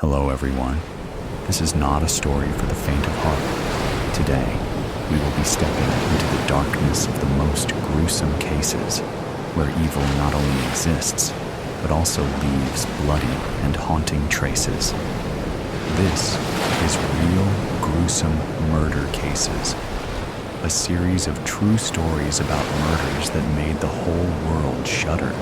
Hello everyone. This is not a story for the faint of heart. Today, we will be stepping into the darkness of the most gruesome cases, where evil not only exists, but also leaves bloody and haunting traces. This is Real Gruesome Murder Cases, a series of true stories about murders that made the whole world shudder.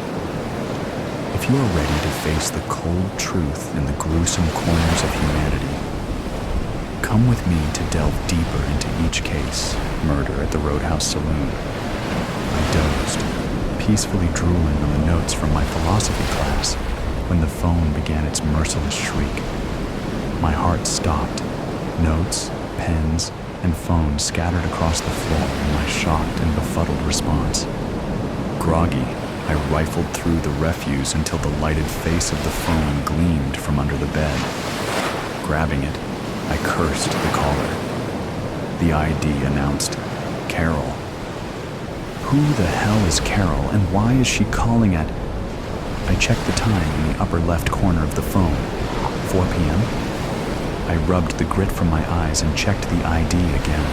If you are ready to face the cold truth in the gruesome corners of humanity, come with me to delve deeper into each case. Murder at the Roadhouse Saloon. I dozed, peacefully drooling on the notes from my philosophy class, when the phone began its merciless shriek. My heart stopped. Notes, pens, and phone scattered across the floor in my shocked and befuddled response. Groggy, I rifled through the refuse until the lighted face of the phone gleamed from under the bed. Grabbing it, I cursed the caller. The ID announced, Carol. Who the hell is Carol, and why is she calling at... I checked the time in the upper left corner of the phone. 4 p.m.? I rubbed the grit from my eyes and checked the ID again.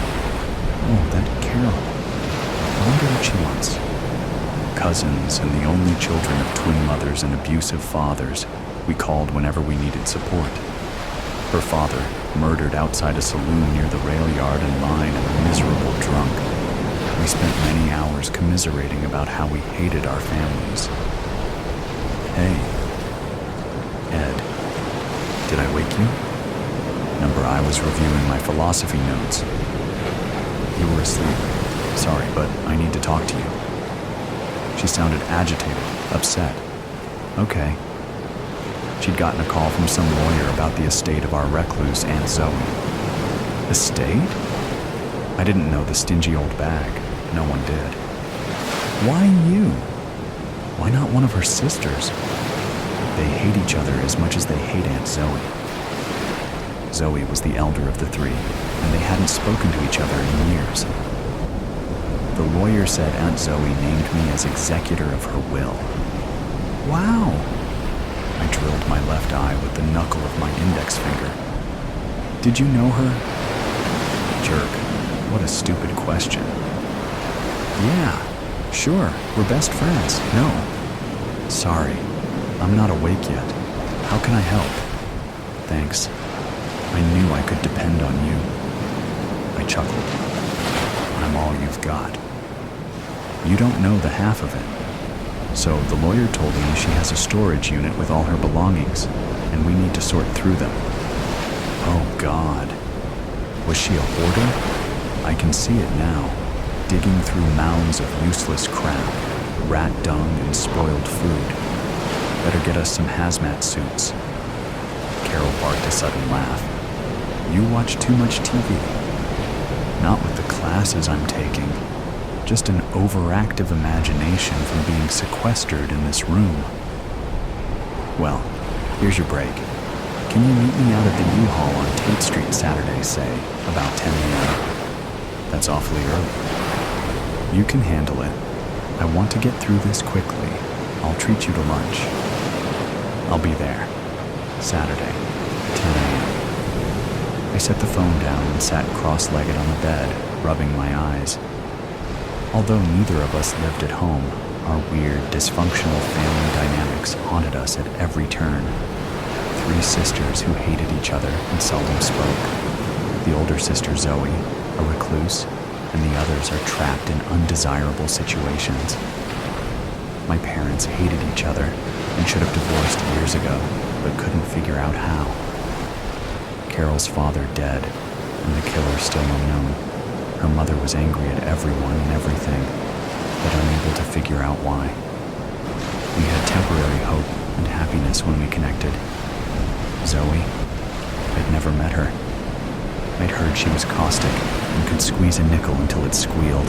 Oh, that Carol. I wonder what she wants. Cousins and the only children of twin mothers and abusive fathers, we called whenever we needed support. Her father, murdered outside a saloon near the rail yard, and mine, a miserable drunk. We spent many hours commiserating about how we hated our families. Hey, Ed, did I wake you? Number, I was reviewing my philosophy notes. You were asleep. Sorry, but I need to talk to you. She sounded agitated, upset. Okay. She'd gotten a call from some lawyer about the estate of our recluse Aunt Zoe. Estate? I didn't know the stingy old bag. No one did. Why you? Why not one of her sisters? They hate each other as much as they hate Aunt Zoe. Zoe was the elder of the three, and they hadn't spoken to each other in years. The lawyer said Aunt Zoe named me as executor of her will. Wow! I drilled my left eye with the knuckle of my index finger. Did you know her? Jerk, what a stupid question. Yeah, sure, we're best friends. No. Sorry, I'm not awake yet. How can I help? Thanks. I knew I could depend on you. I chuckled. I'm all you've got. You don't know the half of it. So the lawyer told me she has a storage unit with all her belongings, and we need to sort through them. Oh God. Was she a hoarder? I can see it now, digging through mounds of useless crap, rat dung and spoiled food. Better get us some hazmat suits. Carol barked a sudden laugh. You watch too much TV. Not with the classes I'm taking. Just an overactive imagination from being sequestered in this room. Well, here's your break. Can you meet me out at the U-Haul on Tate Street Saturday, say, about 10 a.m.? That's awfully early. You can handle it. I want to get through this quickly. I'll treat you to lunch. I'll be there. Saturday, 10 a.m. I set the phone down and sat cross-legged on the bed, rubbing my eyes. Although neither of us lived at home, our weird, dysfunctional family dynamics haunted us at every turn. 3 sisters who hated each other and seldom spoke. The older sister Zoe, a recluse, and the others are trapped in undesirable situations. My parents hated each other and should have divorced years ago, but couldn't figure out how. Carol's father dead, and the killer still unknown. Her mother was angry at everyone and everything, but unable to figure out why. We had temporary hope and happiness when we connected. Zoe, I'd never met her. I'd heard she was caustic and could squeeze a nickel until it squealed.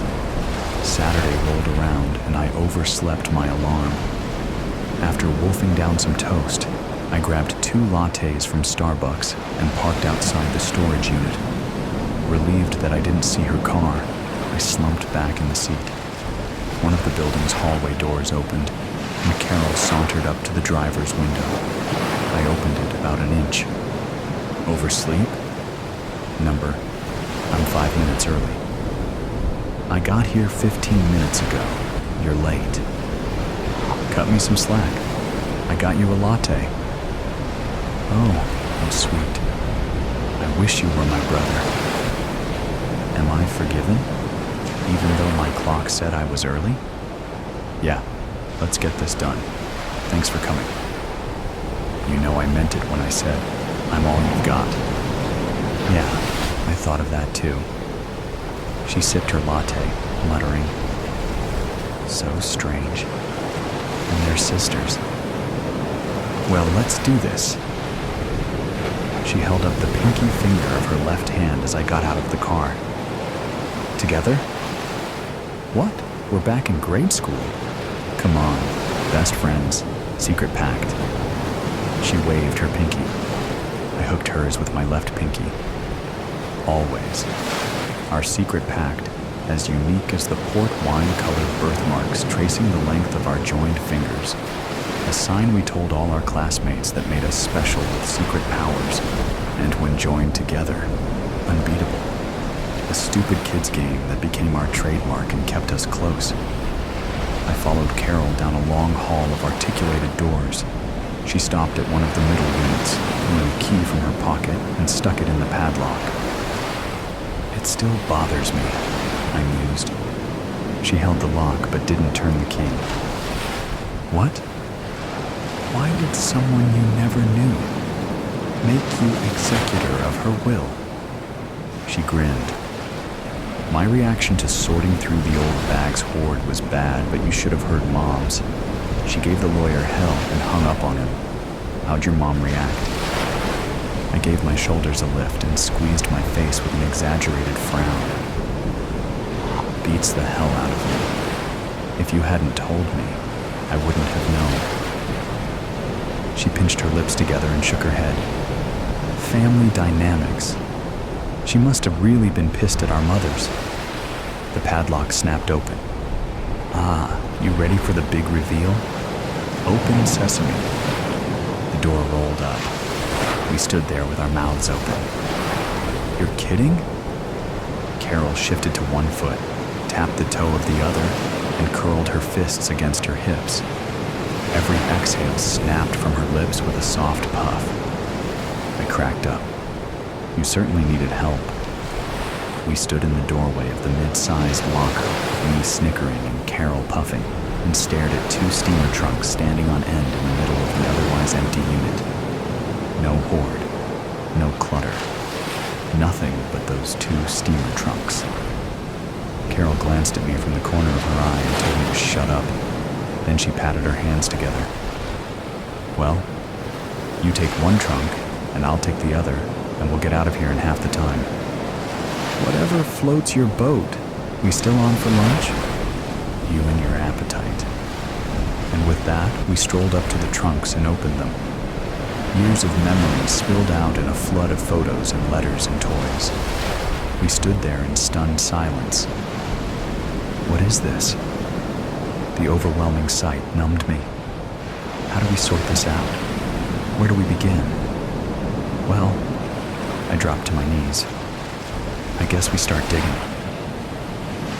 Saturday rolled around and I overslept my alarm. After wolfing down some toast, I grabbed 2 lattes from Starbucks and parked outside the storage unit. Relieved that I didn't see her car, I slumped back in the seat. One of the building's hallway doors opened, and Carol sauntered up to the driver's window. I opened it about an inch Oversleep? Number, I'm 5 minutes early. I got here 15 minutes ago. You're late. Cut me some slack. I got you a latte. Oh, how sweet. I wish you were my brother. Am I forgiven? Even though my clock said I was early? Yeah, let's get this done. Thanks for coming. You know I meant it when I said, I'm all you've got. Yeah, I thought of that too. She sipped her latte, muttering, so strange. And they're sisters. Well, let's do this. She held up the pinky finger of her left hand as I got out of the car. Together? What? We're back in grade school. Come on, best friends, secret pact. She waved her pinky. I hooked hers with my left pinky. Always. Our secret pact, as unique as the port wine-colored birthmarks tracing the length of our joined fingers. A sign we told all our classmates that made us special with secret powers, and when joined together, unbeatable. A stupid kids game that became our trademark and kept us close. I followed Carol down a long hall of articulated doors. She stopped at one of the middle units, drew a key from her pocket, and stuck it in the padlock. It still bothers me, I mused. She held the lock but didn't turn the key. What? Why did someone you never knew make you executor of her will? She grinned. My reaction to sorting through the old bag's hoard was bad, but you should have heard Mom's. She gave the lawyer hell and hung up on him. How'd your mom react? I gave my shoulders a lift and squeezed my face with an exaggerated frown. Beats the hell out of me. If you hadn't told me, I wouldn't have known. She pinched her lips together and shook her head. Family dynamics. She must have really been pissed at our mothers. The padlock snapped open. Ah, you ready for the big reveal? Open sesame. The door rolled up. We stood there with our mouths open. You're kidding? Carol shifted to one foot, tapped the toe of the other, and curled her fists against her hips. Every exhale snapped from her lips with a soft puff. I cracked up. You certainly needed help. We stood in the doorway of the mid-sized locker, me snickering and Carol puffing, and stared at two steamer trunks standing on end in the middle of the otherwise empty unit. No hoard, no clutter, nothing but those two steamer trunks. Carol glanced at me from the corner of her eye and told me to shut up. Then she patted her hands together. Well, you take one trunk, and I'll take the other, and we'll get out of here in half the time. Whatever floats your boat. We still on for lunch? You and your appetite. And with that, we strolled up to the trunks and opened them. Years of memories spilled out in a flood of photos and letters and toys. We stood there in stunned silence. What is this? The overwhelming sight numbed me. How do we sort this out? Where do we begin? Well, I dropped to my knees. I guess we start digging.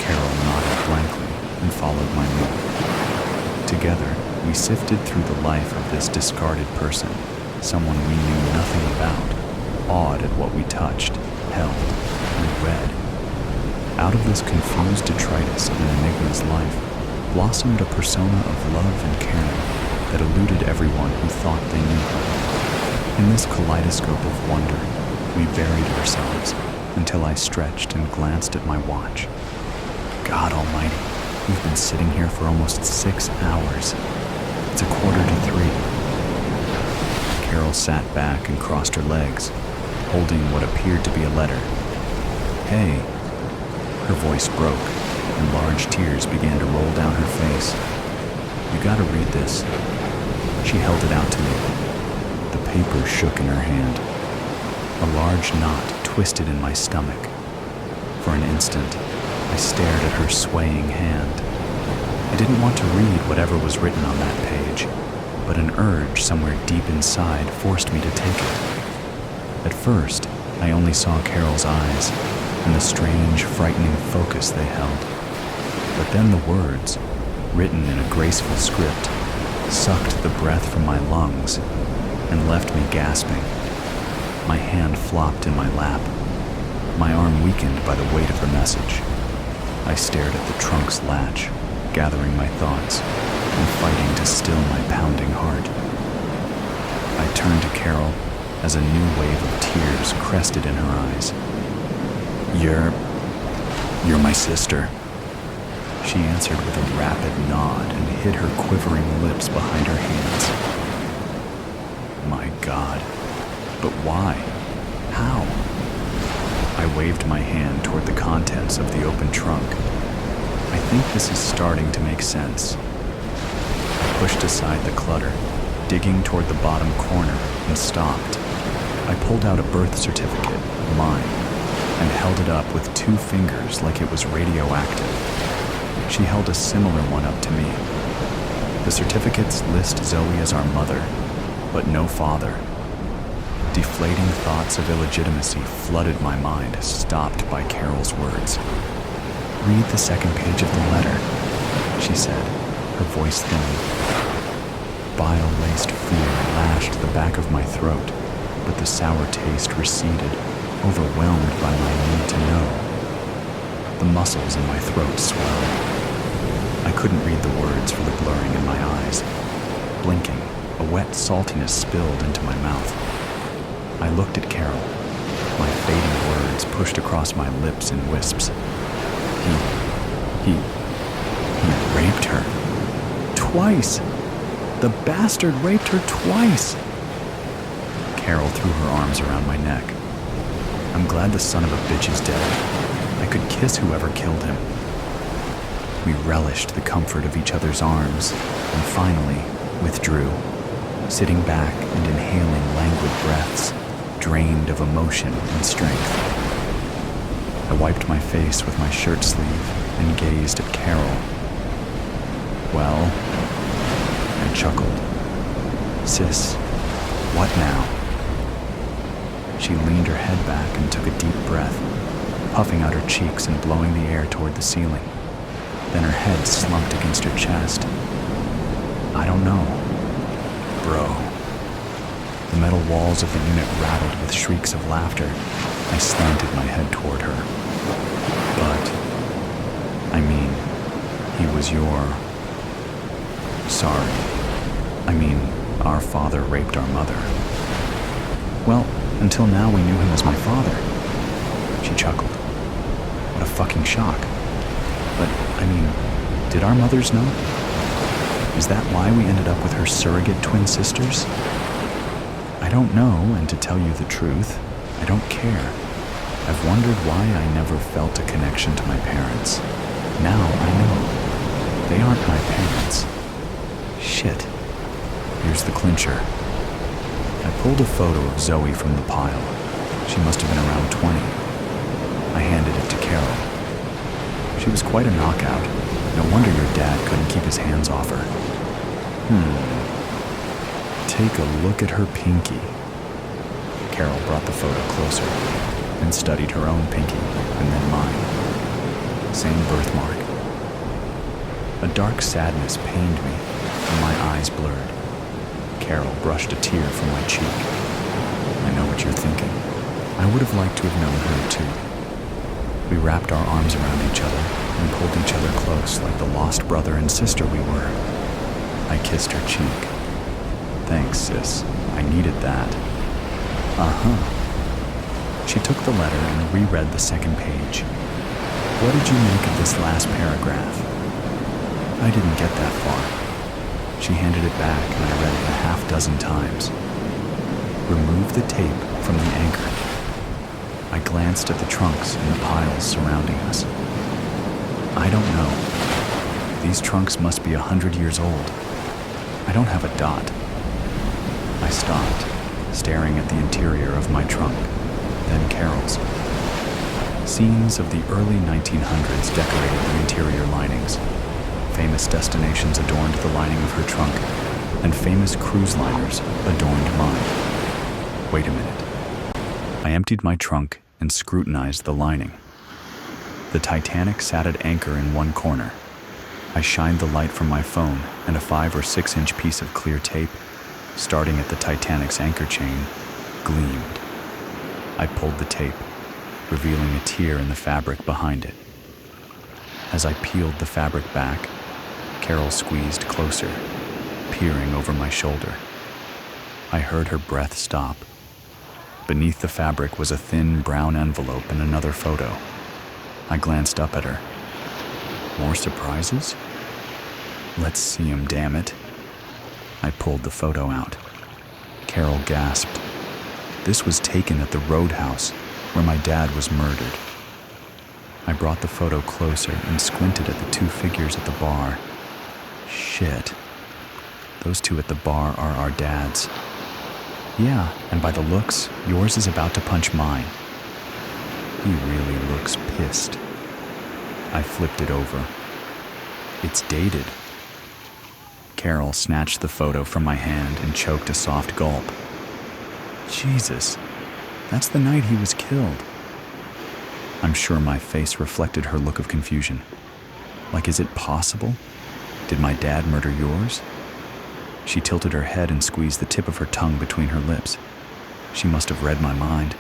Carol nodded blankly and followed my lead. Together, we sifted through the life of this discarded person, someone we knew nothing about, awed at what we touched, held, and read. Out of this confused detritus of an enigma's life blossomed a persona of love and caring that eluded everyone who thought they knew her. In this kaleidoscope of wonder, we buried ourselves until I stretched and glanced at my watch. God almighty, we've been sitting here for almost 6 hours. It's 2:45. Carol sat back and crossed her legs, holding what appeared to be a letter. Hey. Her voice broke, and large tears began to roll down her face. You gotta read this. She held it out to me. The paper shook in her hand. A large knot twisted in my stomach. For an instant, I stared at her swaying hand. I didn't want to read whatever was written on that page, but an urge somewhere deep inside forced me to take it. At first, I only saw Carol's eyes and the strange, frightening focus they held. But then the words, written in a graceful script, sucked the breath from my lungs and left me gasping. My hand flopped in my lap, my arm weakened by the weight of the message. I stared at the trunk's latch, gathering my thoughts and fighting to still my pounding heart. I turned to Carol as a new wave of tears crested in her eyes. You're my sister. She answered with a rapid nod and hid her quivering lips behind her hands. My God, but why? How? I waved my hand toward the contents of the open trunk. I think this is starting to make sense. I pushed aside the clutter, digging toward the bottom corner, and stopped. I pulled out a birth certificate, mine, and held it up with 2 fingers like it was radioactive. She held a similar one up to me. The certificates list Zoe as our mother, but no father. Deflating thoughts of illegitimacy flooded my mind, stopped by Carol's words. "Read the second page of the letter," she said, her voice thinning. Bile-laced fear lashed the back of my throat, but the sour taste receded, overwhelmed by my need to know. The muscles in my throat swelled. I couldn't read the words for the blurring in my eyes. Blinking, a wet saltiness spilled into my mouth. I looked at Carol, my fading words pushed across my lips in wisps. He raped her. Twice! The bastard raped her twice! Carol threw her arms around my neck. I'm glad the son of a bitch is dead. I could kiss whoever killed him. We relished the comfort of each other's arms, and finally withdrew, sitting back and inhaling languid breaths, drained of emotion and strength. I wiped my face with my shirt sleeve and gazed at Carol. Well, I chuckled. Sis, what now? She leaned her head back and took a deep breath, puffing out her cheeks and blowing the air toward the ceiling. Then her head slumped against her chest. I don't know. Bro. The metal walls of the unit rattled with shrieks of laughter. I slanted my head toward her. But, I mean, he was your... Sorry. I mean, our father raped our mother. Well, until now we knew him as my father. She chuckled. What a fucking shock. But, I mean, did our mothers know? Is that why we ended up with her surrogate twin sisters? I don't know, and to tell you the truth, I don't care. I've wondered why I never felt a connection to my parents. Now I know. They aren't my parents. Shit. Here's the clincher. I pulled a photo of Zoe from the pile. She must have been around 20. I handed it to Carol. She was quite a knockout. No wonder your dad couldn't keep his hands off her. Take a look at her pinky. Carol brought the photo closer and studied her own pinky and then mine. Same birthmark. A dark sadness pained me and my eyes blurred. Carol brushed a tear from my cheek. I know what you're thinking. I would have liked to have known her too. We wrapped our arms around each other and pulled each other close like the lost brother and sister we were. I kissed her cheek. Thanks, sis. I needed that. She took the letter and reread the second page. What did you make of this last paragraph? I didn't get that far. She handed it back and I read it 6 times. Remove the tape from the anchor. I glanced at the trunks and the piles surrounding us. I don't know. These trunks must be 100 years old. I don't have a dot. I stopped, staring at the interior of my trunk, then Carol's. Scenes of the early 1900s decorated the interior linings. Famous destinations adorned the lining of her trunk, and famous cruise liners adorned mine. Wait a minute. I emptied my trunk and scrutinized the lining. The Titanic sat at anchor in one corner. I shined the light from my phone, and a 5 or 6 inch piece of clear tape, starting at the Titanic's anchor chain, gleamed. I pulled the tape, revealing a tear in the fabric behind it. As I peeled the fabric back, Carol squeezed closer, peering over my shoulder. I heard her breath stop. Beneath the fabric was a thin brown envelope and another photo. I glanced up at her. More surprises? Let's see 'em, damn it. I pulled the photo out. Carol gasped. This was taken at the roadhouse where my dad was murdered. I brought the photo closer and squinted at the 2 figures at the bar. Shit. Those 2 at the bar are our dads. Yeah, and by the looks, yours is about to punch mine. He really looks pissed. I flipped it over. It's dated. Carol snatched the photo from my hand and choked a soft gulp. Jesus, that's the night he was killed. I'm sure my face reflected her look of confusion. Like, is it possible? Did my dad murder yours? She tilted her head and squeezed the tip of her tongue between her lips. She must have read my mind.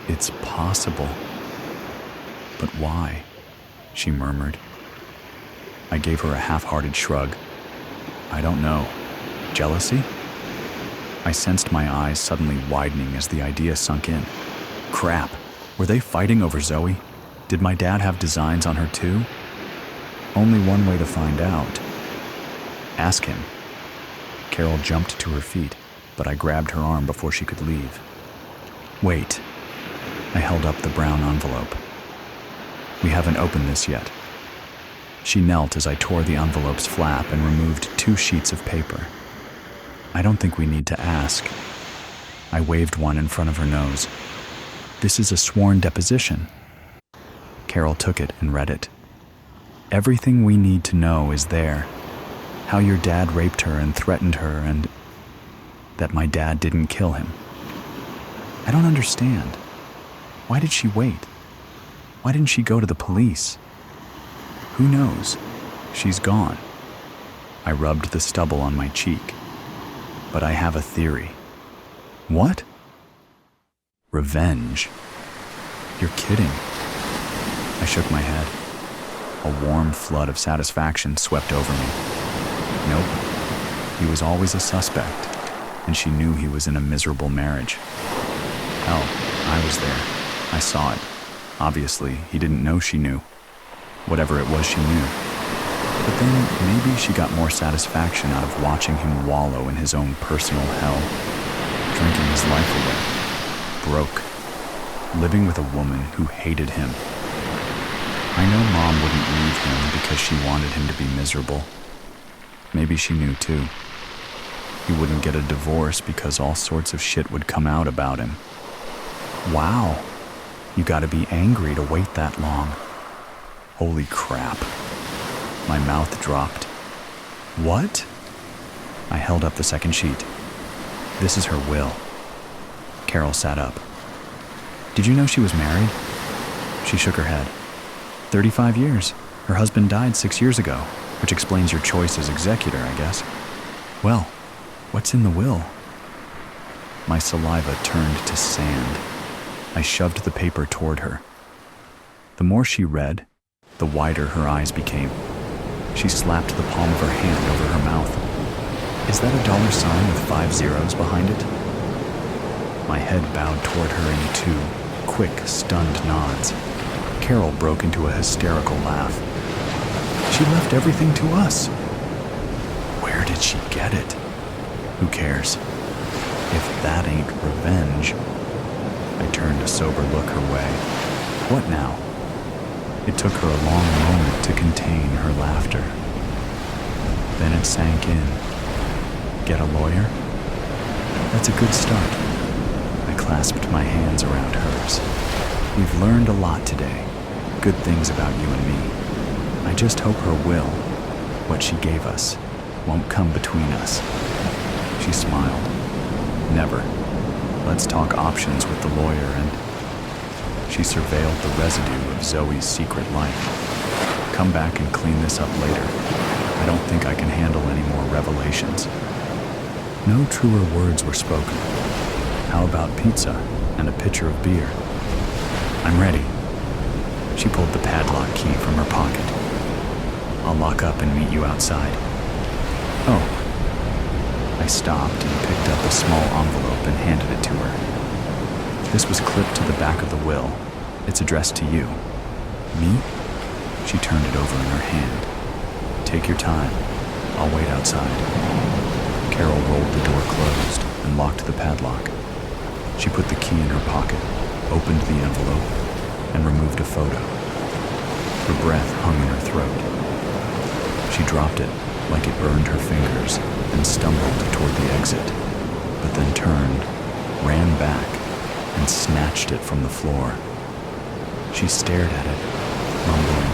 It's possible. But why? She murmured. I gave her a half-hearted shrug. I don't know. Jealousy? I sensed my eyes suddenly widening as the idea sunk in. Crap, were they fighting over Zoe? Did my dad have designs on her too? Only one way to find out. Ask him. Carol jumped to her feet, but I grabbed her arm before she could leave. Wait. I held up the brown envelope. We haven't opened this yet. She knelt as I tore the envelope's flap and removed 2 sheets of paper. I don't think we need to ask. I waved one in front of her nose. This is a sworn deposition. Carol took it and read it. Everything we need to know is there. How your dad raped her and threatened her, and that my dad didn't kill him. I don't understand. Why did she wait? Why didn't she go to the police? Who knows? She's gone. I rubbed the stubble on my cheek. But I have a theory. What? Revenge. You're kidding. I shook my head. A warm flood of satisfaction swept over me. Nope. He was always a suspect, and she knew he was in a miserable marriage. Hell, I was there. I saw it. Obviously, he didn't know she knew. Whatever it was, she knew. But then maybe she got more satisfaction out of watching him wallow in his own personal hell, drinking his life away, broke, living with a woman who hated him. I know Mom wouldn't leave him because she wanted him to be miserable. Maybe she knew too. He wouldn't get a divorce because all sorts of shit would come out about him. Wow, you gotta be angry to wait that long. Holy crap. My mouth dropped. What? I held up the second sheet. This is her will. Carol sat up. Did you know she was married? She shook her head. 35 years. Her husband died 6 years ago, which explains your choice as executor, I guess. Well, what's in the will? My saliva turned to sand. I shoved the paper toward her. The more she read, the wider her eyes became. She slapped the palm of her hand over her mouth. Is that a $sign with 5 zeros behind it? My head bowed toward her in 2 quick, stunned nods. Carol broke into a hysterical laugh. She left everything to us. Where did she get it? Who cares? If that ain't revenge. I turned a sober look her way. What now? It took her a long moment to contain her laughter. Then it sank in. Get a lawyer? That's a good start. I clasped my hands around hers. We've learned a lot today. Good things about you and me. I just hope her will, what she gave us, won't come between us. She smiled. Never. let's talk options with the lawyer, and she surveilled the residue of Zoe's secret life. Come back and clean this up later. I don't think I can handle any more revelations. No truer words were spoken. How about pizza and a pitcher of beer? I'm ready. She pulled the padlock key from her pocket. I'll lock up and meet you outside. Oh. I stopped and picked up a small envelope and handed it to her. This was clipped to the back of the will. It's addressed to you. Me? She turned it over in her hand. Take your time. I'll wait outside. Carol rolled the door closed and locked the padlock. She put the key in her pocket, opened the envelope, and removed a photo. Her breath hung in her throat. She dropped it like it burned her fingers and stumbled toward the exit, but then turned, ran back, and snatched it from the floor. She stared at it, mumbling,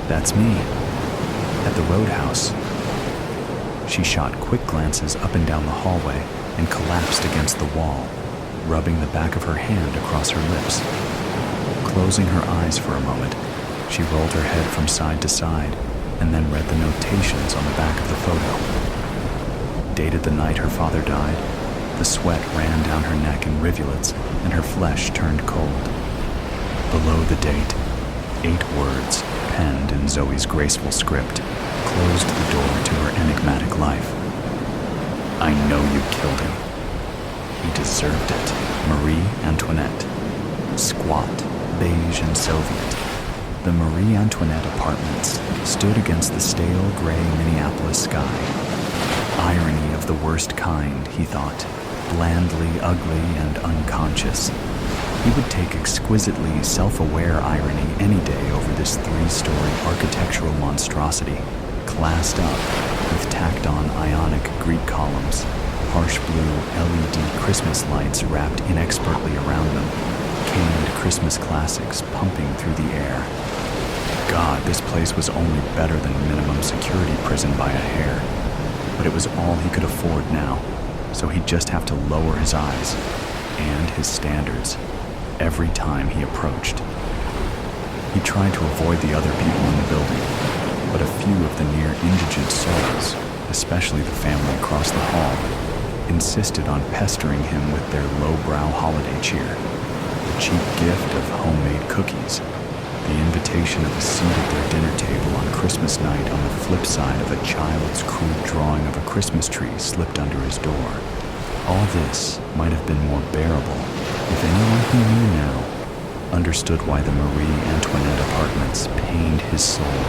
"That's me, at the roadhouse." She shot quick glances up and down the hallway and collapsed against the wall, rubbing the back of her hand across her lips. Closing her eyes for a moment, she rolled her head from side to side and then read the notations on the back of the photo. Dated the night her father died, the sweat ran down her neck in rivulets and her flesh turned cold. Below the date, 8 words, penned in Zoe's graceful script, closed the door to her enigmatic life. I know you killed him. He deserved it. Marie Antoinette. Squat, beige and Soviet. The Marie Antoinette apartments stood against the stale gray Minneapolis sky. Irony of the worst kind, he thought, blandly ugly and unconscious. He would take exquisitely self-aware irony any day over this 3-story architectural monstrosity, classed up with tacked-on ionic Greek columns, harsh blue LED Christmas lights wrapped inexpertly around them, canned Christmas classics pumping through the air. God, this place was only better than a minimum security prison by a hair. But it was all he could afford now, so he'd just have to lower his eyes and his standards every time he approached. He tried to avoid the other people in the building, but a few of the near indigent souls, especially the family across the hall, insisted on pestering him with their lowbrow holiday cheer, the cheap gift of homemade cookies, the invitation of a seat at their dinner table on Christmas night on the flip side of a child's crude drawing of a Christmas tree slipped under his door. All this might have been more bearable if anyone who knew now understood why the Marie Antoinette apartments pained his soul,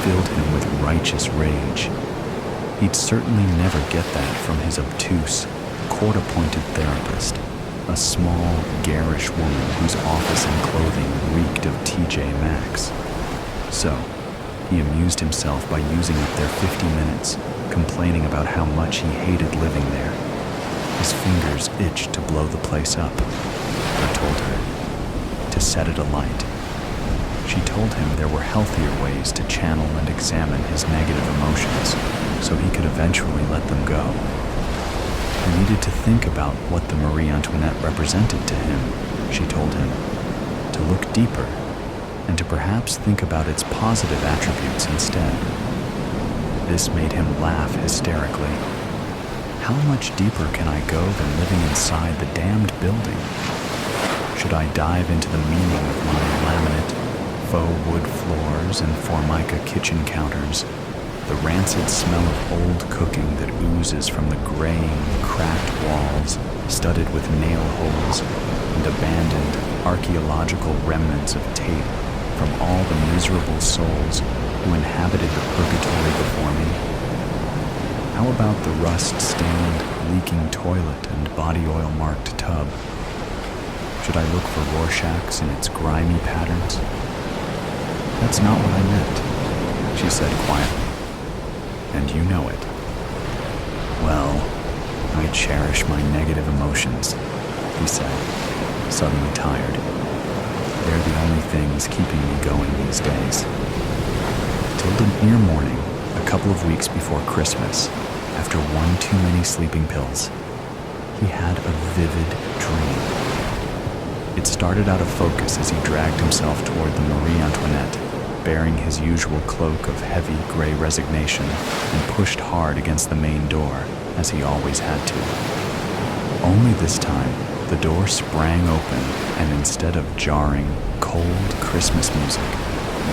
filled him with righteous rage. He'd certainly never get that from his obtuse, court-appointed therapist, a small, garish woman whose office and clothing reeked of TJ Maxx. So, he amused himself by using up their 50 minutes, complaining about how much he hated living there. His fingers itched to blow the place up, he told her, to set it alight. She told him there were healthier ways to channel and examine his negative emotions, so he could eventually let them go. He needed to think about what the Marie Antoinette represented to him, she told him, to look deeper, and to perhaps think about its positive attributes instead. This made him laugh hysterically. How much deeper can I go than living inside the damned building? Should I dive into the meaning of my laminate, faux wood floors and formica kitchen counters, the rancid smell of old cooking that oozes from the graying, cracked walls studded with nail holes and abandoned archaeological remnants of tape from all the miserable souls who inhabited the purgatory before me? How about the rust-stained, leaking toilet and body oil-marked tub? Should I look for Rorschachs in its grimy patterns? That's not what I meant, she said quietly. And you know it. Well, I cherish my negative emotions, he said, suddenly tired. They're the only things keeping me going these days. Till the near morning, a couple of weeks before Christmas, after one too many sleeping pills, he had a vivid dream. It started out of focus as he dragged himself toward the Marie Antoinette, bearing his usual cloak of heavy gray resignation, and pushed hard against the main door, as he always had to. Only this time, the door sprang open, and instead of jarring, cold Christmas music,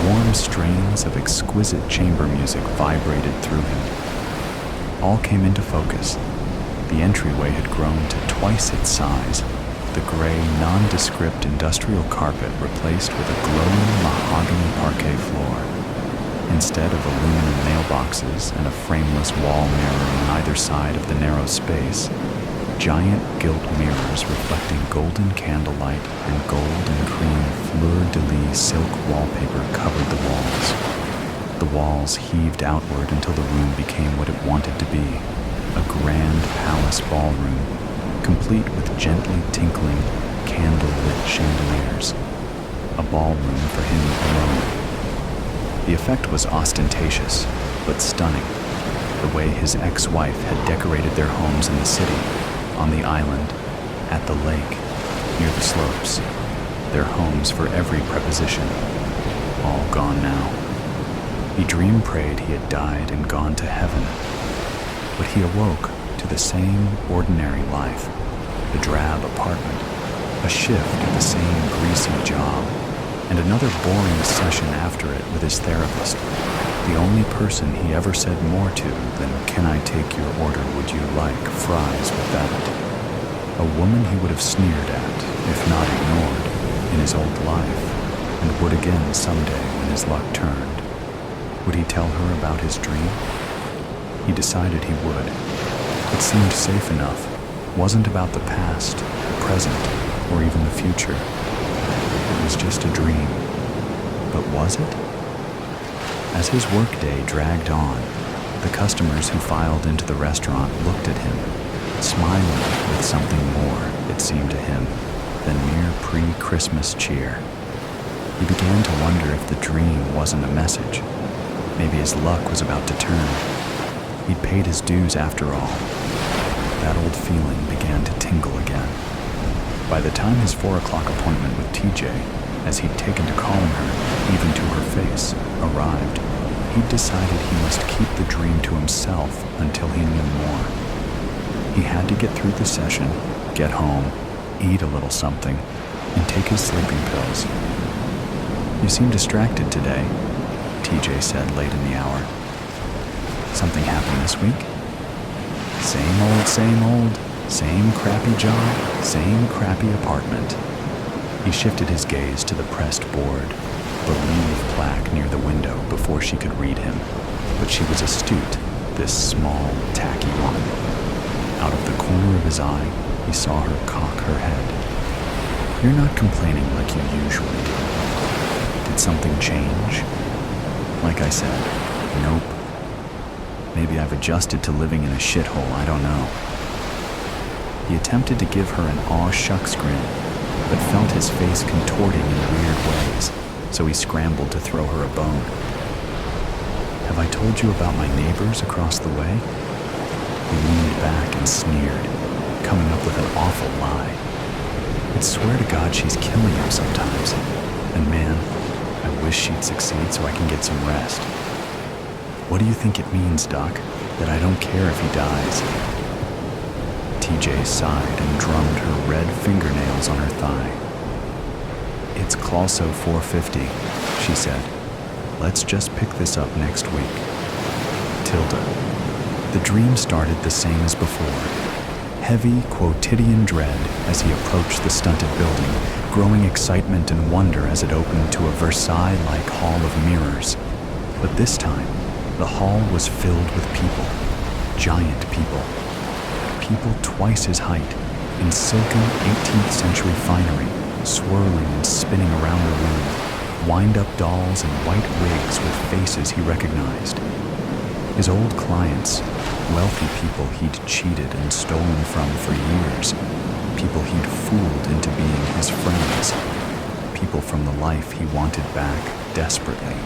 warm strains of exquisite chamber music vibrated through him. All came into focus. The entryway had grown to twice its size, the gray, nondescript industrial carpet replaced with a glowing mahogany parquet floor. Instead of aluminum mailboxes and a frameless wall mirror on either side of the narrow space, giant gilt mirrors reflecting golden candlelight and gold and cream fleur-de-lis silk wallpaper covered the walls. The walls heaved outward until the room became what it wanted to be, a grand palace ballroom, complete with gently tinkling, candle-lit chandeliers. A ballroom for him alone. The effect was ostentatious, but stunning, the way his ex-wife had decorated their homes in the city, on the island, at the lake, near the slopes, their homes for every preposition, all gone now. He dream-prayed he had died and gone to heaven, but he awoke to the same ordinary life, the drab apartment, a shift at the same greasy job, and another boring session after it with his therapist, the only person he ever said more to than, "Can I take your order, would you like fries with that?" A woman he would have sneered at, if not ignored, in his old life, and would again someday when his luck turned. Would he tell her about his dream? He decided he would. It seemed safe enough, wasn't about the past, the present, or even the future. It was just a dream. But was it? As his workday dragged on, the customers who filed into the restaurant looked at him, smiling with something more, it seemed to him, than mere pre-Christmas cheer. He began to wonder if the dream wasn't a message. Maybe his luck was about to turn. He'd paid his dues after all. That old feeling began to tingle again. By the time his 4 o'clock appointment with TJ, as he'd taken to calling her, even to her face, arrived, he'd decided he must keep the dream to himself until he knew more. He had to get through the session, get home, eat a little something, and take his sleeping pills. "You seem distracted today," TJ said late in the hour. "Something happened this week?" Same old, same crappy job, same crappy apartment. He shifted his gaze to the pressed board, the leave plaque near the window before she could read him, but she was astute, this small, tacky woman. Out of the corner of his eye, he saw her cock her head. "You're not complaining like you usually do. Did something change?" "Like I said, nope. Maybe I've adjusted to living in a shithole, I don't know." He attempted to give her an aw shucks grin, but felt his face contorting in weird ways, so he scrambled to throw her a bone. "Have I told you about my neighbors across the way?" He leaned back and sneered, coming up with an awful lie. "I'd swear to God she's killing him sometimes. And man, I wish she'd succeed so I can get some rest." "What do you think it means, Doc? That I don't care if he dies?" TJ sighed and drummed her red fingernails on her thigh. "It's Clauso 450, she said. "Let's just pick this up next week." Tilda. The dream started the same as before. Heavy, quotidian dread as he approached the stunted building, growing excitement and wonder as it opened to a Versailles-like hall of mirrors. But this time, the hall was filled with people, giant people. People twice his height, in silken 18th century finery, swirling and spinning around the room, wind-up dolls in white wigs with faces he recognized. His old clients, wealthy people he'd cheated and stolen from for years, people he'd fooled into being his friends, people from the life he wanted back desperately.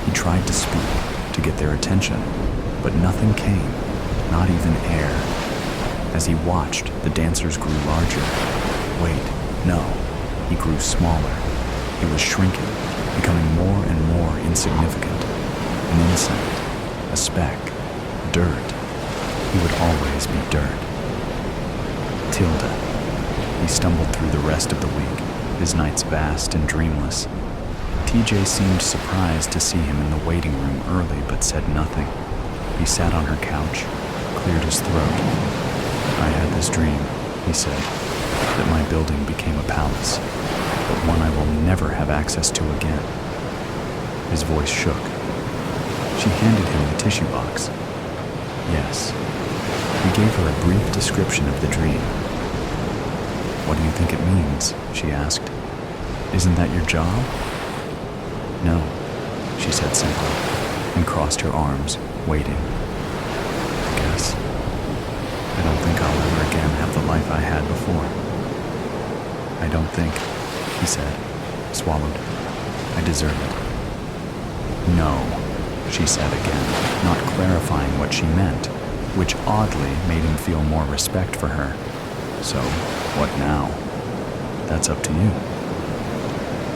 He tried to speak, to get their attention, but nothing came, not even air. As he watched, the dancers grew larger. Wait, no, he grew smaller. He was shrinking, becoming more and more insignificant. An insect, a speck, dirt. He would always be dirt. Tilda. He stumbled through the rest of the week, his nights vast and dreamless. TJ seemed surprised to see him in the waiting room early, but said nothing. He sat on her couch, cleared his throat. I had this dream, he said, that my building became a palace, but one I will never have access to again. His voice shook. She handed him the tissue box. Yes. He gave her a brief description of the dream. What do you think it means? She asked. Isn't that your job? No, she said simply, and crossed her arms, waiting. I guess. I don't think I'll ever again have the life I had before. I don't think, he said, swallowed. I deserve it. No, she said again, not clarifying what she meant, which oddly made him feel more respect for her. So, what now? That's up to you.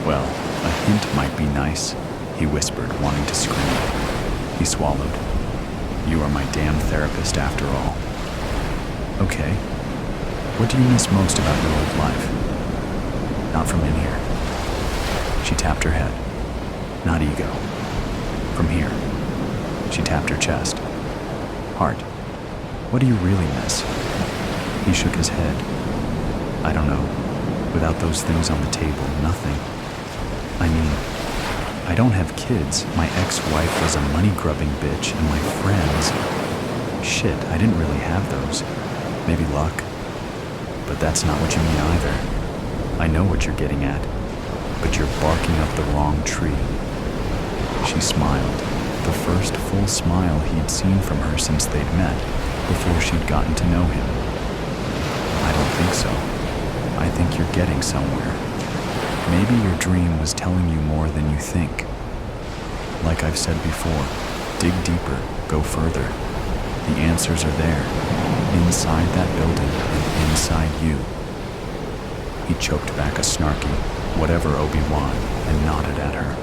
Well, a hint might be nice, he whispered, wanting to scream. He swallowed. You are my damn therapist after all. Okay. What do you miss most about your old life? Not from in here. She tapped her head. Not ego. From here. She tapped her chest. Heart. What do you really miss? He shook his head. I don't know. Without those things on the table, nothing. I mean, I don't have kids. My ex-wife was a money-grubbing bitch, and my friends... Shit, I didn't really have those. Maybe luck. But that's not what you mean either. I know what you're getting at, but you're barking up the wrong tree. She smiled, the first full smile he'd seen from her since they'd met, before she'd gotten to know him. I don't think so. I think you're getting somewhere. Maybe your dream was telling you more than you think. Like I've said before, dig deeper, go further. The answers are there, inside that building and inside you. He choked back a snarky, whatever Obi-Wan, and nodded at her.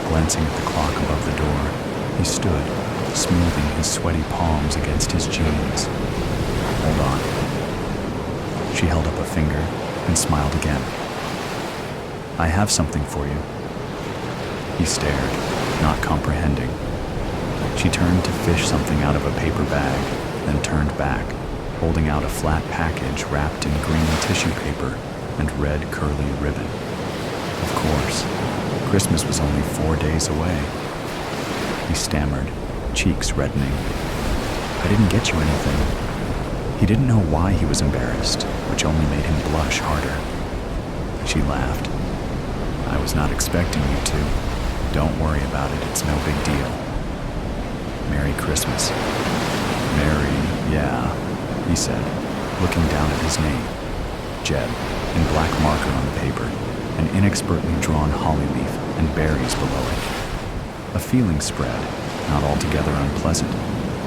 Glancing at the clock above the door, he stood, smoothing his sweaty palms against his jeans. Hold on. She held up a finger and smiled again. I have something for you. He stared, not comprehending. She turned to fish something out of a paper bag, then turned back, holding out a flat package wrapped in green tissue paper and red curly ribbon. Of course, Christmas was only 4 days away. He stammered, cheeks reddening. I didn't get you anything. He didn't know why he was embarrassed, which only made him blush harder. She laughed. I was not expecting you to. Don't worry about it, it's no big deal. Merry Christmas. Merry, yeah, he said, looking down at his name. Jeb, in black marker on the paper, an inexpertly drawn holly leaf and berries below it. A feeling spread, not altogether unpleasant,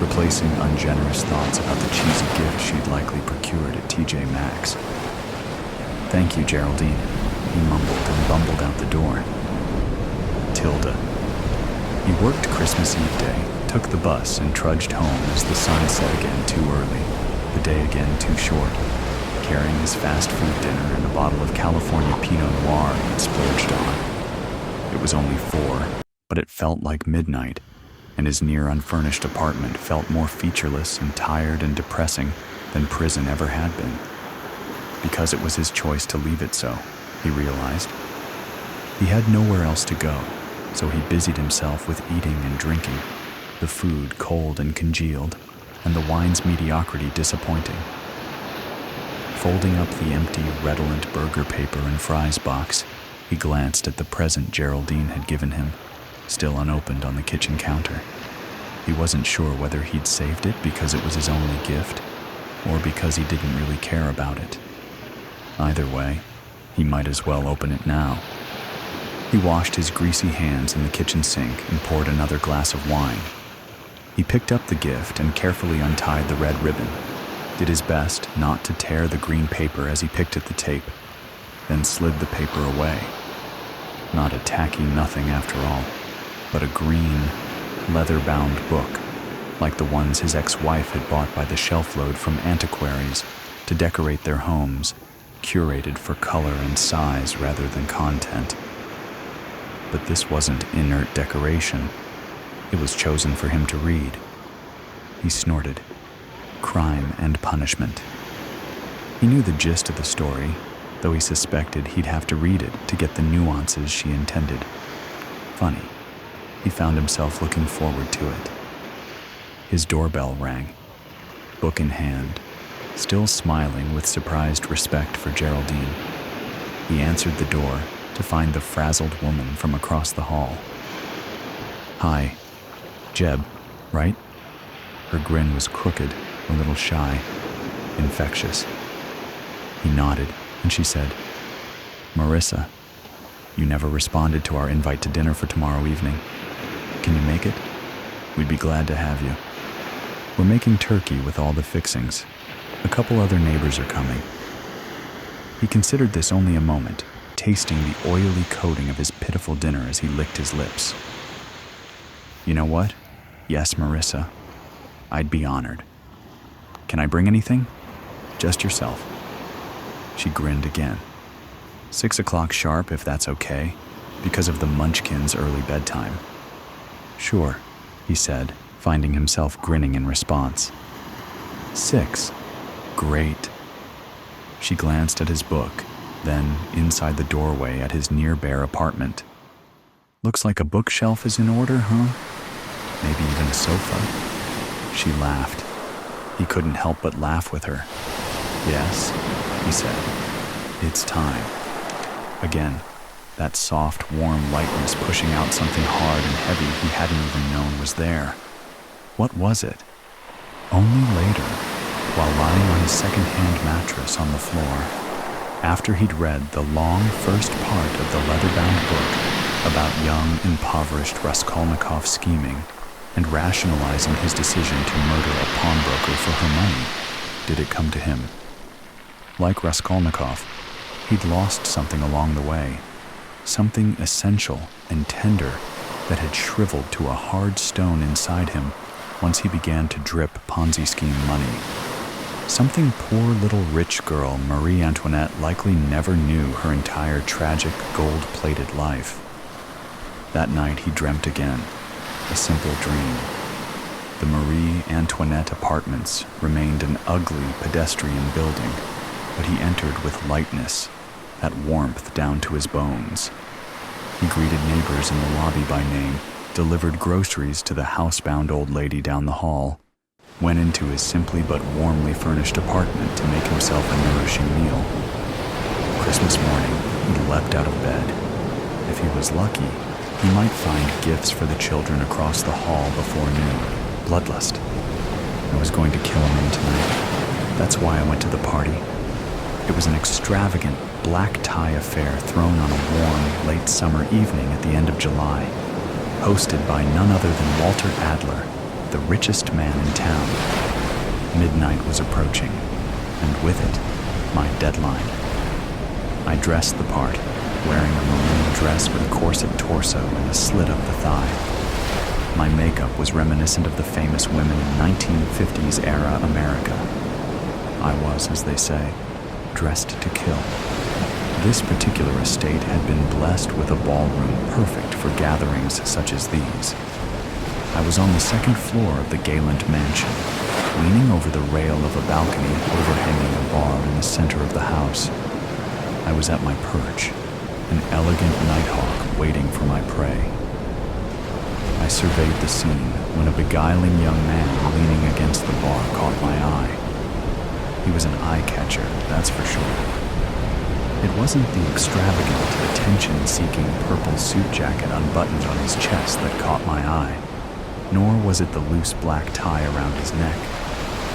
replacing ungenerous thoughts about the cheesy gift she'd likely procured at TJ Maxx. Thank you, Geraldine, he mumbled and bumbled out the door. Tilda. He worked Christmas Eve day, took the bus, and trudged home as the sun set again too early, the day again too short, carrying his fast food dinner and a bottle of California Pinot Noir he'd splurged on. It was only 4, but it felt like midnight, and his near-unfurnished apartment felt more featureless and tired and depressing than prison ever had been. Because it was his choice to leave it so, he realized. He had nowhere else to go, so he busied himself with eating and drinking, the food cold and congealed, and the wine's mediocrity disappointing. Folding up the empty, redolent burger paper and fries box, he glanced at the present Geraldine had given him, still unopened on the kitchen counter. He wasn't sure whether he'd saved it because it was his only gift, or because he didn't really care about it. Either way, he might as well open it now. He washed his greasy hands in the kitchen sink and poured another glass of wine. He picked up the gift and carefully untied the red ribbon, did his best not to tear the green paper as he picked at the tape, then slid the paper away. Not a tacky nothing after all, but a green, leather-bound book, like the ones his ex-wife had bought by the shelf-load from antiquaries to decorate their homes, curated for color and size rather than content. But this wasn't inert decoration. It was chosen for him to read. He snorted. Crime and punishment. He knew the gist of the story, though he suspected he'd have to read it to get the nuances she intended. Funny, he found himself looking forward to it. His doorbell rang, book in hand, still smiling with surprised respect for Geraldine. He answered the door to find the frazzled woman from across the hall. "Hi, Jeb, right?" Her grin was crooked, a little shy, infectious. He nodded, and she said, "Marissa, you never responded to our invite to dinner for tomorrow evening. Can you make it? We'd be glad to have you. We're making turkey with all the fixings. A couple other neighbors are coming." He considered this only a moment, tasting the oily coating of his pitiful dinner as he licked his lips. "You know what? Yes, Marissa. I'd be honored. Can I bring anything? Just yourself." She grinned again. 6 o'clock sharp, if that's okay, because of the Munchkins' early bedtime. "Sure," he said, finding himself grinning in response. 6. Great. She glanced at his book, then inside the doorway at his near-bare apartment. "Looks like a bookshelf is in order, huh? Maybe even a sofa." She laughed. He couldn't help but laugh with her. "Yes," he said. "It's time." Again, that soft, warm lightness pushing out something hard and heavy he hadn't even known was there. What was it? Only later, while lying on his second-hand mattress on the floor, after he'd read the long first part of the leather-bound book about young, impoverished Raskolnikov scheming and rationalizing his decision to murder a pawnbroker for her money, did it come to him. Like Raskolnikov, he'd lost something along the way, something essential and tender that had shriveled to a hard stone inside him once he began to drip Ponzi scheme money. Something poor little rich girl Marie Antoinette likely never knew her entire tragic gold-plated life. That night he dreamt again, a simple dream. The Marie Antoinette apartments remained an ugly pedestrian building, but he entered with lightness, that warmth down to his bones. He greeted neighbors in the lobby by name, delivered groceries to the housebound old lady down the hall, went into his simply but warmly furnished apartment to make himself a nourishing meal. Christmas morning, he leapt out of bed. If he was lucky, he might find gifts for the children across the hall before noon. Bloodlust. I was going to kill a man tonight. That's why I went to the party. It was an extravagant black tie affair thrown on a warm, late summer evening at the end of July, hosted by none other than Walter Adler, the richest man in town. Midnight was approaching, and with it, my deadline. I dressed the part, wearing a maroon dress with a corset torso and a slit up the thigh. My makeup was reminiscent of the famous women in 1950s era America. I was, as they say, dressed to kill. This particular estate had been blessed with a ballroom perfect for gatherings such as these. I was on the second floor of the Galant mansion, leaning over the rail of a balcony overhanging a bar in the center of the house. I was at my perch, an elegant nighthawk waiting for my prey. I surveyed the scene when a beguiling young man leaning against the bar caught my eye. He was an eye-catcher, that's for sure. It wasn't the extravagant, attention-seeking purple suit jacket unbuttoned on his chest that caught my eye, nor was it the loose black tie around his neck,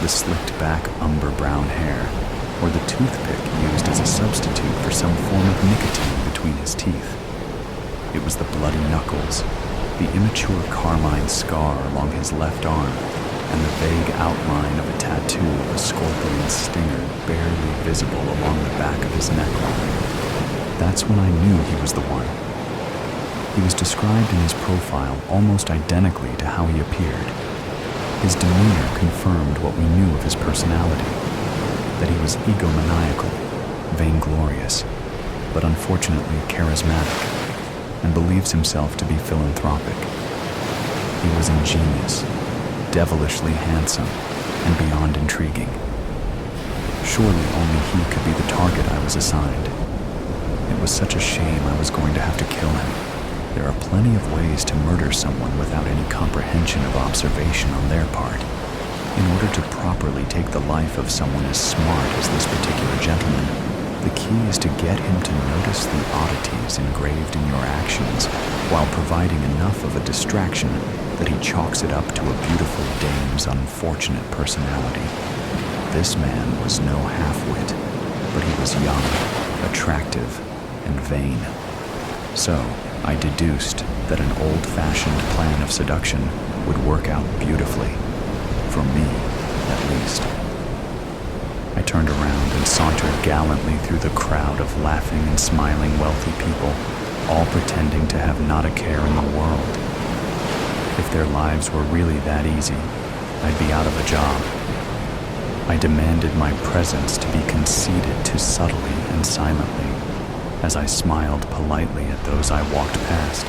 the slicked-back umber-brown hair, or the toothpick used as a substitute for some form of nicotine between his teeth. It was the bloody knuckles, the immature carmine scar along his left arm, and the vague outline of a tattoo of a scorpion stinger barely visible along the back of his neckline. That's when I knew he was the one. He was described in his profile almost identically to how he appeared. His demeanor confirmed what we knew of his personality, that he was egomaniacal, vainglorious, but unfortunately charismatic, and believes himself to be philanthropic. He was ingenious, devilishly handsome, and beyond intriguing. Surely only he could be the target I was assigned. It was such a shame I was going to have to kill him. There are plenty of ways to murder someone without any comprehension of observation on their part. In order to properly take the life of someone as smart as this particular gentleman, the key is to get him to notice the oddities engraved in your actions while providing enough of a distraction that he chalks it up to a beautiful dame's unfortunate personality. This man was no half-wit, but he was young, attractive, and vain. So, I deduced that an old-fashioned plan of seduction would work out beautifully. For me, at least. I turned around and sauntered gallantly through the crowd of laughing and smiling wealthy people, all pretending to have not a care in the world. If their lives were really that easy, I'd be out of a job. I demanded my presence to be conceded to subtly and silently, as I smiled politely at those I walked past,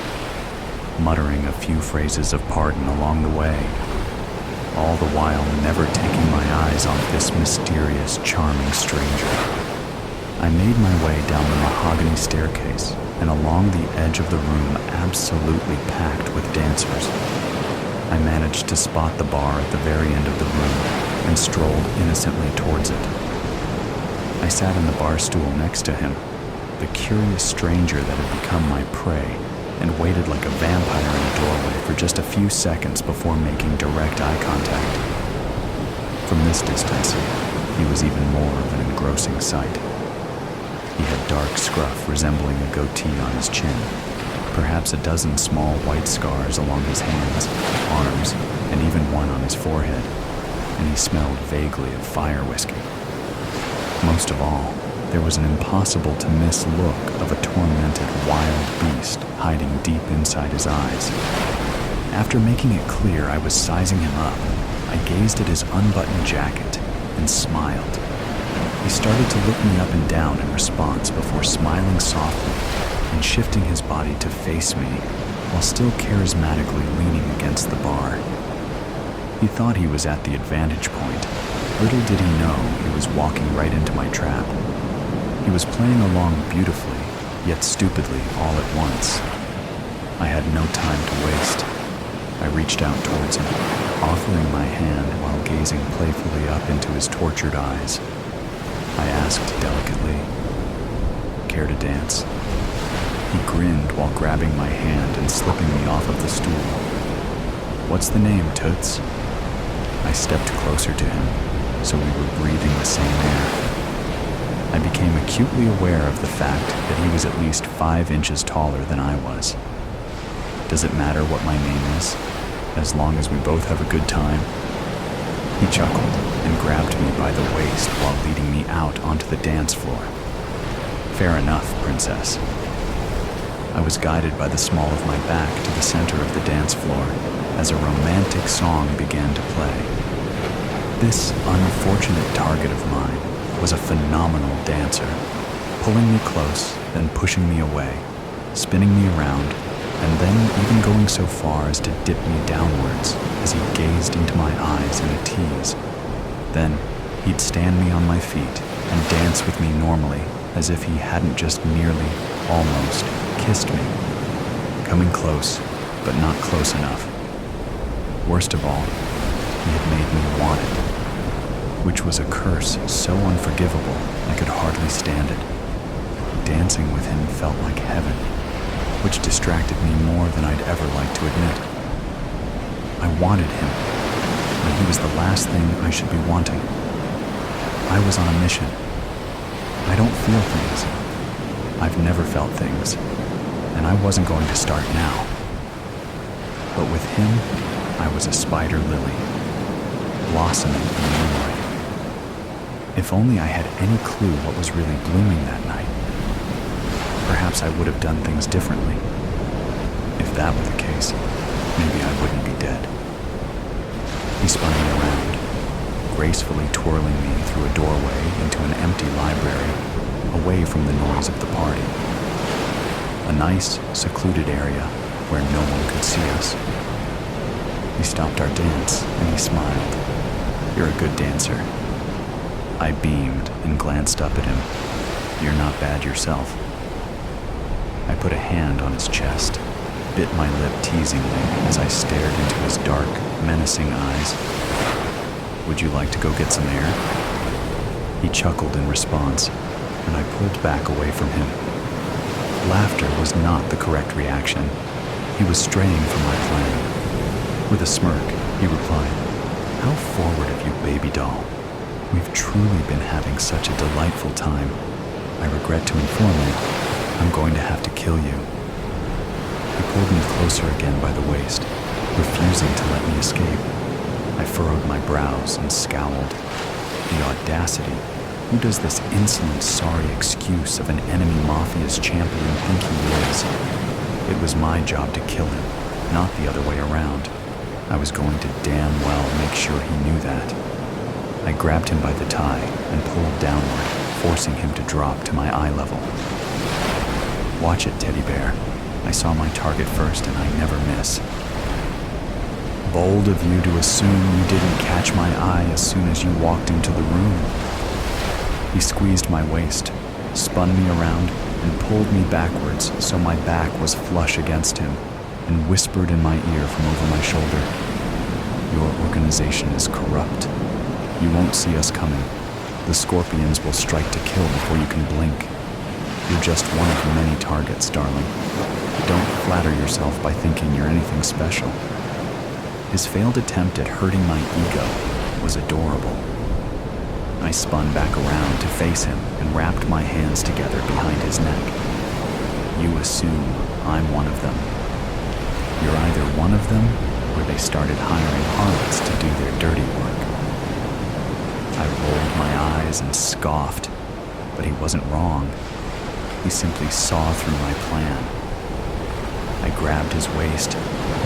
muttering a few phrases of pardon along the way, all the while never taking my eyes off this mysterious, charming stranger. I made my way down the mahogany staircase and along the edge of the room absolutely packed with dancers. I managed to spot the bar at the very end of the room and strolled innocently towards it. I sat in the bar stool next to him, the curious stranger that had become my prey, and waited like a vampire in a doorway for just a few seconds before making direct eye contact. From this distance, he was even more of an engrossing sight. He had dark scruff resembling a goatee on his chin, perhaps a dozen small white scars along his hands, arms, and even one on his forehead, and he smelled vaguely of fire whiskey. Most of all, there was an impossible-to-miss look of a tormented wild beast hiding deep inside his eyes. After making it clear I was sizing him up, I gazed at his unbuttoned jacket and smiled. He started to look me up and down in response before smiling softly and shifting his body to face me while still charismatically leaning against the bar. He thought he was at the advantage point. Little did he know he was walking right into my trap. He was playing along beautifully, yet stupidly all at once. I had no time to waste. I reached out towards him, offering my hand while gazing playfully up into his tortured eyes. I asked delicately, "Care to dance?" He grinned while grabbing my hand and slipping me off of the stool. "What's the name, Toots?" I stepped closer to him, so we were breathing the same air. I became acutely aware of the fact that he was at least 5 inches taller than I was. "Does it matter what my name is, as long as we both have a good time?" He chuckled and grabbed me by the waist while leading me out onto the dance floor. "Fair enough, princess." I was guided by the small of my back to the center of the dance floor as a romantic song began to play. This unfortunate target of mine was a phenomenal dancer, pulling me close, then pushing me away, spinning me around, and then even going so far as to dip me downwards as he gazed into my eyes in a tease. Then he'd stand me on my feet and dance with me normally as if he hadn't just nearly, almost, kissed me, coming close, but not close enough. Worst of all, he had made me want it, which was a curse so unforgivable I could hardly stand it. Dancing with him felt like heaven, which distracted me more than I'd ever like to admit. I wanted him, but he was the last thing I should be wanting. I was on a mission. I don't feel things. I've never felt things, and I wasn't going to start now. But with him, I was a spider lily, blossoming in the moonlight. If only I had any clue what was really blooming that night. Perhaps I would have done things differently. If that were the case, maybe I wouldn't be dead. He spun me around, gracefully twirling me through a doorway into an empty library, away from the noise of the party. A nice, secluded area where no one could see us. We stopped our dance, and he smiled. "You're a good dancer." I beamed and glanced up at him. "You're not bad yourself." I put a hand on his chest, bit my lip teasingly as I stared into his dark, menacing eyes. "Would you like to go get some air?" He chuckled in response, and I pulled back away from him. Laughter was not the correct reaction. He was straying from my plan. With a smirk, he replied, "How forward of you, baby doll. We've truly been having such a delightful time. I regret to inform you, I'm going to have to kill you." He pulled me closer again by the waist, refusing to let me escape. I furrowed my brows and scowled. The audacity. Who does this insolent, sorry excuse of an enemy mafia's champion think he is? It was my job to kill him, not the other way around. I was going to damn well make sure he knew that. I grabbed him by the tie and pulled downward, forcing him to drop to my eye level. "Watch it, teddy bear. I saw my target first and I never miss." "Bold of you to assume you didn't catch my eye as soon as you walked into the room." He squeezed my waist, spun me around, and pulled me backwards so my back was flush against him, and whispered in my ear from over my shoulder, "Your organization is corrupt. You won't see us coming. The scorpions will strike to kill before you can blink. You're just one of many targets, darling. Don't flatter yourself by thinking you're anything special." His failed attempt at hurting my ego was adorable. I spun back around to face him and wrapped my hands together behind his neck. "You assume I'm one of them. You're either one of them, or they started hiring harlots to do their dirty work." I rolled my eyes and scoffed, but he wasn't wrong. He simply saw through my plan. I grabbed his waist,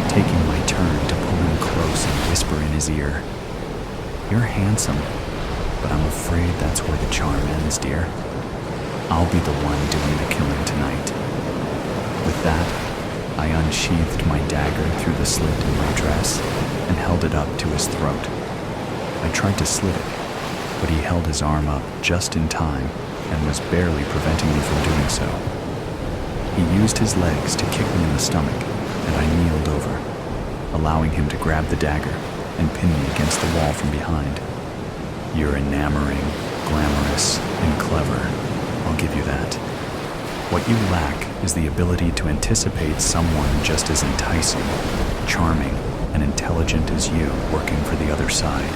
taking my turn to pull him close and whisper in his ear, "You're handsome, but I'm afraid that's where the charm ends, dear. I'll be the one doing the killing tonight." With that, I unsheathed my dagger through the slit in my dress and held it up to his throat. I tried to slit it, but he held his arm up just in time and was barely preventing me from doing so. He used his legs to kick me in the stomach, and I kneeled over, allowing him to grab the dagger and pin me against the wall from behind. "You're enamoring, glamorous, and clever. I'll give you that. What you lack is the ability to anticipate someone just as enticing, charming, and intelligent as you working for the other side."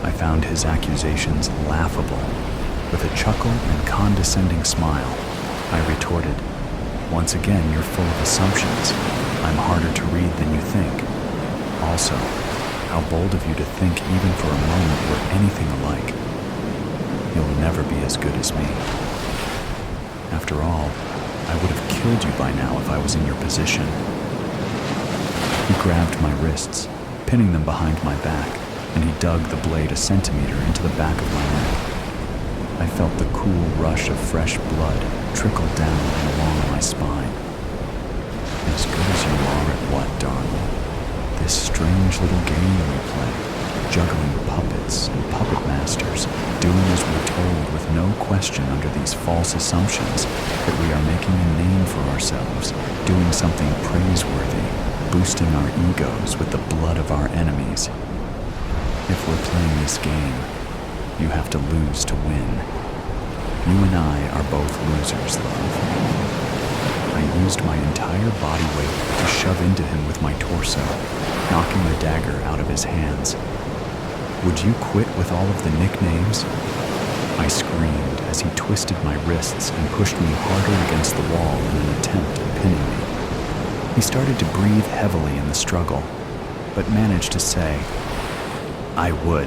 I found his accusations laughable. With a chuckle and condescending smile, I retorted, "Once again, you're full of assumptions. I'm harder to read than you think. Also, how bold of you to think even for a moment we're anything alike. You'll never be as good as me. After all, I would have killed you by now if I was in your position." He grabbed my wrists, pinning them behind my back, and he dug the blade a centimeter into the back of my neck. I felt the cool rush of fresh blood trickle down and along my spine. "As good as you are at what, darling? This strange little game we play, juggling puppets and puppet masters, doing as we're told with no question under these false assumptions that we are making a name for ourselves, doing something praiseworthy, boosting our egos with the blood of our enemies. If we're playing this game, you have to lose to win. You and I are both losers, love." I used my entire body weight to shove into him with my torso, knocking the dagger out of his hands. "Would you quit with all of the nicknames?" I screamed as he twisted my wrists and pushed me harder against the wall in an attempt at pinning me. He started to breathe heavily in the struggle, but managed to say, I would,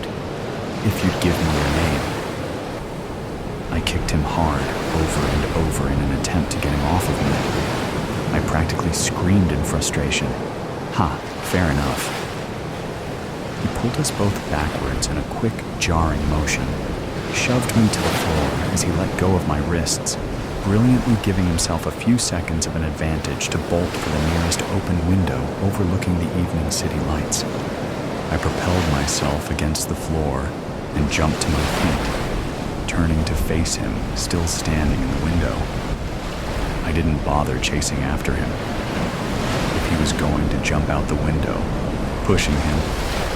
if you'd give me your name. I kicked him hard, over and over in an attempt to get him off of me. I practically screamed in frustration. Ha, fair enough. He pulled us both backwards in a quick, jarring motion, shoved me to the floor as he let go of my wrists, brilliantly giving himself a few seconds of an advantage to bolt for the nearest open window overlooking the evening city lights. I propelled myself against the floor and jumped to my feet, turning to face him, still standing in the window. I didn't bother chasing after him. If he was going to jump out the window, pushing him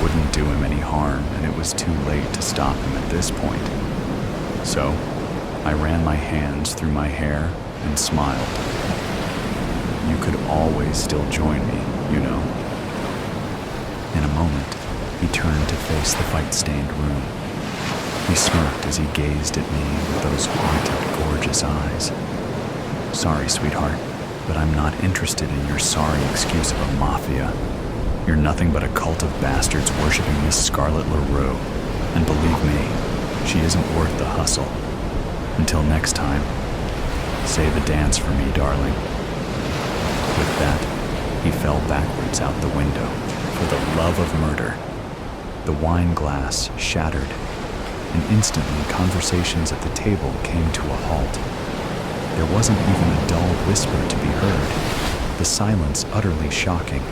wouldn't do him any harm, and it was too late to stop him at this point. So, I ran my hands through my hair and smiled. You could always still join me, you know. In a moment, he turned to face the fight-stained room. He smirked as he gazed at me with those haunted, gorgeous eyes. Sorry, sweetheart, but I'm not interested in your sorry excuse of a mafia. You're nothing but a cult of bastards worshipping Miss Scarlet LaRue. And believe me, she isn't worth the hustle. Until next time, say the dance for me, darling. With that, he fell backwards out the window. For the love of murder. The wine glass shattered, and instantly conversations at the table came to a halt. There wasn't even a dull whisper to be heard, the silence utterly shocking.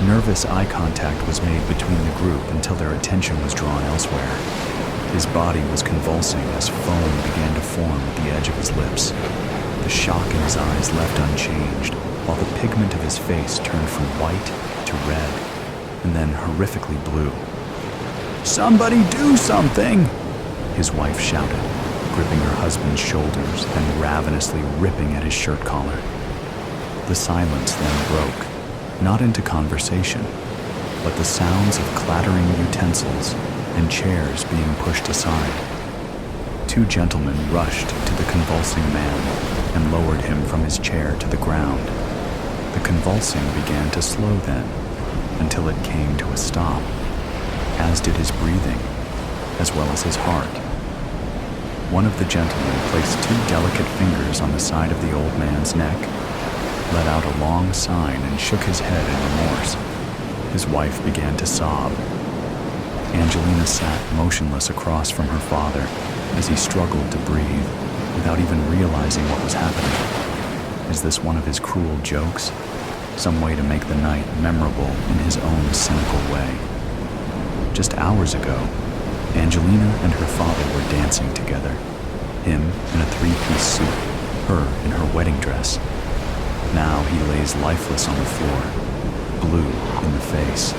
Nervous eye contact was made between the group until their attention was drawn elsewhere. His body was convulsing as foam began to form at the edge of his lips. The shock in his eyes left unchanged, while the pigment of his face turned from white to red, and then horrifically blue. "Somebody do something!" his wife shouted, gripping her husband's shoulders and ravenously ripping at his shirt collar. The silence then broke, not into conversation, but the sounds of clattering utensils and chairs being pushed aside. Two gentlemen rushed to the convulsing man and lowered him from his chair to the ground. The convulsing began to slow then, until it came to a stop, as did his breathing, as well as his heart. One of the gentlemen placed two delicate fingers on the side of the old man's neck, let out a long sign, and shook his head in remorse. His wife began to sob. Angelina sat motionless across from her father as he struggled to breathe, without even realizing what was happening. Is this one of his cruel jokes? Some way to make the night memorable in his own cynical way. Just hours ago, Angelina and her father were dancing together, him in a three-piece suit, her in her wedding dress. Now he lays lifeless on the floor, blue in the face.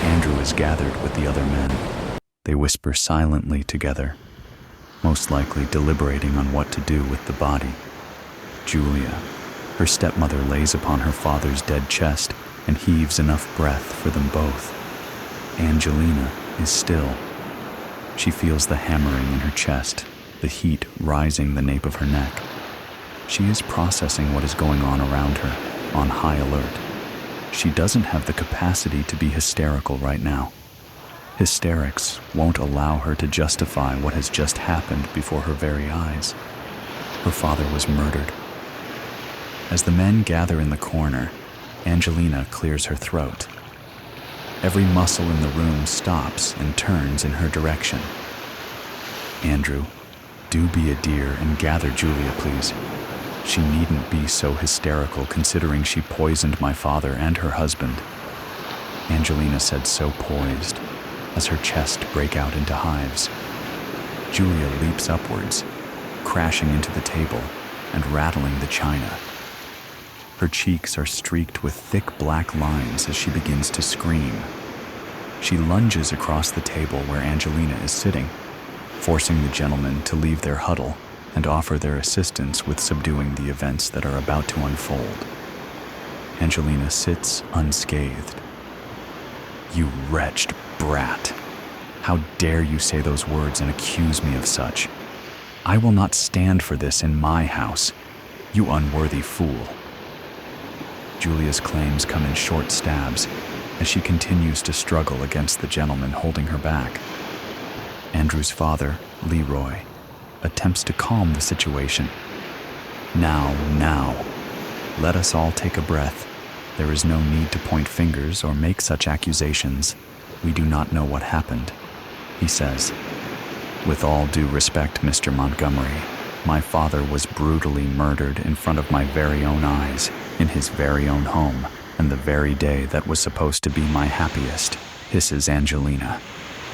Andrew is gathered with the other men. They whisper silently together, most likely deliberating on what to do with the body. Julia, her stepmother, lays upon her father's dead chest and heaves enough breath for them both. Angelina is still. She feels the hammering in her chest, the heat rising the nape of her neck. She is processing what is going on around her, on high alert. She doesn't have the capacity to be hysterical right now. Hysterics won't allow her to justify what has just happened before her very eyes. Her father was murdered. As the men gather in the corner, Angelina clears her throat. Every muscle in the room stops and turns in her direction. Andrew, do be a dear and gather Julia, please. She needn't be so hysterical considering she poisoned my father and her husband. Angelina said, so poised, as her chest break out into hives. Julia leaps upwards, crashing into the table and rattling the china. Her cheeks are streaked with thick black lines as she begins to scream. She lunges across the table where Angelina is sitting, forcing the gentlemen to leave their huddle and offer their assistance with subduing the events that are about to unfold. Angelina sits unscathed. You wretched brat! How dare you say those words and accuse me of such? I will not stand for this in my house, you unworthy fool. Julia's claims come in short stabs, as she continues to struggle against the gentleman holding her back. Andrew's father, Leroy, attempts to calm the situation. Now, let us all take a breath. There is no need to point fingers or make such accusations. We do not know what happened, he says. With all due respect, Mr. Montgomery, my father was brutally murdered in front of my very own eyes, in his very own home, and the very day that was supposed to be my happiest, hisses Angelina.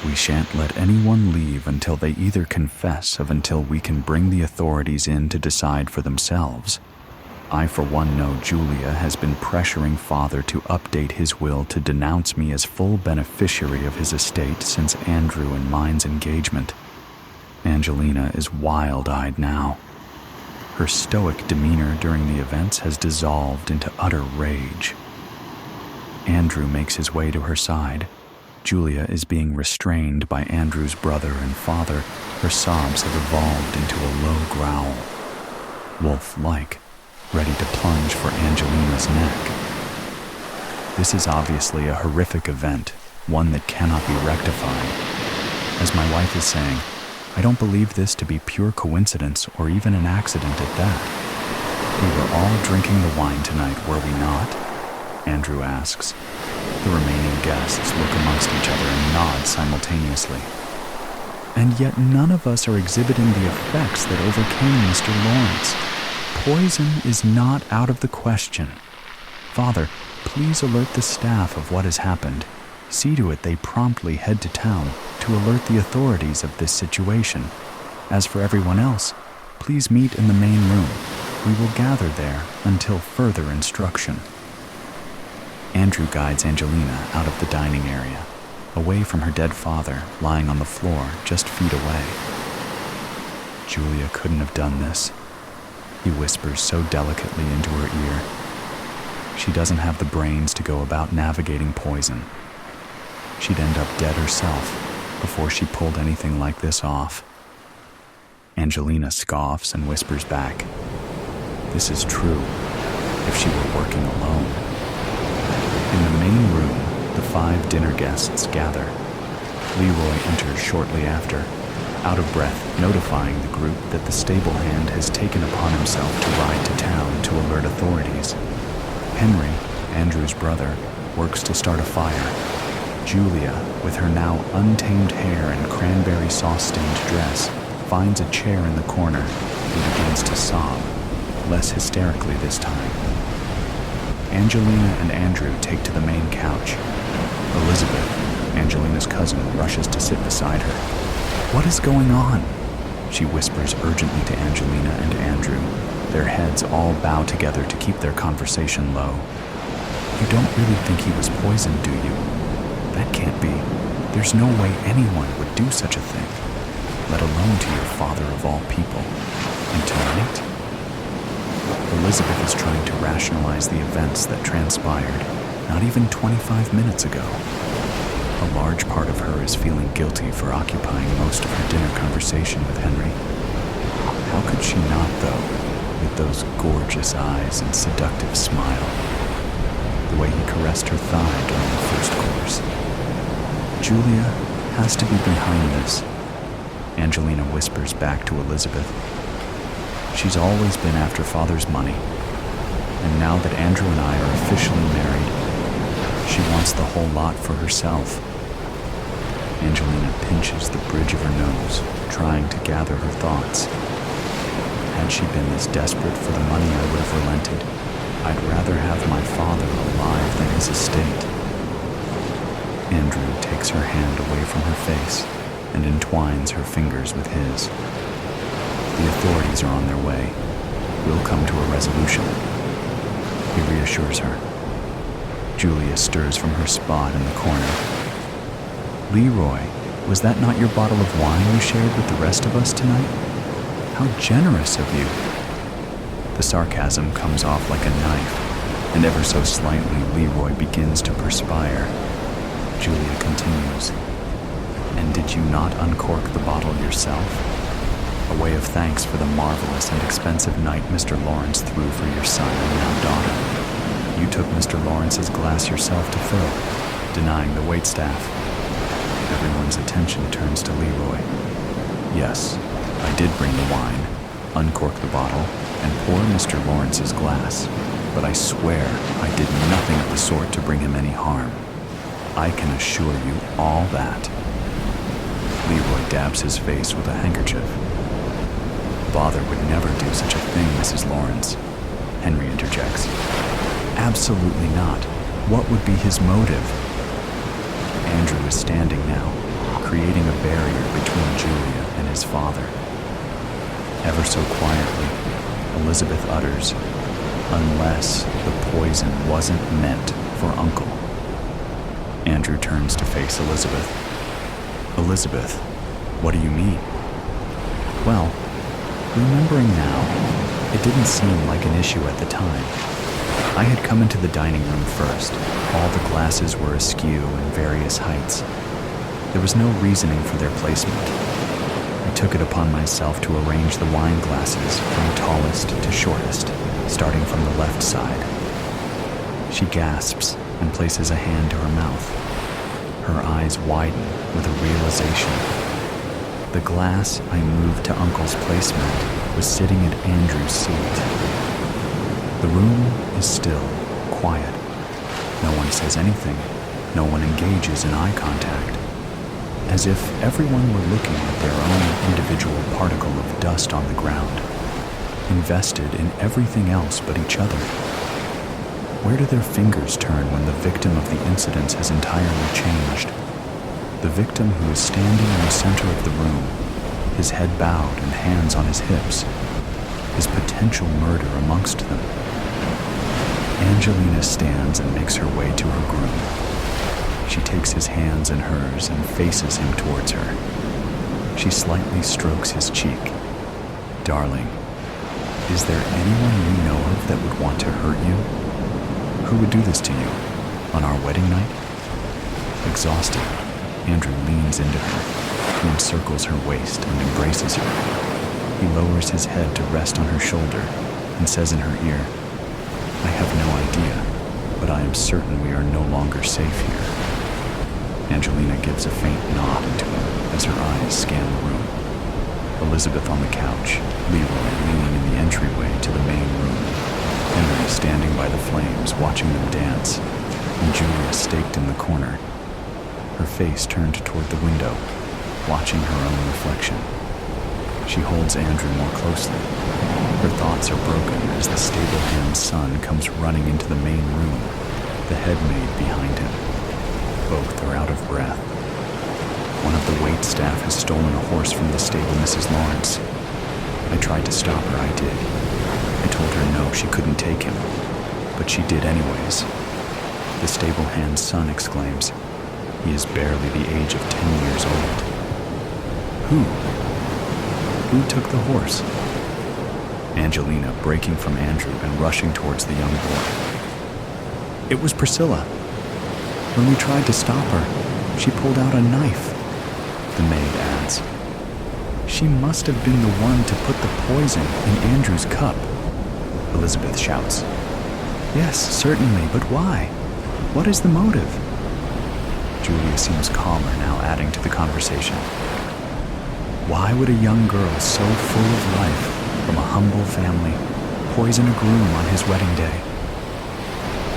We shan't let anyone leave until they either confess or until we can bring the authorities in to decide for themselves. I, for one, know Julia has been pressuring father to update his will to denounce me as full beneficiary of his estate since Andrew and mine's engagement. Angelina is wild-eyed now. Her stoic demeanor during the events has dissolved into utter rage. Andrew makes his way to her side. Julia is being restrained by Andrew's brother and father. Her sobs have evolved into a low growl, wolf-like, ready to plunge for Angelina's neck. This is obviously a horrific event, one that cannot be rectified. As my wife is saying, I don't believe this to be pure coincidence or even an accident at that. We were all drinking the wine tonight, were we not? Andrew asks. The remaining guests look amongst each other and nod simultaneously. And yet none of us are exhibiting the effects that overcame Mr. Lawrence. Poison is not out of the question. Father, please alert the staff of what has happened. See to it they promptly head to town to alert the authorities of this situation. As for everyone else, please meet in the main room. We will gather there until further instruction. Andrew guides Angelina out of the dining area, away from her dead father lying on the floor just feet away. Julia couldn't have done this, he whispers so delicately into her ear. She doesn't have the brains to go about navigating poison. She'd end up dead herself before she pulled anything like this off. Angelina scoffs and whispers back, "This is true, if she were working alone." In the main room, the 5 dinner guests gather. Leroy enters shortly after, out of breath, notifying the group that the stable hand has taken upon himself to ride to town to alert authorities. Henry, Andrew's brother, works to start a fire. Julia, with her now untamed hair and cranberry sauce-stained dress, finds a chair in the corner and begins to sob, less hysterically this time. Angelina and Andrew take to the main couch. Elizabeth, Angelina's cousin, rushes to sit beside her. "What is going on?" she whispers urgently to Angelina and Andrew. Their heads all bow together to keep their conversation low. "You don't really think he was poisoned, do you? That can't be. There's no way anyone would do such a thing, let alone to your father of all people. And tonight?" Elizabeth is trying to rationalize the events that transpired not even 25 minutes ago. A large part of her is feeling guilty for occupying most of her dinner conversation with Henry. How could she not, though, with those gorgeous eyes and seductive smile? The way he caressed her thigh during the first course. Julia has to be behind this, Angelina whispers back to Elizabeth. She's always been after father's money, and now that Andrew and I are officially married, she wants the whole lot for herself. Angelina pinches the bridge of her nose, trying to gather her thoughts. Had she been this desperate for the money I would have relented, I'd rather have my father alive than his estate. Andrew takes her hand away from her face and entwines her fingers with his. The authorities are on their way. We'll come to a resolution, he reassures her. Julia stirs from her spot in the corner. "Leroy, was that not your bottle of wine you shared with the rest of us tonight? How generous of you." The sarcasm comes off like a knife, and ever so slightly Leroy begins to perspire. Julia continues, "And did you not uncork the bottle yourself? A way of thanks for the marvelous and expensive night Mr. Lawrence threw for your son and now daughter. You took Mr. Lawrence's glass yourself to fill. denying the waitstaff. Everyone's attention turns to Leroy. Yes, I did bring the wine, uncork the bottle, and pour Mr. Lawrence's glass, but I swear I did nothing of the sort to bring him any harm. I can assure you all that. Leroy dabs his face with a handkerchief. Father would never do such a thing, Mrs. Lawrence, Henry interjects. Absolutely not. What would be his motive? Andrew is standing now, creating a barrier between Julia and his father. Ever so quietly, Elizabeth utters, "Unless the poison wasn't meant for Uncle." Andrew turns to face Elizabeth. "Elizabeth, what do you mean?" Well, remembering now, it didn't seem like an issue at the time. I had come into the dining room first. All the glasses were askew in various heights. There was no reasoning for their placement. I took it upon myself to arrange the wine glasses from tallest to shortest, starting from the left side. She gasps and places a hand to her mouth. Her eyes widen with a realization. The glass I moved to Uncle's placement was sitting at Andrew's seat. The room is still, quiet. No one says anything. No one engages in eye contact. As if everyone were looking at their own individual particle of dust on the ground, invested in everything else but each other. Where do their fingers turn when the victim of the incidents has entirely changed? The victim who is standing in the center of the room, his head bowed and hands on his hips, his potential murder amongst them. Angelina stands and makes her way to her groom. She takes his hands in hers and faces him towards her. She slightly strokes his cheek. "Darling, is there anyone you know of that would want to hurt you? Who would do this to you? On our wedding night?" Exhausted, Andrew leans into her. He encircles her waist and embraces her. He lowers his head to rest on her shoulder and says in her ear, "I have no idea, but I am certain we are no longer safe here." Angelina gives a faint nod into him as her eyes scan the room. Elizabeth on the couch, Leroy leaning in the entryway to the main room, Henry standing by the flames watching them dance, and Julia staked in the corner, her face turned toward the window, watching her own reflection. She holds Andrew more closely. Her thoughts are broken as the stable-hand son comes running into the main room, the head maid behind him. Both are out of breath. One of the wait staff has stolen a horse from the stable, Mrs. Lawrence. I tried to stop her, I did. I told her no, she couldn't take him, but she did anyways. The stable-hand son exclaims, "He is barely the age of 10 years old." Who? Who took the horse? Angelina breaking from Andrew and rushing towards the young boy. "It was Priscilla. When we tried to stop her, she pulled out a knife," the maid adds. "She must have been the one to put the poison in Andrew's cup," Elizabeth shouts. "Yes, certainly, but why? What is the motive?" Julia seems calmer now, adding to the conversation. "Why would a young girl so full of life, from a humble family, poison a groom on his wedding day?"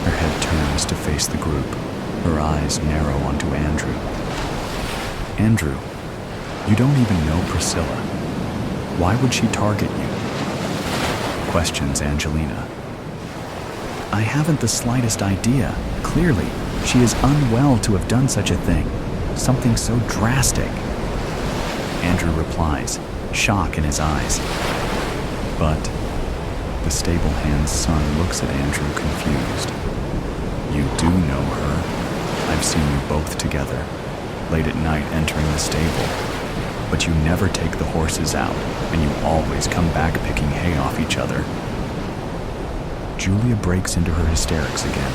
Her head turns to face the group. Her eyes narrow onto Andrew. "Andrew, you don't even know Priscilla. Why would she target you?" Questions Angelina. "I haven't the slightest idea. Clearly, she is unwell to have done such a thing. Something so drastic." Andrew replies, shock in his eyes. But the stable-hand's son looks at Andrew confused. "You do know her. I've seen you both together, late at night entering the stable. But you never take the horses out, and you always come back picking hay off each other." Julia breaks into her hysterics again,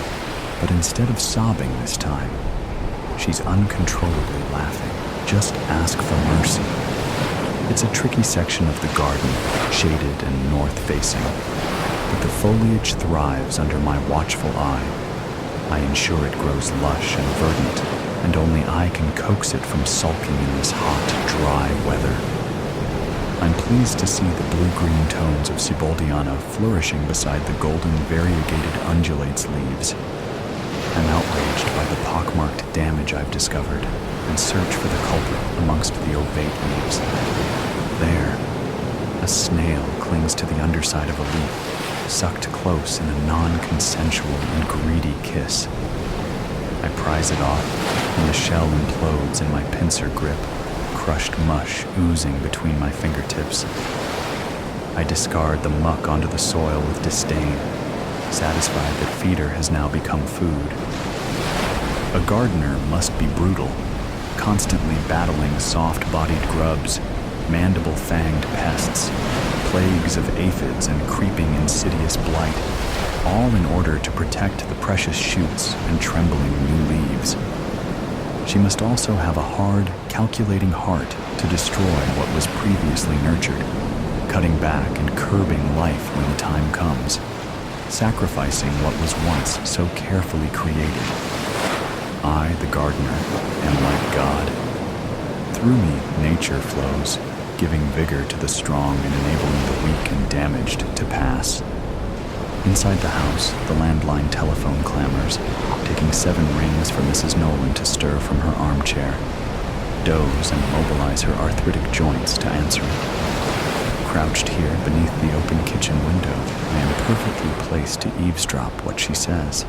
but instead of sobbing this time, she's uncontrollably laughing. Just ask for mercy. It's a tricky section of the garden, shaded and north-facing, but the foliage thrives under my watchful eye. I ensure it grows lush and verdant, and only I can coax it from sulking in this hot, dry weather. I'm pleased to see the blue-green tones of Ciboldiana flourishing beside the golden variegated undulate's leaves. I'm outraged by the pockmarked damage I've discovered and search for the culprit amongst the ovate leaves. There, a snail clings to the underside of a leaf, sucked close in a non-consensual and greedy kiss. I prise it off, and the shell implodes in my pincer grip, crushed mush oozing between my fingertips. I discard the muck onto the soil with disdain, satisfied that feeder has now become food. A gardener must be brutal, constantly battling soft-bodied grubs, mandible-fanged pests, plagues of aphids and creeping insidious blight, all in order to protect the precious shoots and trembling new leaves. She must also have a hard, calculating heart to destroy what was previously nurtured, cutting back and curbing life when the time comes, sacrificing what was once so carefully created. I, the gardener, am like God. Through me, nature flows, giving vigor to the strong and enabling the weak and damaged to pass. Inside the house, the landline telephone clamors, taking 7 rings for Mrs. Nolan to stir from her armchair, doze and mobilize her arthritic joints to answer it. Crouched here beneath the open kitchen window, I am perfectly placed to eavesdrop what she says.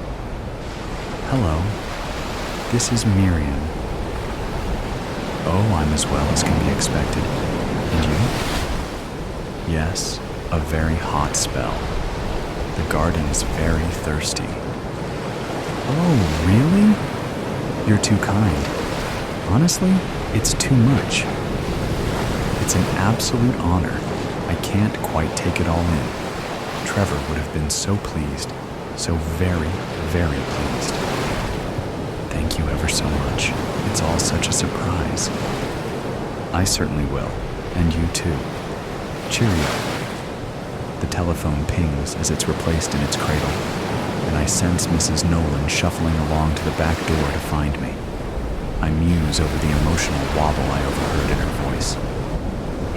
Hello, this is Miriam. Oh, I'm as well as can be expected. And you? Yes, a very hot spell. The garden is very thirsty. Oh, really? You're too kind. Honestly, it's too much. It's an absolute honor. I can't quite take it all in. Trevor would have been so pleased, so very, very pleased. Thank you ever so much. It's all such a surprise. I certainly will, and you too. Cheerio. The telephone pings as it's replaced in its cradle, and I sense Mrs. Nolan shuffling along to the back door to find me. I muse over the emotional wobble I overheard in her voice.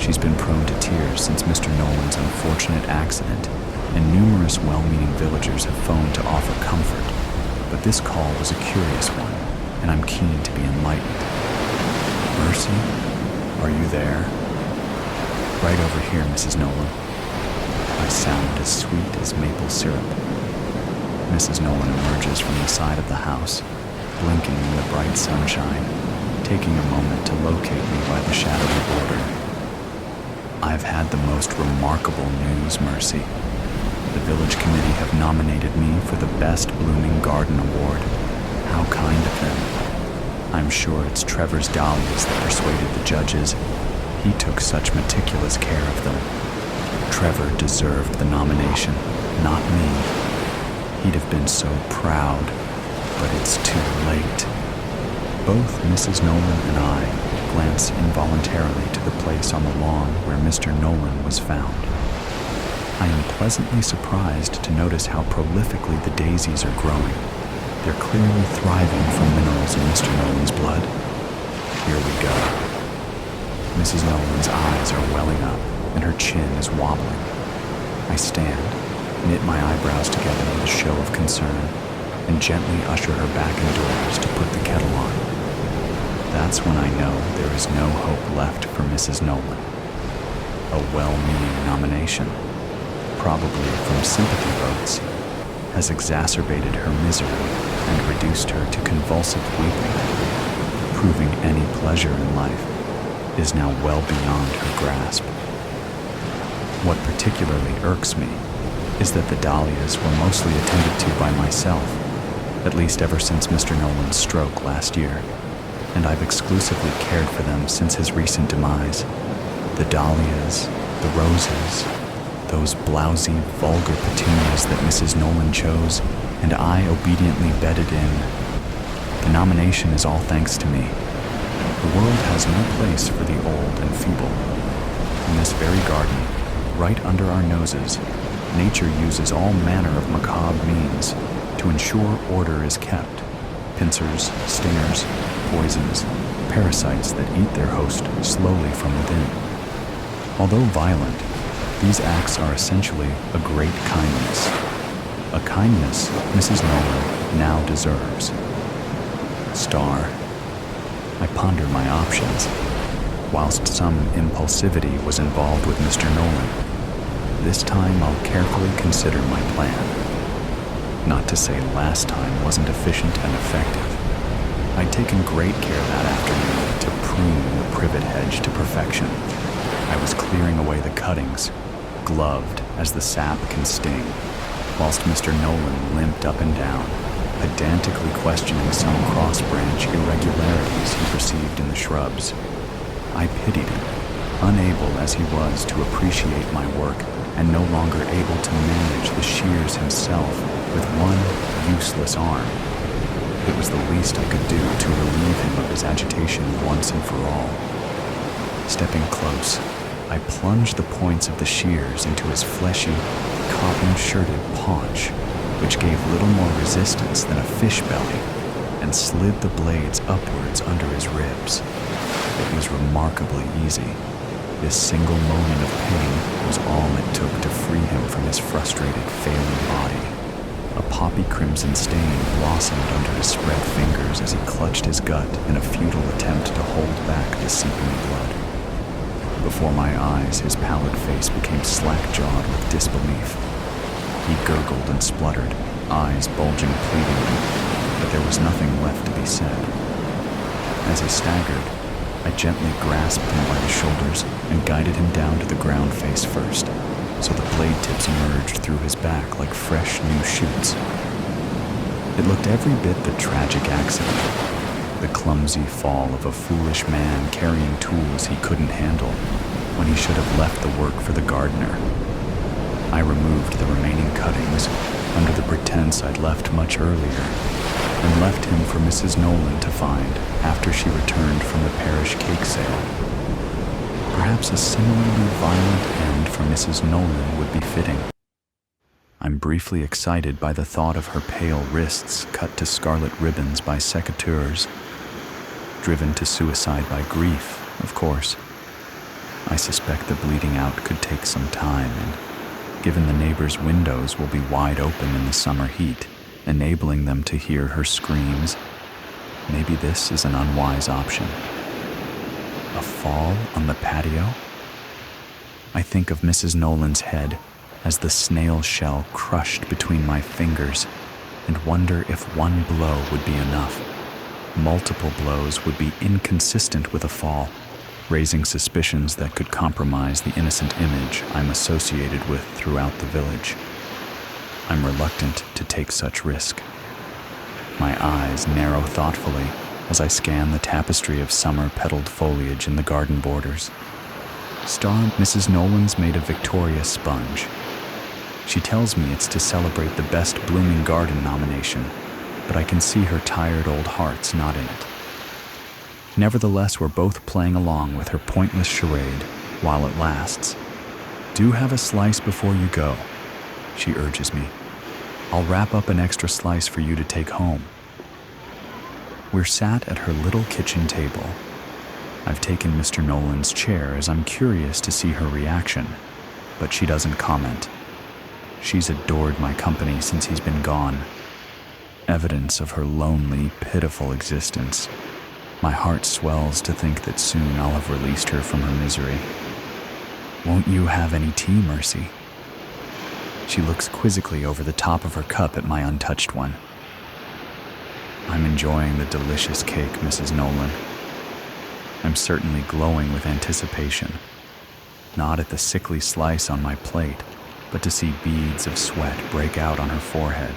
She's been prone to tears since Mr. Nolan's unfortunate accident, and numerous well-meaning villagers have phoned to offer comfort, but this call was a curious one, and I'm keen to be enlightened. Mercy, are you there? Right over here, Mrs. Nolan. I sound as sweet as maple syrup. Mrs. Nolan emerges from the side of the house, blinking in the bright sunshine, taking a moment to locate me by the shadowy border. I've had the most remarkable news, Mercy. The village committee have nominated me for the Best Blooming Garden Award. How kind of them. I'm sure it's Trevor's dahlias that persuaded the judges. He took such meticulous care of them. Trevor deserved the nomination, not me. He'd have been so proud, but it's too late. Both Mrs. Nolan and I glance involuntarily to the place on the lawn where Mr. Nolan was found. I am pleasantly surprised to notice how prolifically the daisies are growing. They're clearly thriving from minerals in Mr. Nolan's blood. Here we go. Mrs. Nolan's eyes are welling up, and her chin is wobbling. I stand, knit my eyebrows together with a show of concern, and gently usher her back indoors to put the kettle on. That's when I know there is no hope left for Mrs. Nolan. A well-meaning nomination, probably from sympathy votes, has exacerbated her misery and reduced her to convulsive weeping, proving any pleasure in life is now well beyond her grasp. What particularly irks me is that the dahlias were mostly attended to by myself, at least ever since Mr. Nolan's stroke last year, and I've exclusively cared for them since his recent demise. The dahlias, the roses, those blousy, vulgar petunias that Mrs. Nolan chose, and I obediently bedded in. The nomination is all thanks to me. The world has no place for the old and feeble. In this very garden, right under our noses, nature uses all manner of macabre means to ensure order is kept. Pincers, stingers, poisons, parasites that eat their host slowly from within. Although violent, these acts are essentially a great kindness. A kindness Mrs. Nolan now deserves. Star. I ponder my options. Whilst some impulsivity was involved with Mr. Nolan, this time I'll carefully consider my plan. Not to say last time wasn't efficient and effective. I'd taken great care that afternoon to prune the privet hedge to perfection. I was clearing away the cuttings, gloved as the sap can sting, whilst Mr. Nolan limped up and down, pedantically questioning some cross-branch irregularities he perceived in the shrubs. I pitied him, unable as he was to appreciate my work and no longer able to manage the shears himself with one useless arm. It was the least I could do to relieve him of his agitation once and for all. Stepping close, I plunged the points of the shears into his fleshy, cotton-shirted paunch, which gave little more resistance than a fish belly, and slid the blades upwards under his ribs. It was remarkably easy. This single moment of pain was all it took to free him from his frustrated, failing body. A poppy crimson stain blossomed under his spread fingers as he clutched his gut in a futile attempt to hold back the seeping blood. Before my eyes, his pallid face became slack-jawed with disbelief. He gurgled and spluttered, eyes bulging pleadingly, but there was nothing left to be said. As he staggered, I gently grasped him by the shoulders and guided him down to the ground face first, so the blade tips emerged through his back like fresh new shoots. It looked every bit the tragic accident, the clumsy fall of a foolish man carrying tools he couldn't handle when he should have left the work for the gardener. I removed the remaining cuttings under the pretense I'd left much earlier, and left him for Mrs. Nolan to find after she returned from the parish cake sale. Perhaps a similarly violent end for Mrs. Nolan would be fitting. I'm briefly excited by the thought of her pale wrists cut to scarlet ribbons by secateurs, driven to suicide by grief, of course. I suspect the bleeding out could take some time, and given the neighbors' windows will be wide open in the summer heat, enabling them to hear her screams, maybe this is an unwise option. A fall on the patio? I think of Mrs. Nolan's head as the snail shell crushed between my fingers and wonder if one blow would be enough. Multiple blows would be inconsistent with a fall, raising suspicions that could compromise the innocent image I'm associated with throughout the village. I'm reluctant to take such risk. My eyes narrow thoughtfully as I scan the tapestry of summer-petaled foliage in the garden borders. Star Mrs. Nolan's made of Victoria sponge. She tells me it's to celebrate the Best Blooming Garden nomination, but I can see her tired old heart's not in it. Nevertheless, we're both playing along with her pointless charade while it lasts. Do have a slice before you go, she urges me. I'll wrap up an extra slice for you to take home. We're sat at her little kitchen table. I've taken Mr. Nolan's chair as I'm curious to see her reaction, but she doesn't comment. She's adored my company since he's been gone. Evidence of her lonely, pitiful existence. My heart swells to think that soon I'll have released her from her misery. Won't you have any tea, Mercy? She looks quizzically over the top of her cup at my untouched one. I'm enjoying the delicious cake, Mrs. Nolan. I'm certainly glowing with anticipation. Not at the sickly slice on my plate, but to see beads of sweat break out on her forehead.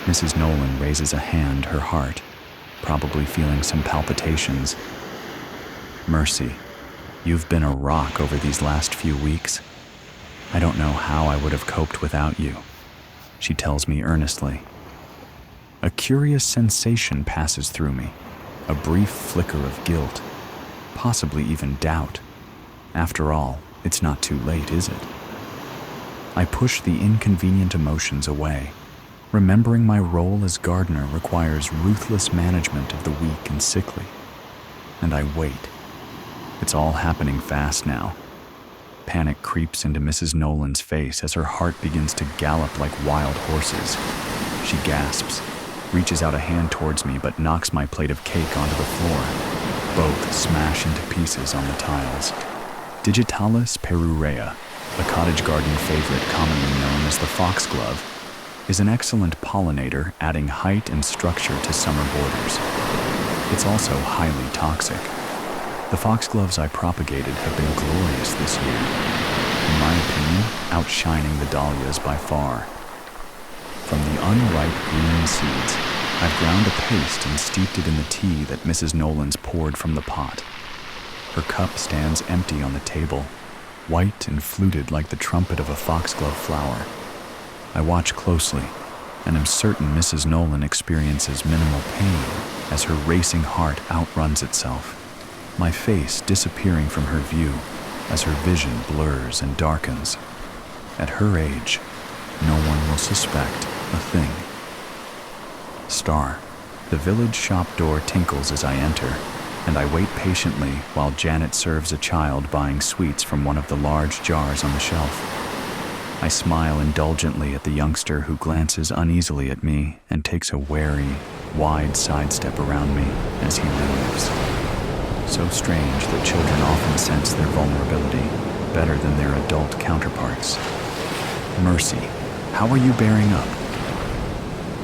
Mrs. Nolan raises a hand, her heart, probably feeling some palpitations. Mercy, you've been a rock over these last few weeks. I don't know how I would have coped without you, she tells me earnestly. A curious sensation passes through me, a brief flicker of guilt, possibly even doubt. After all, it's not too late, is it? I push the inconvenient emotions away. Remembering my role as gardener requires ruthless management of the weak and sickly. And I wait. It's all happening fast now. Panic creeps into Mrs. Nolan's face as her heart begins to gallop like wild horses. She gasps, reaches out a hand towards me, but knocks my plate of cake onto the floor. Both smash into pieces on the tiles. Digitalis perurea, a cottage garden favorite commonly known as the foxglove, is an excellent pollinator, adding height and structure to summer borders. It's also highly toxic. The foxgloves I propagated have been glorious this year, in my opinion, outshining the dahlias by far. From the unripe green seeds, I've ground a paste and steeped it in the tea that Mrs. Nolan's poured from the pot. Her cup stands empty on the table, white and fluted like the trumpet of a foxglove flower. I watch closely, and am certain Mrs. Nolan experiences minimal pain as her racing heart outruns itself, my face disappearing from her view as her vision blurs and darkens. At her age, no one will suspect a thing. Star. The village shop door tinkles as I enter, and I wait patiently while Janet serves a child buying sweets from one of the large jars on the shelf. I smile indulgently at the youngster who glances uneasily at me and takes a wary, wide sidestep around me as he leaves. So strange that children often sense their vulnerability better than their adult counterparts. Mercy, how are you bearing up?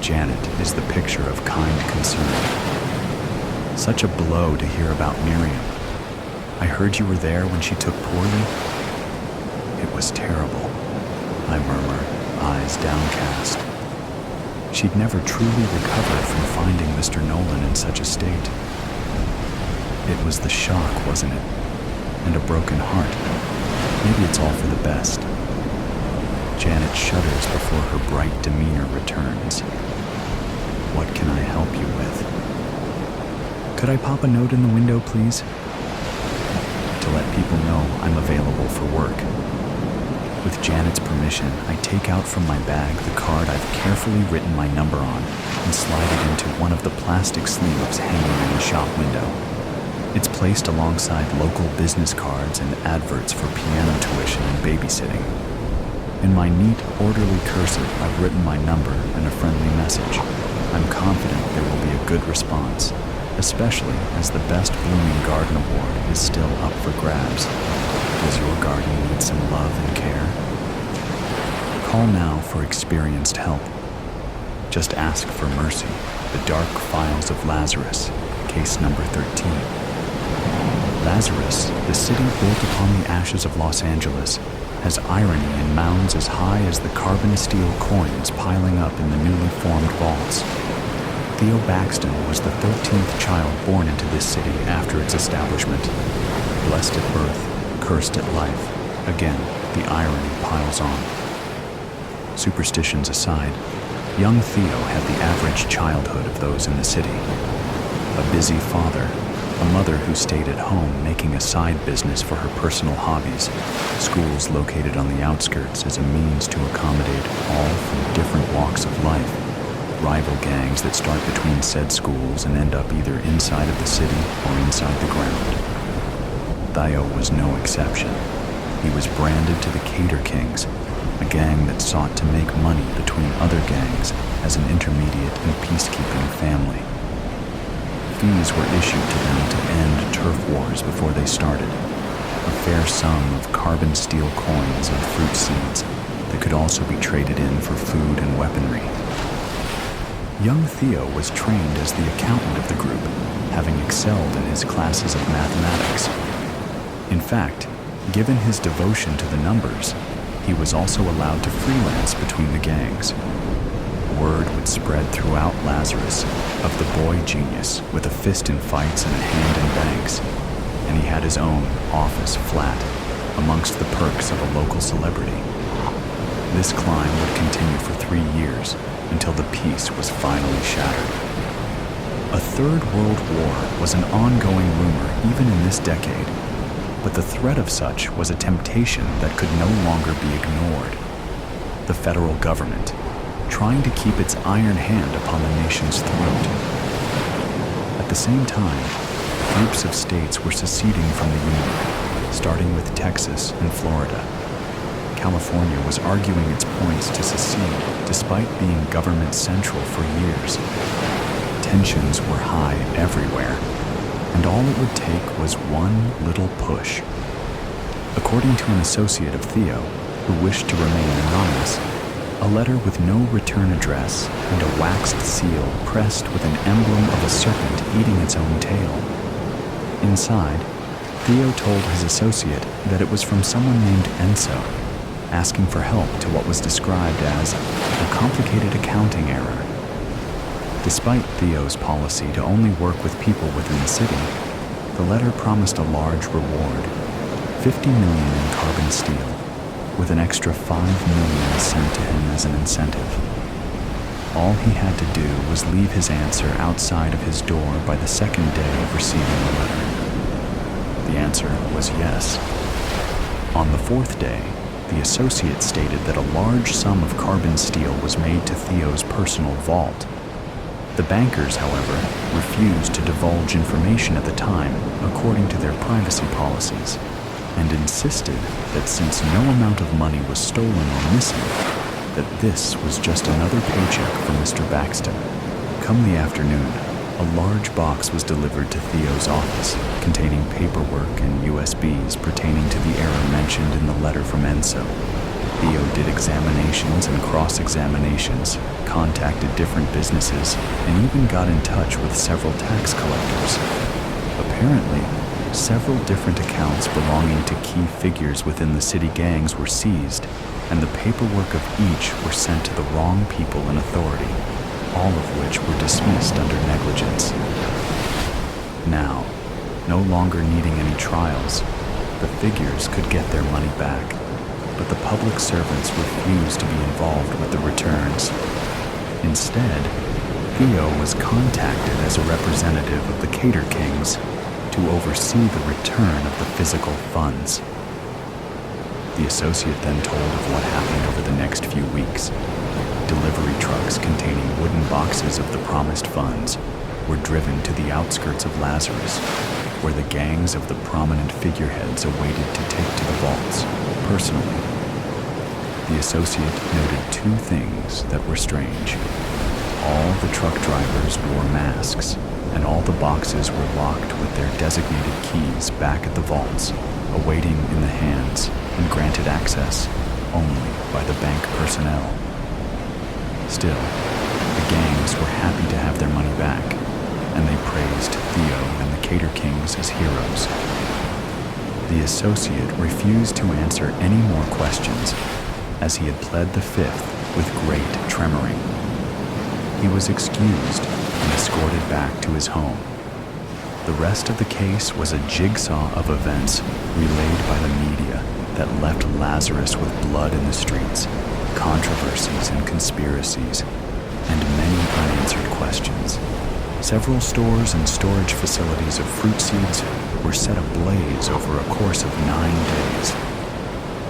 Janet is the picture of kind concern. Such a blow to hear about Miriam. I heard you were there when she took poorly. It was terrible, I murmur, eyes downcast. She'd never truly recovered from finding Mr. Nolan in such a state. It was the shock, wasn't it? And a broken heart. Maybe it's all for the best. Janet shudders before her bright demeanor returns. What can I help you with? Could I pop a note in the window, please? To let people know I'm available for work. With Janet's permission, I take out from my bag the card I've carefully written my number on and slide it into one of the plastic sleeves hanging in the shop window. It's placed alongside local business cards and adverts for piano tuition and babysitting. In my neat, orderly cursive, I've written my number and a friendly message. I'm confident there will be a good response, especially as the Best Blooming Garden Award is still up for grabs. Does your garden need some love and care? Call now for experienced help. Just ask for mercy. The Dark Files of Lazarus, case number 13. Lazarus, the city built upon the ashes of Los Angeles, has irony in mounds as high as the carbon steel coins piling up in the newly formed vaults. Theo Baxton was the 13th child born into this city after its establishment. Blessed at birth, cursed at life. Again, the irony piles on. Superstitions aside, young Theo had the average childhood of those in the city. A busy father, a mother who stayed at home making a side business for her personal hobbies, schools located on the outskirts as a means to accommodate all from different walks of life, rival gangs that start between said schools and end up either inside of the city or inside the ground. Theo was no exception. He was branded to the Cater Kings, a gang that sought to make money between other gangs as an intermediate and peacekeeping family. Fees were issued to them to end turf wars before they started, a fair sum of carbon steel coins and fruit seeds that could also be traded in for food and weaponry. Young Theo was trained as the accountant of the group, having excelled in his classes of mathematics. In fact, given his devotion to the numbers, he was also allowed to freelance between the gangs. Word would spread throughout Lazarus of the boy genius with a fist in fights and a hand in banks, and he had his own office flat amongst the perks of a local celebrity. This climb would continue for 3 years until the peace was finally shattered. A Third World War was an ongoing rumor even in this decade, but the threat of such was a temptation that could no longer be ignored. The federal government, trying to keep its iron hand upon the nation's throat. At the same time, groups of states were seceding from the Union, starting with Texas and Florida. California was arguing its points to secede despite being government central for years. Tensions were high everywhere, and all it would take was one little push. According to an associate of Theo, who wished to remain anonymous, a letter with no return address and a waxed seal pressed with an emblem of a serpent eating its own tail. Inside, Theo told his associate that it was from someone named Enzo, asking for help to what was described as a complicated accounting error. Despite Theo's policy to only work with people within the city, the letter promised a large reward, $50 million in carbon steel, with an extra $5 million sent to him as an incentive. All he had to do was leave his answer outside of his door by the second day of receiving the letter. The answer was yes. On the fourth day, the associate stated that a large sum of carbon steel was made to Theo's personal vault. The bankers, however, refused to divulge information at the time according to their privacy policies, and insisted that since no amount of money was stolen or missing, that this was just another paycheck from Mr. Baxton. Come the afternoon, a large box was delivered to Theo's office, containing paperwork and USBs pertaining to the error mentioned in the letter from Enzo. Theo did examinations and cross-examinations, contacted different businesses, and even got in touch with several tax collectors. Apparently, several different accounts belonging to key figures within the city gangs were seized, and the paperwork of each were sent to the wrong people in authority, all of which were dismissed under negligence. Now, no longer needing any trials, the figures could get their money back, but the public servants refused to be involved with the returns. Instead, Theo was contacted as a representative of the Cater Kings to oversee the return of the physical funds. The associate then told of what happened over the next few weeks. Delivery trucks containing wooden boxes of the promised funds were driven to the outskirts of Lazarus, where the gangs of the prominent figureheads awaited to take to the vaults personally. The associate noted two things that were strange. All the truck drivers wore masks, and all the boxes were locked with their designated keys back at the vaults, awaiting in the hands and granted access only by the bank personnel. Still, the gangs were happy to have their money back, and they praised Theo and the Cater Kings as heroes. The associate refused to answer any more questions, as he had pled the fifth with great tremoring. He was excused and escorted back to his home. The rest of the case was a jigsaw of events relayed by the media that left Lazarus with blood in the streets, controversies and conspiracies, and many unanswered questions. Several stores and storage facilities of fruit seeds were set ablaze over a course of 9 days.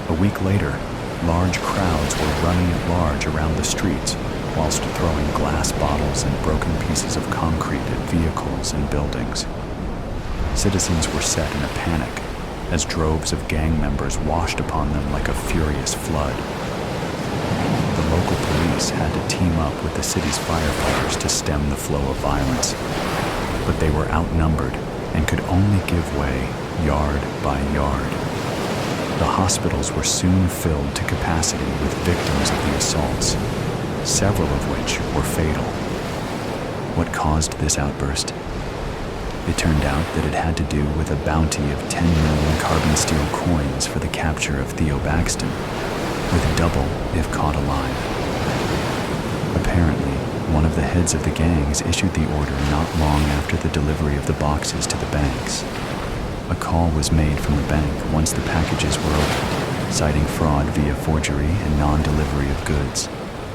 A week later, large crowds were running at large around the streets, whilst throwing glass bottles and broken pieces of concrete at vehicles and buildings. Citizens were set in a panic as droves of gang members washed upon them like a furious flood. The local police had to team up with the city's firefighters to stem the flow of violence, but they were outnumbered and could only give way yard by yard. The hospitals were soon filled to capacity with victims of the assaults, several of which were fatal. What caused this outburst? It turned out that it had to do with a bounty of 10 million carbon steel coins for the capture of Theo Baxton, with double if caught alive. Apparently, one of the heads of the gangs issued the order not long after the delivery of the boxes to the banks. A call was made from the bank once the packages were opened, citing fraud via forgery and non-delivery of goods,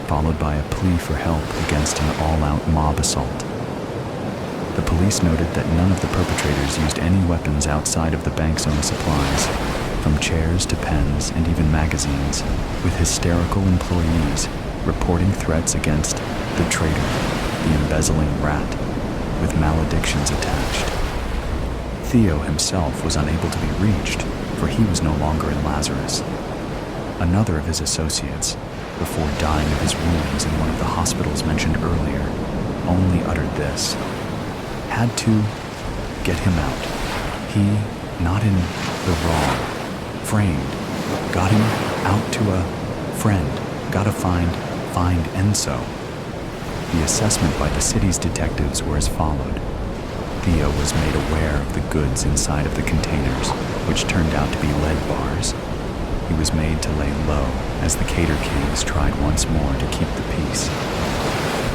followed by a plea for help against an all-out mob assault. The police noted that none of the perpetrators used any weapons outside of the bank's own supplies, from chairs to pens and even magazines, with hysterical employees reporting threats against the traitor, the embezzling rat, with maledictions attached. Theo himself was unable to be reached, for he was no longer in Lazarus. Another of his associates, before dying of his wounds in one of the hospitals mentioned earlier, only uttered this: "Had to get him out. He, not in the wrong. Framed. Got him out to a friend. Gotta find Enzo." The assessment by the city's detectives were as followed. Theo was made aware of the goods inside of the containers, which turned out to be lead bars. He was made to lay low as the Cater Kings tried once more to keep the peace.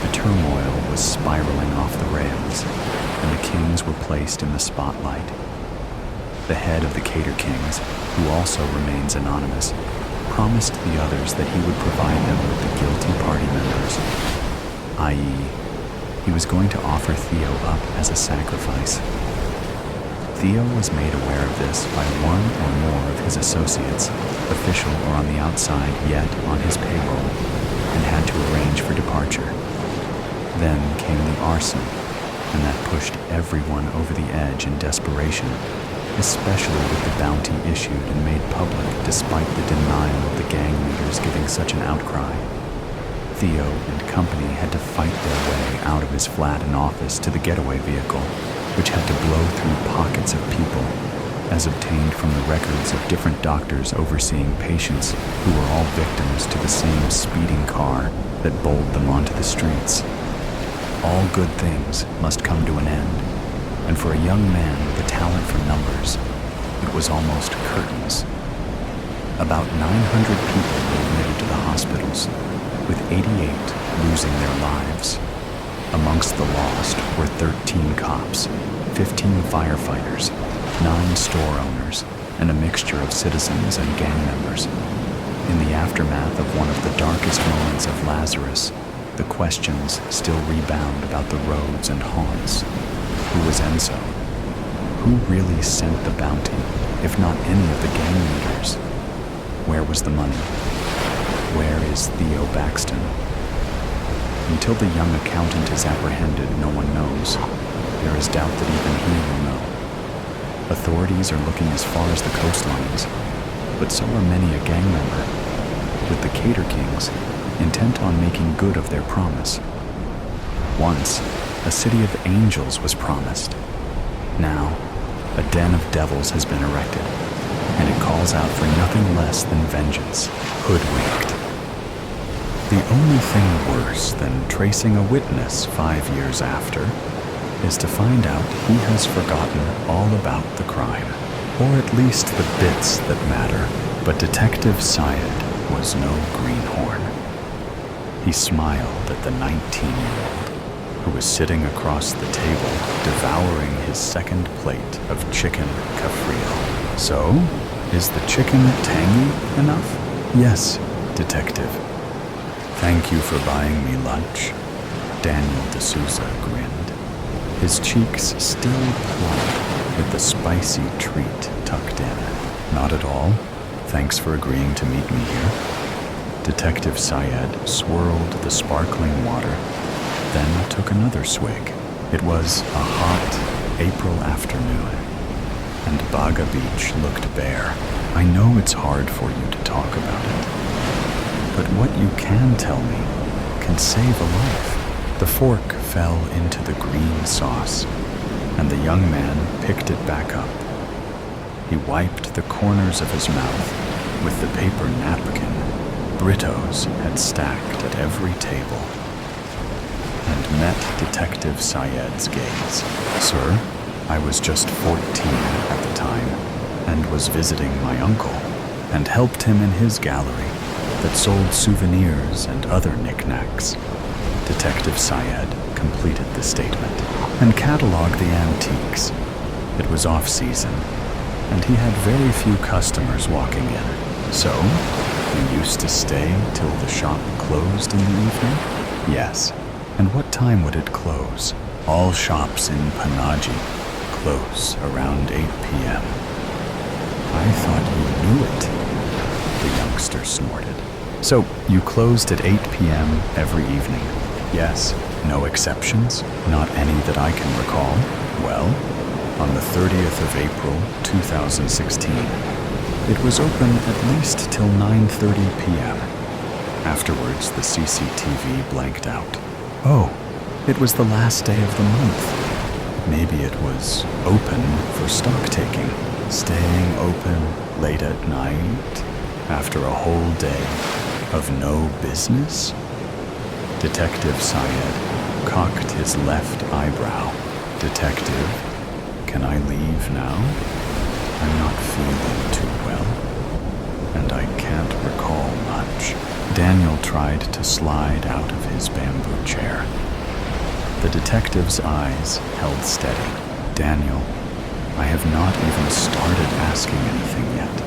The turmoil was spiraling off the rails, and the Kings were placed in the spotlight. The head of the Cater Kings, who also remains anonymous, promised the others that he would provide them with the guilty party members, i.e., he was going to offer Theo up as a sacrifice. Theo was made aware of this by one or more of his associates, official or on the outside yet on his payroll, and had to arrange for departure. Then came the arson, and that pushed everyone over the edge in desperation, especially with the bounty issued and made public despite the denial of the gang leaders giving such an outcry. Theo and company had to fight their way out of his flat and office to the getaway vehicle, which had to blow through pockets of people, as obtained from the records of different doctors overseeing patients who were all victims to the same speeding car that bowled them onto the streets. All good things must come to an end, and for a young man with a talent for numbers, it was almost curtains. About 900 people were admitted to the hospitals, with 88 losing their lives. Amongst the lost were 13 cops, 15 firefighters, 9 store owners, and a mixture of citizens and gang members. In the aftermath of one of the darkest moments of Lazarus, the questions still rebound about the roads and haunts. Who was Enzo? Who really sent the bounty, if not any of the gang leaders? Where was the money? Where is Theo Baxton? Until the young accountant is apprehended, no one knows. There is doubt that even he will know. Authorities are looking as far as the coastlines, but so are many a gang member, with the Cater Kings intent on making good of their promise. Once, a city of angels was promised. Now, a den of devils has been erected, and it calls out for nothing less than vengeance, hoodwinked. The only thing worse than tracing a witness 5 years after is to find out he has forgotten all about the crime, or at least the bits that matter. But Detective Syed was no greenhorn. He smiled at the 19-year-old who was sitting across the table devouring his second plate of chicken cafriel. "So, is the chicken tangy enough?" "Yes, Detective." "Thank you for buying me lunch." Daniel D'Souza grinned, his cheeks still plump with the spicy treat tucked in. "Not at all. Thanks for agreeing to meet me here." Detective Syed swirled the sparkling water, then took another swig. It was a hot April afternoon, and Baga Beach looked bare. "I know it's hard for you to talk about it, but what you can tell me can save a life." The fork fell into the green sauce, and the young man picked it back up. He wiped the corners of his mouth with the paper napkin Britos had stacked at every table, and met Detective Syed's gaze. "Sir, I was just 14 at the time, and was visiting my uncle, and helped him in his gallery that sold souvenirs and other knickknacks." Detective Syed completed the statement and cataloged the antiques. It was off-season, and he had very few customers walking in. "So, you used to stay till the shop closed in the evening?" "Yes." "And what time would it close?" "All shops in Panaji close around 8 p.m. "I thought you knew it," the youngster snorted. So, you closed at 8 p.m. every evening? Yes. No exceptions? Not any that I can recall? Well, on the 30th of April, 2016, it was open at least till 9:30 p.m. Afterwards, the CCTV blanked out. Oh, it was the last day of the month. Maybe it was open for stock taking, staying open late at night after a whole day of no business? Detective Syed cocked his left eyebrow. Detective, can I leave now? I'm not feeling too well, and I can't recall much. Daniel tried to slide out of his bamboo chair. The detective's eyes held steady. Daniel, I have not even started asking anything yet.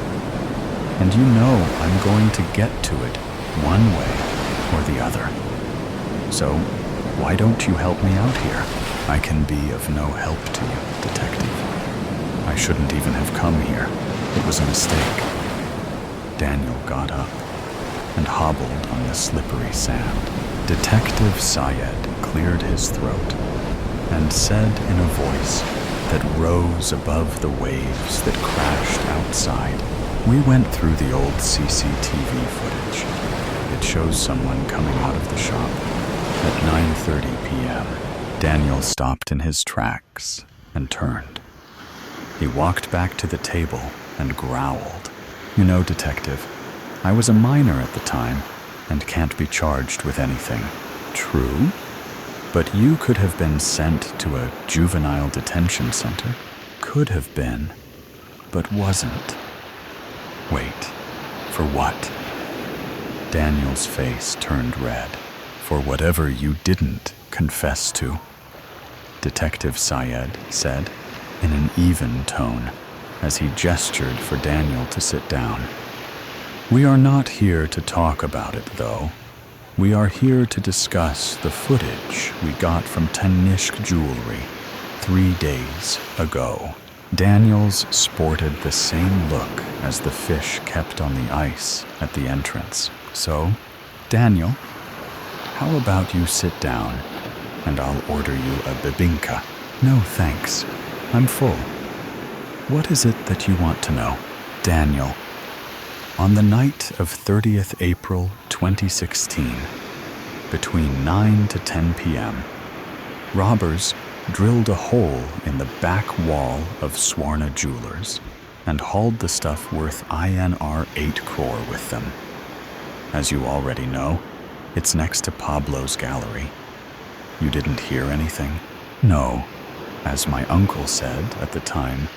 And you know I'm going to get to it one way or the other. So, why don't you help me out here? I can be of no help to you, detective. I shouldn't even have come here. It was a mistake. Daniel got up and hobbled on the slippery sand. Detective Syed cleared his throat and said in a voice that rose above the waves that crashed outside, we went through the old CCTV footage. It shows someone coming out of the shop at 9:30 p.m. Daniel stopped in his tracks and turned. He walked back to the table and growled. You know, detective, I was a minor at the time and can't be charged with anything. True, but you could have been sent to a juvenile detention center. Could have been, but wasn't. Wait, for what? Daniel's face turned red. For whatever you didn't confess to, Detective Syed said in an even tone as he gestured for Daniel to sit down. We are not here to talk about it, though. We are here to discuss the footage we got from Tanishq Jewelry 3 days ago. Daniel's sported the same look as the fish kept on the ice at the entrance. So, Daniel, how about you sit down and I'll order you a bibinka? No, thanks. I'm full. What is it that you want to know? Daniel, on the night of 30th April 2016, between 9 to 10 p.m., robbers drilled a hole in the back wall of Swarna Jewelers and hauled the stuff worth INR 8 crore with them. As you already know, it's next to Pablo's gallery. You didn't hear anything? No. As my uncle said at the time,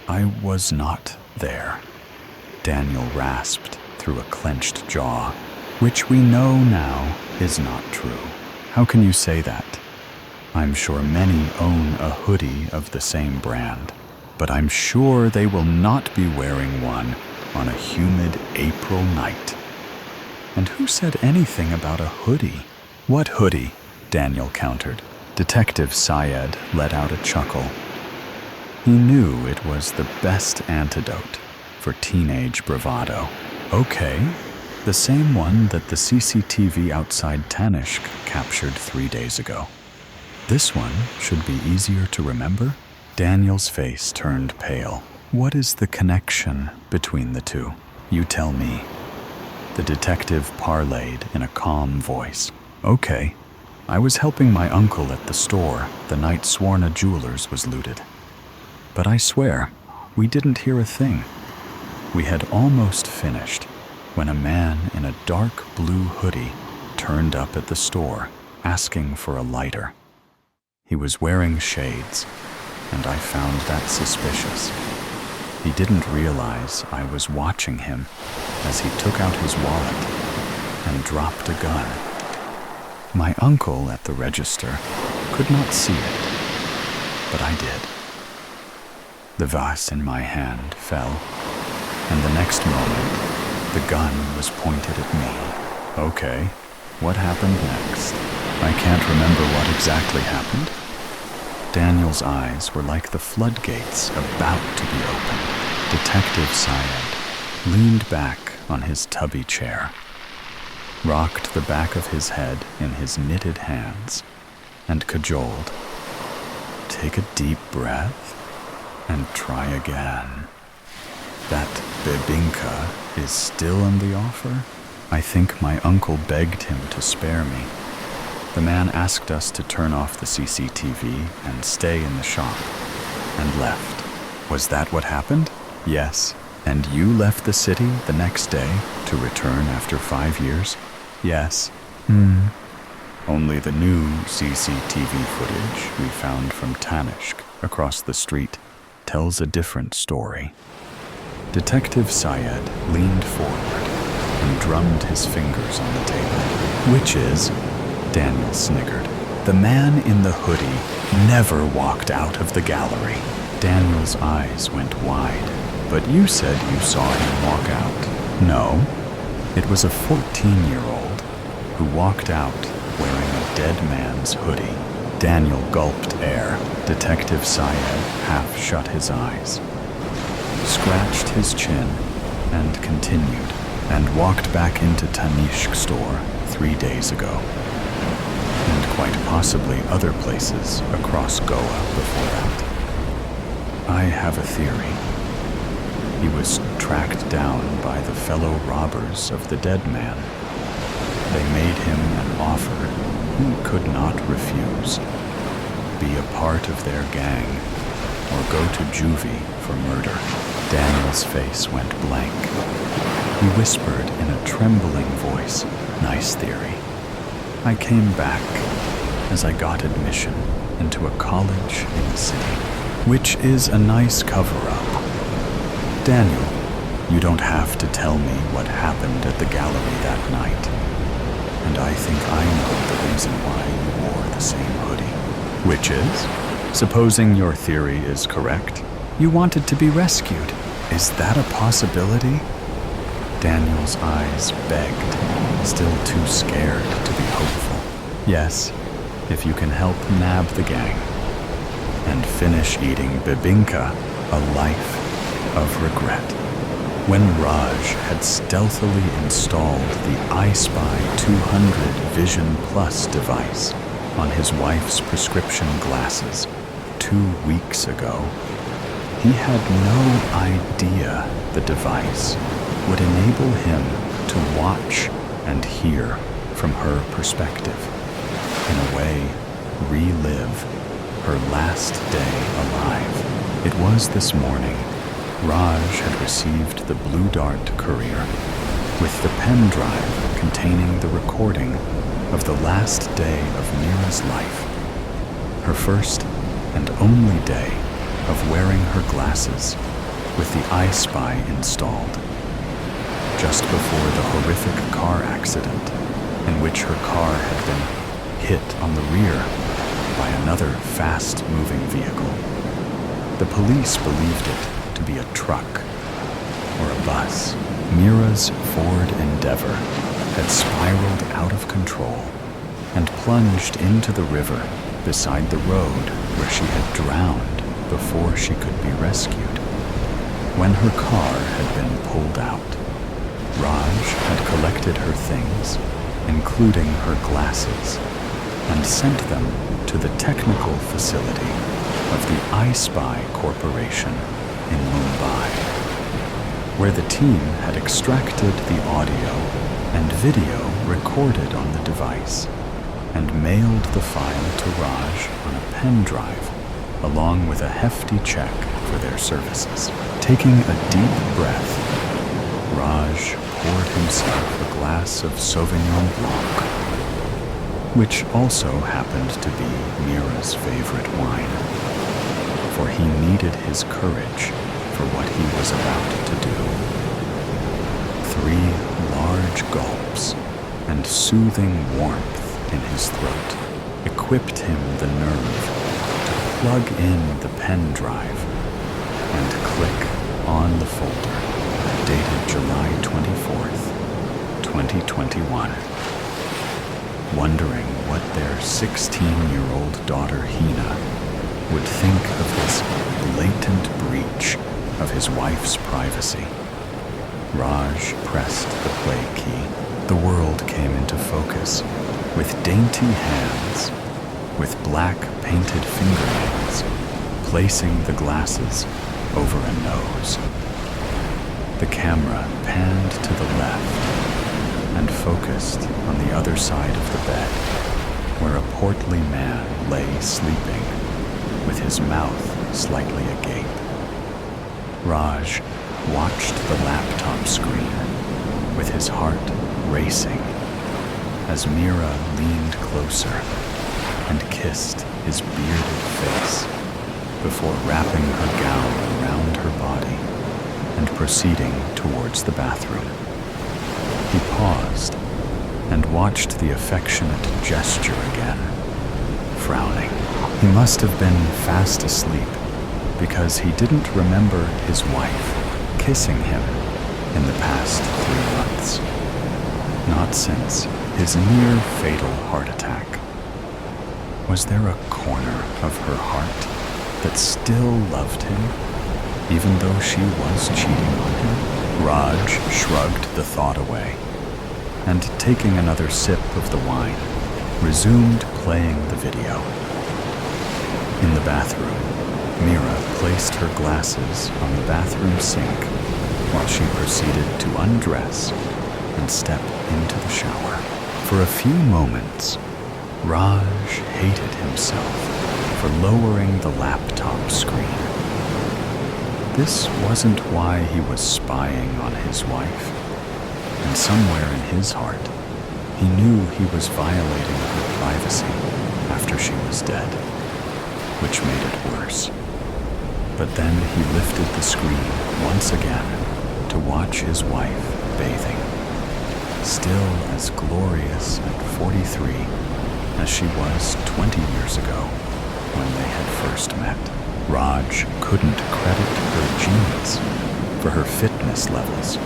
I was not there. Daniel rasped through a clenched jaw, which we know now is not true. How can you say that? I'm sure many own a hoodie of the same brand, but I'm sure they will not be wearing one on a humid April night. And who said anything about a hoodie? What hoodie? Daniel countered. Detective Syed let out a chuckle. He knew it was the best antidote for teenage bravado. Okay, the same one that the CCTV outside Tanishq captured 3 days ago. This one should be easier to remember. Daniel's face turned pale. What is the connection between the two? You tell me. The detective parlayed in a calm voice. Okay, I was helping my uncle at the store the night Swarna Jewelers was looted. But I swear, we didn't hear a thing. We had almost finished when a man in a dark blue hoodie turned up at the store asking for a lighter. He was wearing shades, and I found that suspicious. He didn't realize I was watching him as he took out his wallet and dropped a gun. My uncle at the register could not see it, but I did. The vase in my hand fell, and the next moment, the gun was pointed at me. Okay, what happened next? I can't remember what exactly happened. Daniel's eyes were like the floodgates about to be opened. Detective Syed leaned back on his tubby chair. rocked the back of his head in his knitted hands, and cajoled. Take a deep breath and try again. That bebinka is still on the offer? I think my uncle begged him to spare me. The man asked us to turn off the CCTV and stay in the shop, and left. Was that what happened? Yes. And you left the city the next day to return after 5 years? Yes. Only the new CCTV footage we found from Tanishk across the street tells a different story. Detective Syed leaned forward and drummed his fingers on the table. Which is? Daniel sniggered. The man in the hoodie never walked out of the gallery. Daniel's eyes went wide. But you said you saw him walk out. No, it was a 14-year-old who walked out wearing a dead man's hoodie. Daniel gulped air. Detective Syed half shut his eyes, scratched his chin, and continued, and walked back into Tanishk's store 3 days ago. And quite possibly other places across Goa before that. I have a theory. He was tracked down by the fellow robbers of the dead man. They made him an offer he could not refuse. Be a part of their gang, or go to juvie for murder. Daniel's face went blank. He whispered in a trembling voice, nice theory. I came back as I got admission into a college in the city, which is a nice cover-up. Daniel, you don't have to tell me what happened at the gallery that night. And I think I know the reason why you wore the same hoodie. Which is? Supposing your theory is correct, you wanted to be rescued. Is that a possibility? Daniel's eyes begged, still too scared to be hopeful. Yes, if you can help nab the gang and finish eating bebinka, a life of regret. When Raj had stealthily installed the iSpy 200 Vision Plus device on his wife's prescription glasses 2 weeks ago, he had no idea the device would enable him to watch and hear from her perspective, in a way relive her last day alive. It was this morning Raj had received the Blue Dart courier with the pen drive containing the recording of the last day of Mira's life, her first and only day of wearing her glasses with the iSpy installed, just before the horrific car accident in which her car had been hit on the rear by another fast-moving vehicle. The police believed it to be a truck or a bus. Mira's Ford Endeavor had spiraled out of control and plunged into the river beside the road where she had drowned before she could be rescued. When her car had been pulled out, Raj had collected her things, including her glasses, and sent them to the technical facility of the iSpy Corporation in Mumbai, where the team had extracted the audio and video recorded on the device and mailed the file to Raj on a pen drive, along with a hefty check for their services. Taking a deep breath, Raj poured himself a glass of Sauvignon Blanc, which also happened to be Mira's favorite wine, for he needed his courage for what he was about to do. 3 large gulps and soothing warmth in his throat equipped him the nerve to plug in the pen drive and click on the folder dated July 24th, 2021. Wondering what their 16-year-old daughter Hina would think of this blatant breach of his wife's privacy. Raj pressed the play key The world came into focus with dainty hands, with black painted fingernails, placing the glasses over a nose. The camera panned to the left and focused on the other side of the bed, where a portly man lay sleeping, with his mouth slightly agape. Raj watched the laptop screen, with his heart racing, as Meera leaned closer and kissed his bearded face before wrapping her gown around her body and proceeding towards the bathroom. He paused and watched the affectionate gesture again, frowning. He must have been fast asleep because he didn't remember his wife kissing him in the past 3 months. Not since his near-fatal heart attack. Was there a corner of her heart that still loved him, even though she was cheating on him? Raj shrugged the thought away, and taking another sip of the wine, resumed playing the video. In the bathroom, Meera placed her glasses on the bathroom sink while she proceeded to undress and step into the shower. For a few moments, Raj hated himself for lowering the laptop screen. This wasn't why he was spying on his wife, and somewhere in his heart, he knew he was violating her privacy after she was dead, which made it worse. But then he lifted the screen once again to watch his wife bathing, still as glorious at 43 as she was 20 years ago when they had first met. Raj couldn't credit her genes for her fitness levels,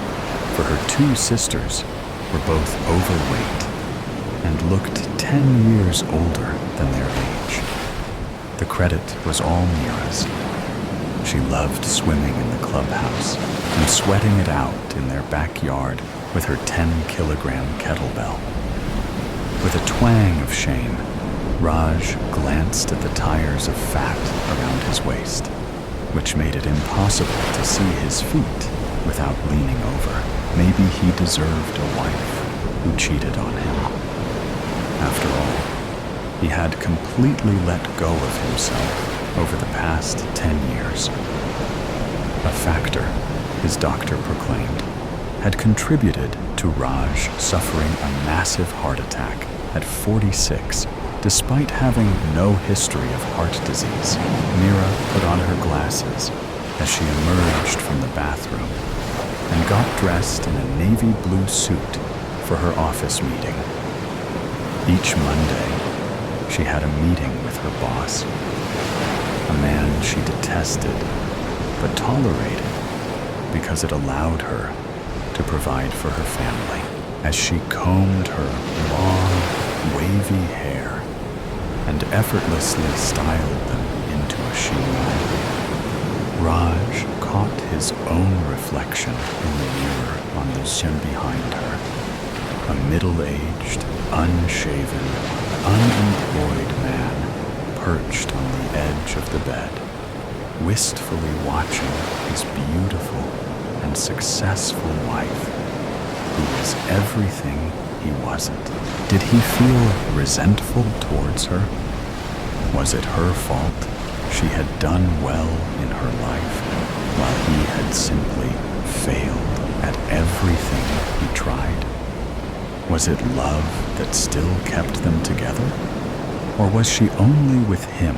for her 2 sisters were both overweight and looked 10 years older than their age. The credit was all Meera's. She loved swimming in the clubhouse and sweating it out in their backyard with her 10-kilogram kettlebell. With a twang of shame, Raj glanced at the tires of fat around his waist, which made it impossible to see his feet without leaning over. Maybe he deserved a wife who cheated on him. After all, he had completely let go of himself over the past 10 years. A factor, his doctor proclaimed, had contributed to Raj suffering a massive heart attack at 46, despite having no history of heart disease. Meera put on her glasses as she emerged from the bathroom and got dressed in a navy blue suit for her office meeting. Each Monday, she had a meeting with her boss, a man she detested but tolerated because it allowed her to provide for her family. As she combed her long, wavy hair and effortlessly styled them into a chignon, Raj caught his own reflection in the mirror on the chin behind her. A middle-aged, unshaven, unemployed man perched on the edge of the bed, wistfully watching his beautiful and successful wife, who was everything he wasn't. Did he feel resentful towards her? Was it her fault she had done well in her life, while he had simply failed at everything he tried? Was it love that still kept them together? Or was she only with him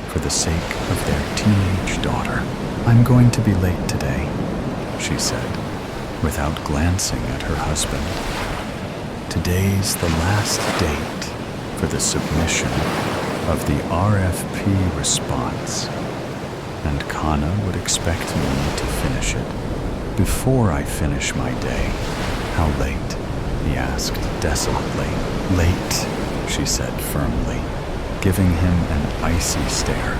for the sake of their teenage daughter? "I'm going to be late today," she said, without glancing at her husband. Today's the last date for the submission of the RFP response, and Kana would expect me to finish it before I finish my day. "How late?" he asked desolately. "Late," she said firmly, giving him an icy stare.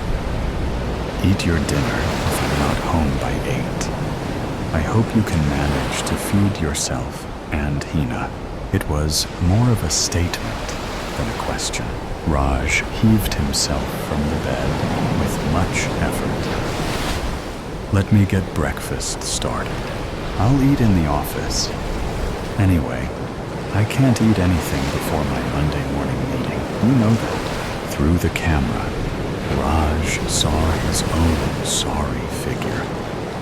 "Eat your dinner if I'm not home by 8. I hope you can manage to feed yourself and Hina." It was more of a statement than a question. Raj heaved himself from the bed with much effort. "Let me get breakfast started. I'll eat in the office. Anyway, I can't eat anything before my Monday morning meeting. You know that." Through the camera, Raj saw his own sorry figure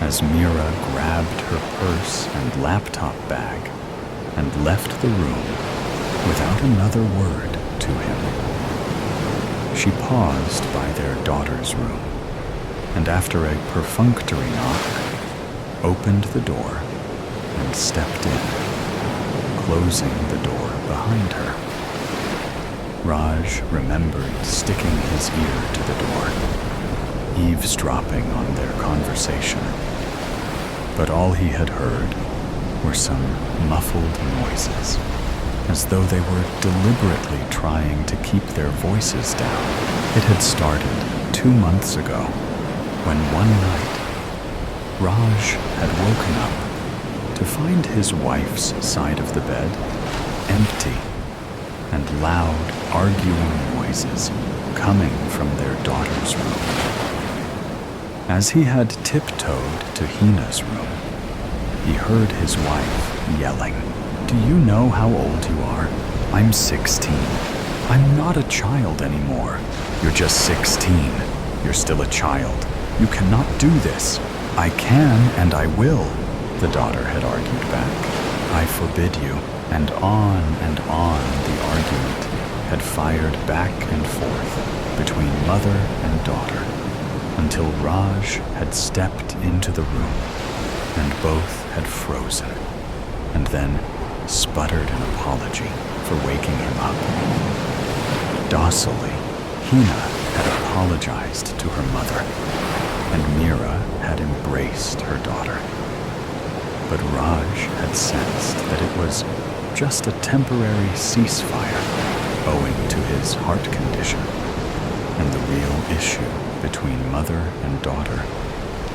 as Mira grabbed her purse and laptop bag and left the room without another word to him. She paused by their daughter's room, and after a perfunctory knock, opened the door and stepped in, closing the door behind her. Raj remembered sticking his ear to the door, eavesdropping on their conversation. But all he had heard were some muffled noises, as though they were deliberately trying to keep their voices down. It had started 2 months ago, when one night, Raj had woken up to find his wife's side of the bed empty, and loud arguing noises coming from their daughter's room. As he had tiptoed to Hina's room, he heard his wife yelling, "Do you know how old you are? I'm 16. I'm not a child anymore. You're just 16. You're still a child. You cannot do this." "I can and I will," the daughter had argued back. "I forbid you." And on the argument had fired back and forth between mother and daughter until Raj had stepped into the room and both had frozen and then sputtered an apology for waking him up. Docilely, Hina had apologized to her mother, and Mira had embraced her daughter. But Raj had sensed that it was just a temporary ceasefire owing to his heart condition, and the real issue between mother and daughter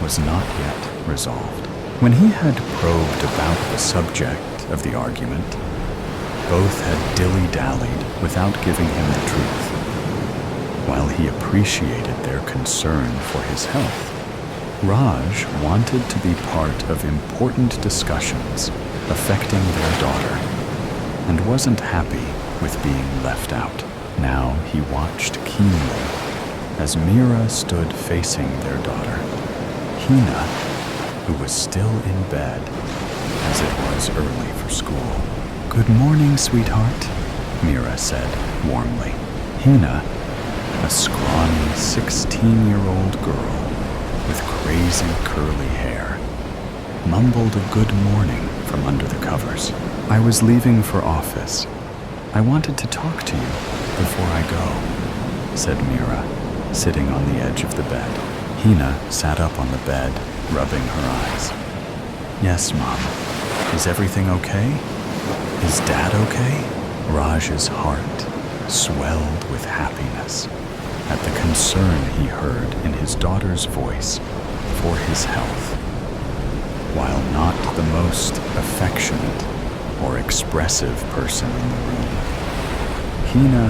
was not yet resolved. When he had probed about the subject of the argument, both had dilly-dallied without giving him the truth. While he appreciated their concern for his health, Raj wanted to be part of important discussions affecting their daughter and wasn't happy with being left out. Now he watched keenly as Mira stood facing their daughter, Hina, who was still in bed as it was early for school. "Good morning, sweetheart," Mira said warmly. Hina, a scrawny 16-year-old girl with crazy curly hair, mumbled a good morning from under the covers. "I was leaving for office. I wanted to talk to you before I go," said Mira, sitting on the edge of the bed. Hina sat up on the bed, rubbing her eyes. "Yes, Mom. Is everything okay? Is Dad okay?" Raj's heart swelled with happiness at the concern he heard in his daughter's voice for his health. While not the most affectionate or expressive person in the room, Hina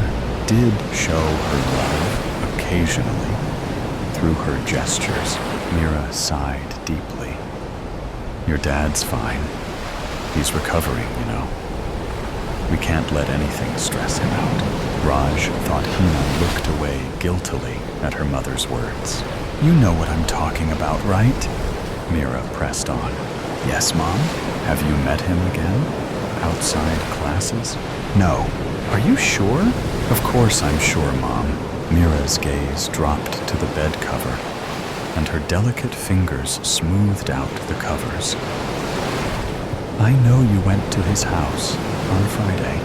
did show her love occasionally through her gestures. Mira sighed deeply. "Your dad's fine. He's recovering, you know. We can't let anything stress him out." Raj thought Hina looked away guiltily at her mother's words. "You know what I'm talking about, right?" Mira pressed on. "Yes, Mom. Have you met him again? Outside classes?" "No. Are you sure?" "Of course I'm sure, Mom." Mira's gaze dropped to the bed cover, and her delicate fingers smoothed out the covers. "I know you went to his house on Friday."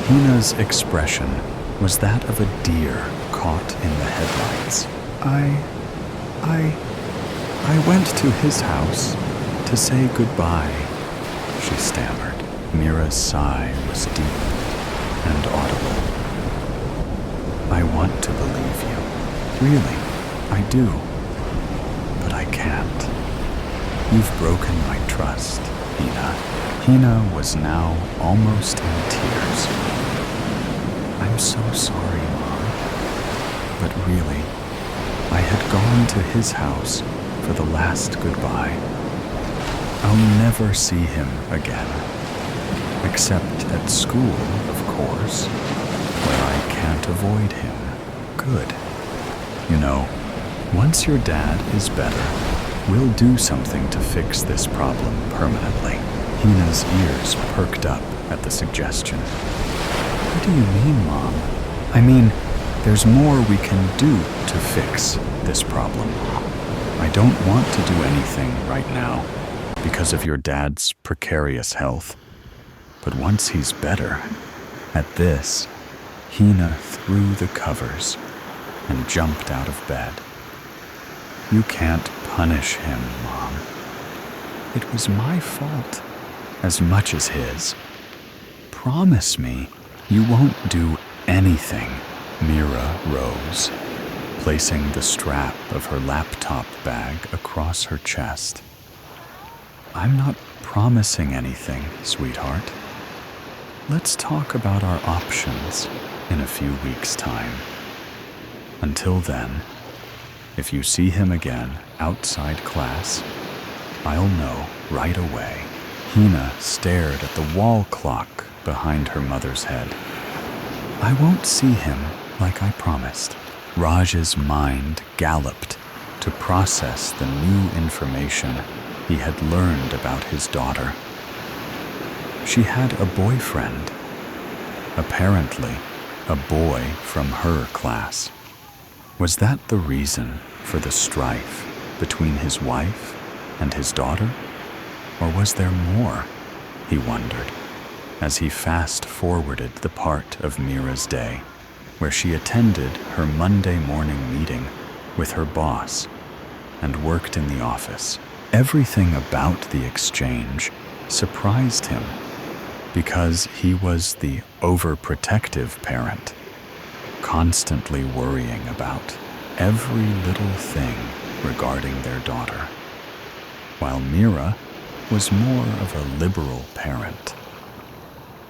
Hina's expression was that of a deer caught in the headlights. I went to his house to say goodbye," she stammered. Mira's sigh was deep and audible. "I want to believe you. Really, I do. But I can't. You've broken my trust, Hina." Hina was now almost in tears. "I'm so sorry, Mom. But really, I had gone to his house for the last goodbye. I'll never see him again, except at school, of course, where I can't avoid him. Good. You know, once your dad is better, we'll do something to fix this problem permanently." Hina's ears perked up at the suggestion. "What do you mean, Mom?" "I mean, there's more we can do to fix this problem. I don't want to do anything right now because of your dad's precarious health. But once he's better..." At this, Hina threw the covers and jumped out of bed. "You can't punish him, Mom. It was my fault as much as his. Promise me you won't do anything." Mira rose, placing the strap of her laptop bag across her chest. "I'm not promising anything, sweetheart. Let's talk about our options in a few weeks' time. Until then, if you see him again outside class, I'll know right away." Hina stared at the wall clock behind her mother's head. "I won't see him like I promised." Raj's mind galloped to process the new information he had learned about his daughter. She had a boyfriend, apparently a boy from her class. Was that the reason for the strife between his wife and his daughter? Or was there more, he wondered, as he fast-forwarded the part of Mira's day where she attended her Monday morning meeting with her boss and worked in the office. Everything about the exchange surprised him because he was the overprotective parent, constantly worrying about every little thing regarding their daughter, while Mira was more of a liberal parent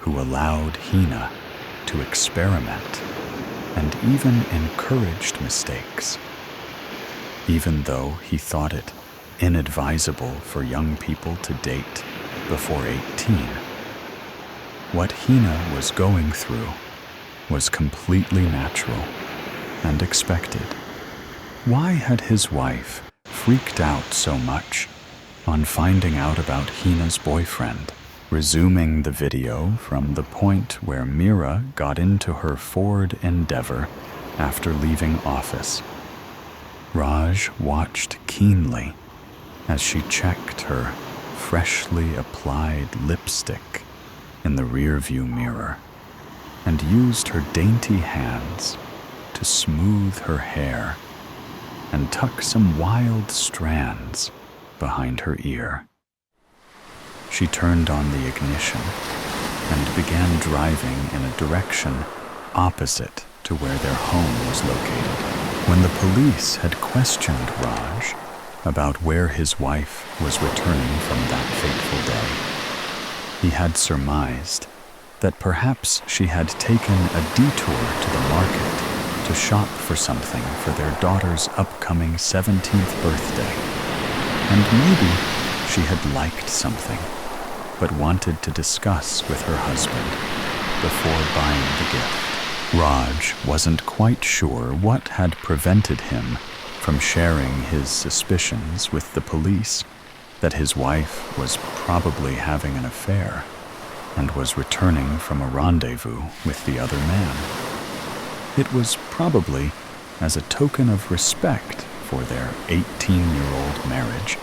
who allowed Hina to experiment and even encouraged mistakes, even though he thought it inadvisable for young people to date before 18. What Hina was going through was completely natural and expected. Why had his wife freaked out so much on finding out about Hina's boyfriend? Resuming the video from the point where Mira got into her Ford Endeavor after leaving office, Raj watched keenly as she checked her freshly applied lipstick in the rearview mirror and used her dainty hands to smooth her hair and tuck some wild strands behind her ear. She turned on the ignition and began driving in a direction opposite to where their home was located. When the police had questioned Raj about where his wife was returning from that fateful day, he had surmised that perhaps she had taken a detour to the market to shop for something for their daughter's upcoming 17th birthday. And maybe she had liked something, but wanted to discuss with her husband before buying the gift. Raj wasn't quite sure what had prevented him from sharing his suspicions with the police that his wife was probably having an affair and was returning from a rendezvous with the other man. It was probably as a token of respect for their 18-year-old marriage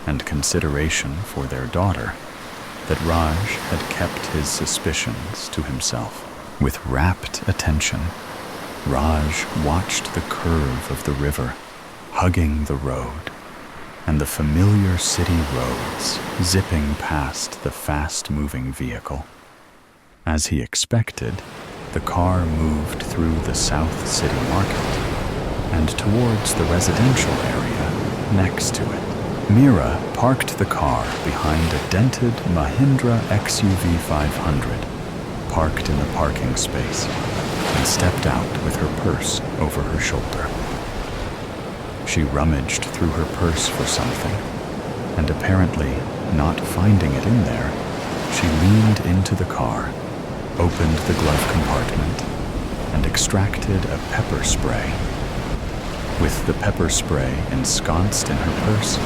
and consideration for their daughter that Raj had kept his suspicions to himself. With rapt attention, Raj watched the curve of the river, hugging the road, and the familiar city roads zipping past the fast-moving vehicle. As he expected, the car moved through the South City Market and towards the residential area next to it. Mira parked the car behind a dented Mahindra XUV 500, parked in the parking space, and stepped out with her purse over her shoulder. She rummaged through her purse for something, and apparently not finding it in there, she leaned into the car, opened the glove compartment, and extracted a pepper spray. With the pepper spray ensconced in her purse,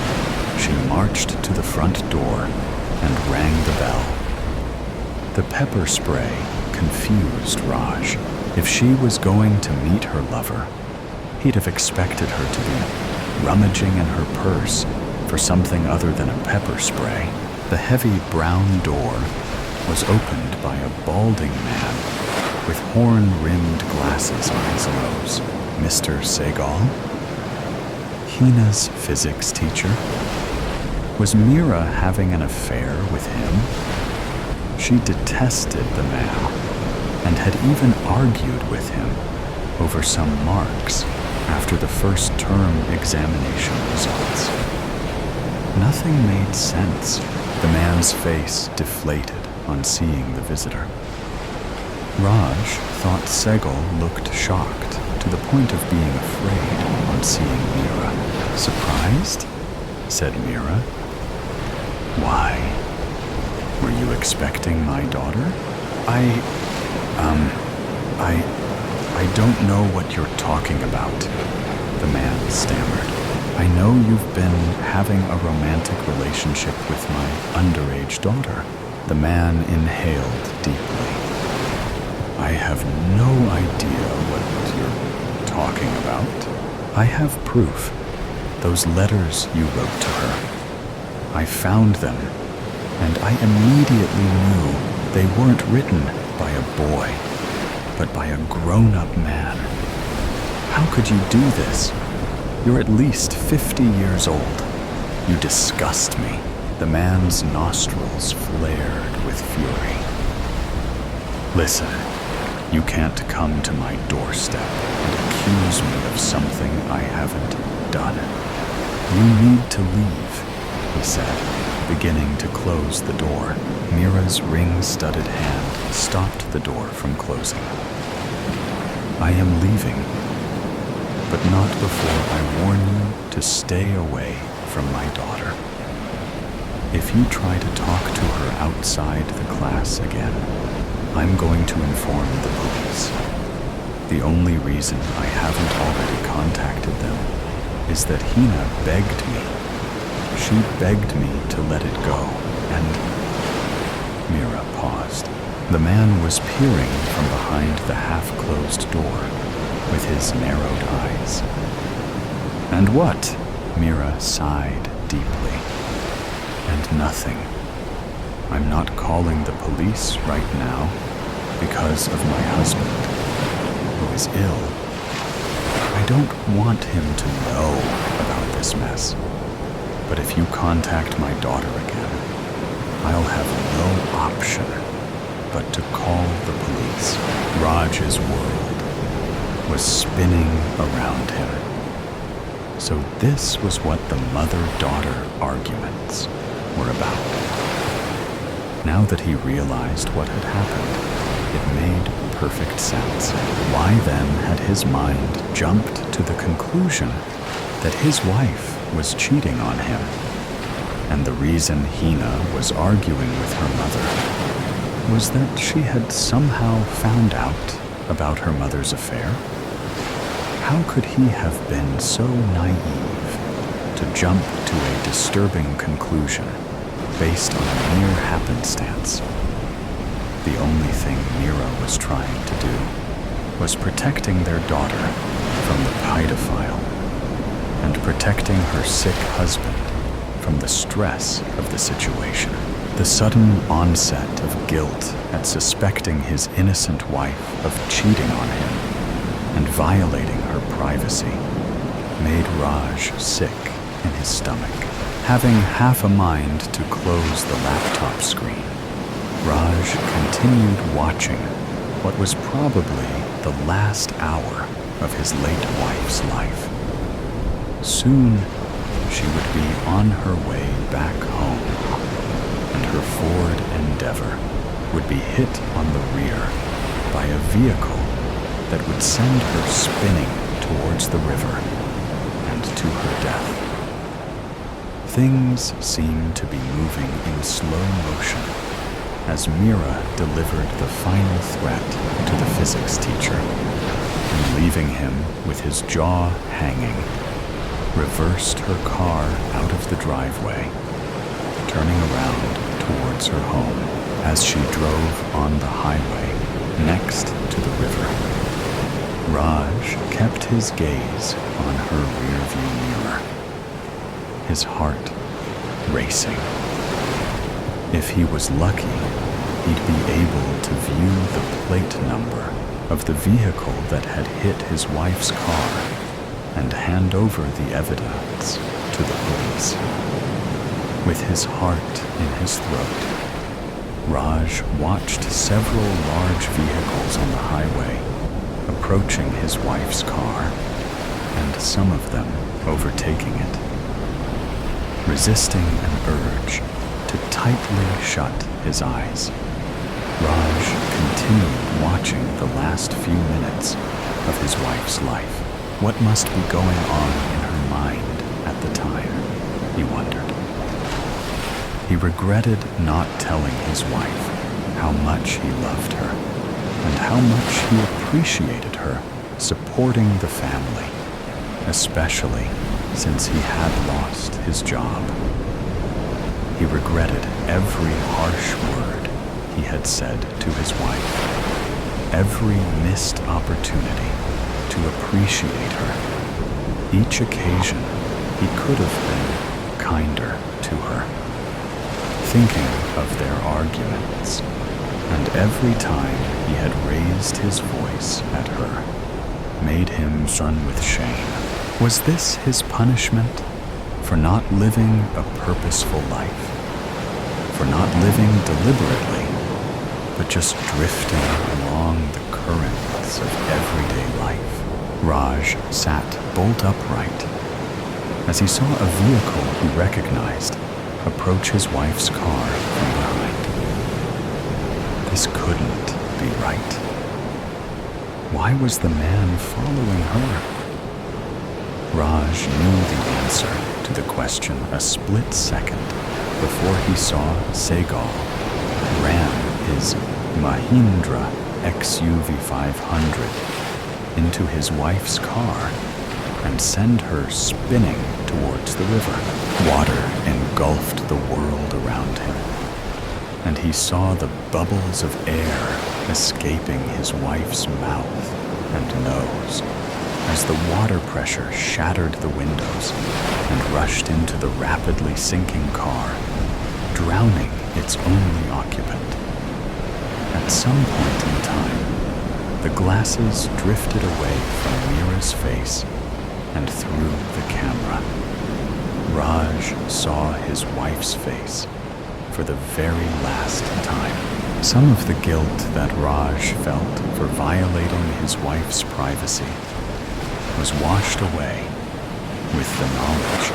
she marched to the front door and rang the bell. The pepper spray confused Raj. If she was going to meet her lover, he'd have expected her to be rummaging in her purse for something other than a pepper spray. The heavy brown door was opened by a balding man with horn-rimmed glasses on his nose. Mr. Sehgal? Hina's physics teacher? Was Mira having an affair with him? She detested the man and had even argued with him over some marks after the first term examination results. Nothing made sense. The man's face deflated on seeing the visitor. Raj thought Sehgal looked shocked to the point of being afraid on seeing Mira. Surprised? Said Mira. Why? Were you expecting my daughter? I don't know what you're talking about, the man stammered. I know you've been having a romantic relationship with my underage daughter. The man inhaled deeply. I have no idea what you're talking about. I have proof. Those letters you wrote to her. I found them, and I immediately knew they weren't written by a boy, but by a grown-up man. How could you do this? You're at least 50 years old. You disgust me. The man's nostrils flared with fury. Listen, you can't come to my doorstep and accuse me of something I haven't done. You need to leave, he said, beginning to close the door. Mira's ring-studded hand stopped the door from closing. I am leaving, but not before I warn you to stay away from my daughter. If you try to talk to her outside the class again, I'm going to inform the police. The only reason I haven't already contacted them is that Hina begged me. She begged me to let it go, and... Mira paused. The man was peering from behind the half-closed door with his narrowed eyes. And what? Mira sighed deeply. And nothing. I'm not calling the police right now because of my husband, who is ill. I don't want him to know about this mess. But if you contact my daughter again, I'll have no option but to call the police. Raj's world was spinning around him. So this was what the mother-daughter arguments were about. Now that he realized what had happened, it made perfect sense. Why then had his mind jumped to the conclusion that his wife was cheating on him? And the reason Hina was arguing with her mother was that she had somehow found out about her mother's affair? How could he have been so naive to jump to a disturbing conclusion based on a mere happenstance? The only thing Mira was trying to do was protecting their daughter from the pedophile and protecting her sick husband from the stress of the situation. The sudden onset of guilt at suspecting his innocent wife of cheating on him and violating her privacy made Raj sick in his stomach. Having half a mind to close the laptop screen, Raj continued watching what was probably the last hour of his late wife's life. Soon, she would be on her way back home, and her Ford Endeavor would be hit on the rear by a vehicle that would send her spinning towards the river and to her death. Things seemed to be moving in slow motion as Mira delivered the final threat to the physics teacher, and leaving him with his jaw hanging, reversed her car out of the driveway, turning around towards her home as she drove on the highway next to the river. Raj kept his gaze on her rearview mirror, his heart racing. If he was lucky, he'd be able to view the plate number of the vehicle that had hit his wife's car and hand over the evidence to the police. With his heart in his throat, Raj watched several large vehicles on the highway approaching his wife's car, and some of them overtaking it. Resisting an urge to tightly shut his eyes, Raj continued watching the last few minutes of his wife's life. What must be going on in her mind at the time, he wondered. He regretted not telling his wife how much he loved her and how much he appreciated her supporting the family, especially since he had lost his job. He regretted every harsh word he had said to his wife, every missed opportunity to appreciate her, each occasion he could have been kinder to her. Thinking of their arguments, and every time he had raised his voice at her, made him run with shame. Was this his punishment for not living a purposeful life? For not living deliberately, but just drifting along the currents of everyday life? Raj sat bolt upright as he saw a vehicle he recognized approach his wife's car from behind. This couldn't be right. Why was the man following her? Raj knew the answer to the question a split second before he saw Segal ram his Mahindra XUV 500 into his wife's car and send her spinning towards the river. Water engulfed the world around him, and he saw the bubbles of air escaping his wife's mouth and nose as the water pressure shattered the windows and rushed into the rapidly sinking car, drowning its only occupant. At some point in time, the glasses drifted away from Mira's face and through the camera. Raj saw his wife's face for the very last time. Some of the guilt that Raj felt for violating his wife's privacy was washed away with the knowledge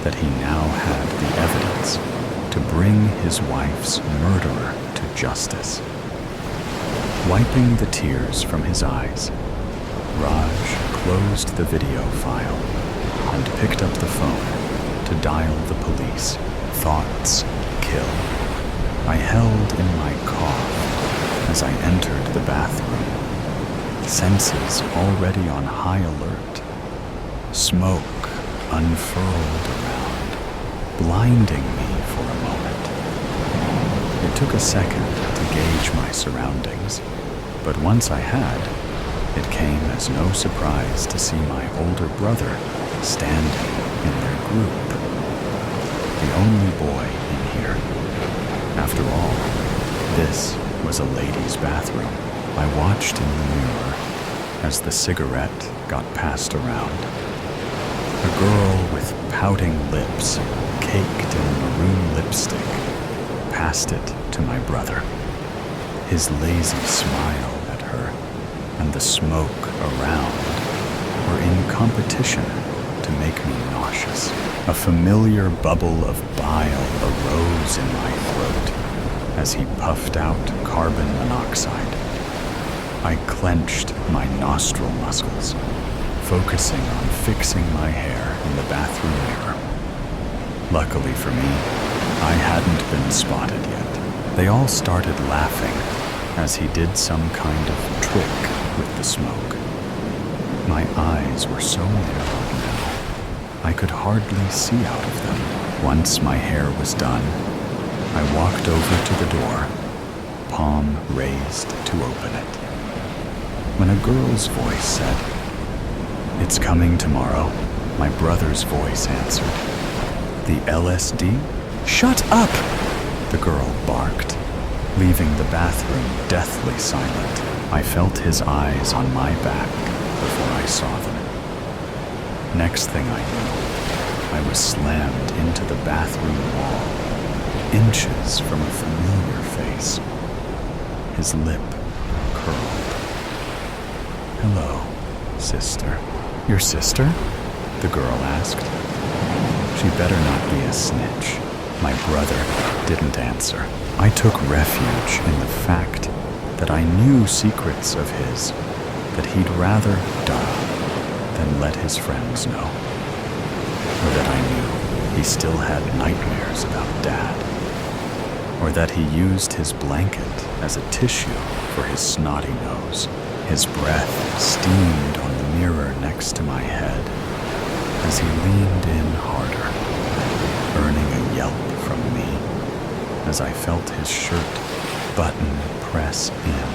that he now had the evidence to bring his wife's murderer to justice. Wiping the tears from his eyes, Raj closed the video file and picked up the phone to dial the police. Thoughts kill. I held in my cough as I entered the bathroom, senses already on high alert. Smoke unfurled around, blinding me for a moment. It took a second to gauge my surroundings, but once I had, it came as no surprise to see my older brother standing in their group. The only boy in here. After all, this was a ladies' bathroom. I watched in the mirror as the cigarette got passed around. A girl with pouting lips, caked in maroon lipstick, passed it to my brother. His lazy smile at her and the smoke around were in competition to to make me nauseous. A familiar bubble of bile arose in my throat as he puffed out carbon monoxide. I clenched my nostril muscles, focusing on fixing my hair in the bathroom mirror. Luckily for me, I hadn't been spotted yet. They all started laughing as he did some kind of trick with the smoke. My eyes were so narrowed now, I could hardly see out of them. Once my hair was done, I walked over to the door, palm raised to open it, when a girl's voice said, "It's coming tomorrow," my brother's voice answered. "The LSD?" "Shut up!" the girl barked, leaving the bathroom deathly silent. I felt his eyes on my back before I saw them. Next thing I knew, I was slammed into the bathroom wall, inches from a familiar face. His lip curled. "Hello, sister." "Your sister?" the girl asked. She better not be a snitch. My brother didn't answer. I took refuge in the fact that I knew secrets of his that he'd rather die than let his friends know. Or that I knew he still had nightmares about Dad. Or that he used his blanket as a tissue for his snotty nose. His breath steamed on the mirror next to my head as he leaned in harder, earning a yelp from me as I felt his shirt button press in.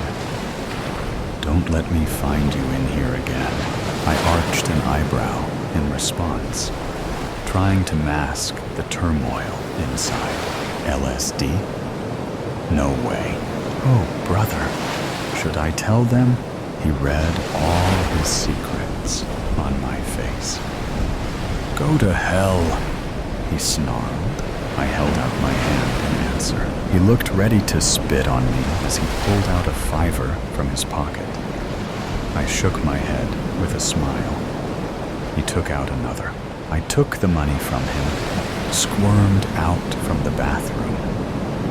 "Don't let me find you in here again." I arched an eyebrow in response, trying to mask the turmoil inside. "LSD? No way." "Oh, brother, should I tell them?" He read all his secrets on my face. "Go to hell," he snarled. I held out my hand in answer. He looked ready to spit on me as he pulled out a $5 from his pocket. I shook my head with a smile. He took out another. I took the money from him, squirmed out from the bathroom,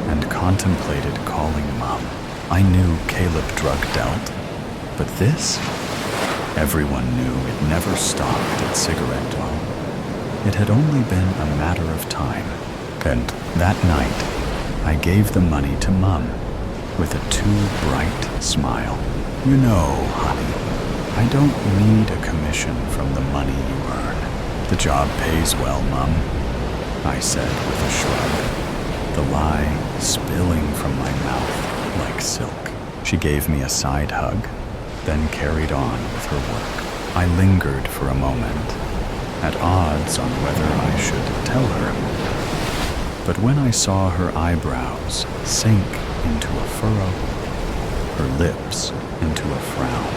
and contemplated calling Mom. I knew Caleb drug dealt, but this? Everyone knew it never stopped at Cigarette Doll. It had only been a matter of time. And that night, I gave the money to Mom with a too bright smile. "You know, honey, I don't need a commission from the money you earn. The job pays well, Mom," I said with a shrug, the lie spilling from my mouth like silk. She gave me a side hug, then carried on with her work. I lingered for a moment, at odds on whether I should tell her. But when I saw her eyebrows sink into a furrow, her lips into a frown,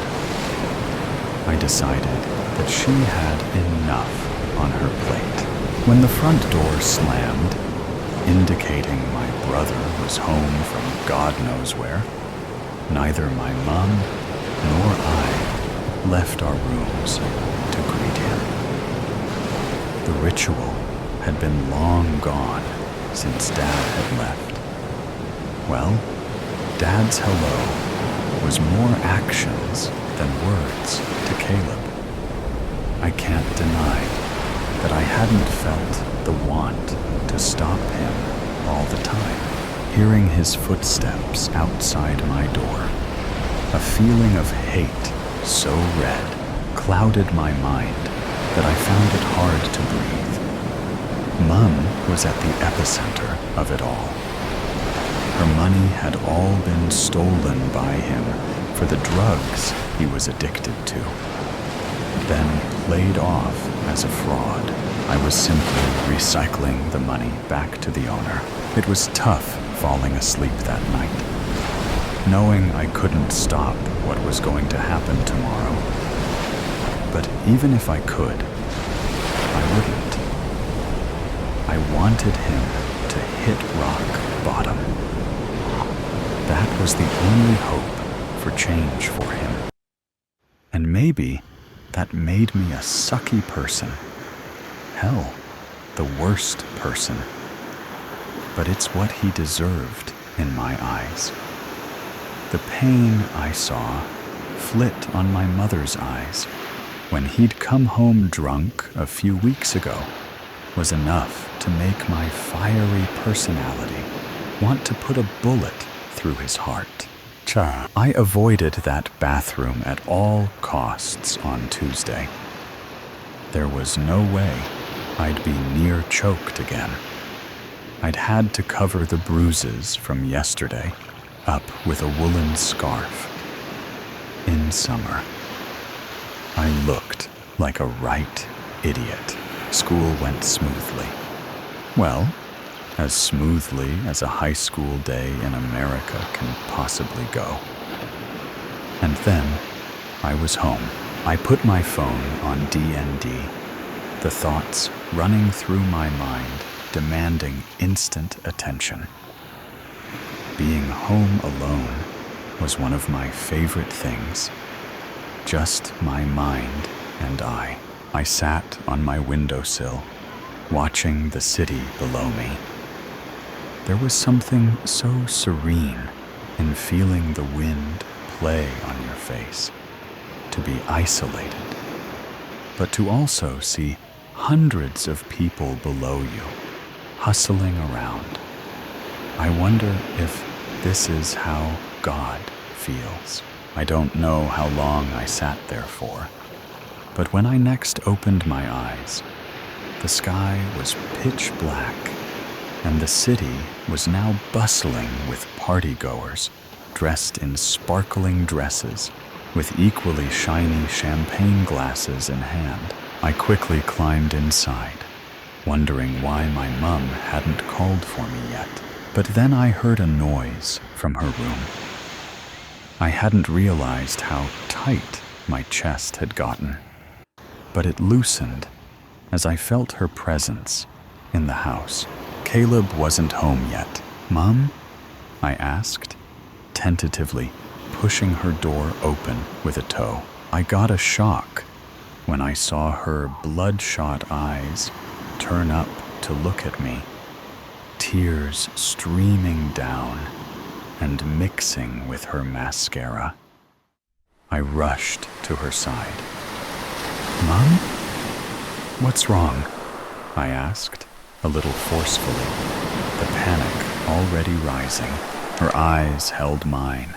I decided that she had enough on her plate. When the front door slammed, indicating my brother was home from God knows where, neither my mom nor I left our rooms to greet him. The ritual had been long gone since Dad had left. Well, Dad's hello was more actions than words to Caleb. I can't deny that I hadn't felt the want to stop him all the time. Hearing his footsteps outside my door, a feeling of hate so red clouded my mind that I found it hard to breathe. Mum was at the epicenter of it all. Her money had all been stolen by him for the drugs he was addicted to, then played off as a fraud. I was simply recycling the money back to the owner. It was tough falling asleep that night, knowing I couldn't stop what was going to happen tomorrow. But even if I could, I wouldn't. I wanted him to hit rock bottom. That was the only hope for change for him. And maybe that made me a sucky person hell, the worst person. But it's what he deserved in my eyes. The pain I saw flit on my mother's eyes when he'd come home drunk a few weeks ago was enough to make my fiery personality want to put a bullet through his heart. I avoided that bathroom at all costs on Tuesday. There was no way I'd be near choked again. I'd had to cover the bruises from yesterday up with a woolen scarf. In summer, I looked like a right idiot. School went smoothly. Well, as smoothly as a high school day in America can possibly go. And then I was home. I put my phone on D&D, the thoughts running through my mind, demanding instant attention. Being home alone was one of my favorite things. Just my mind and I. I sat on my windowsill, watching the city below me. There was something so serene in feeling the wind play on your face, to be isolated, but to also see hundreds of people below you, hustling around. I wonder if this is how God feels. I don't know how long I sat there for, but when I next opened my eyes, the sky was pitch black, and the city was now bustling with partygoers dressed in sparkling dresses with equally shiny champagne glasses in hand. I quickly climbed inside, wondering why my mum hadn't called for me yet. But then I heard a noise from her room. I hadn't realized how tight my chest had gotten, but it loosened as I felt her presence in the house. Caleb wasn't home yet. "Mom?" I asked, tentatively pushing her door open with a toe. I got a shock when I saw her bloodshot eyes turn up to look at me, tears streaming down and mixing with her mascara. I rushed to her side. "Mom? What's wrong?" I asked, a little forcefully, the panic already rising. Her eyes held mine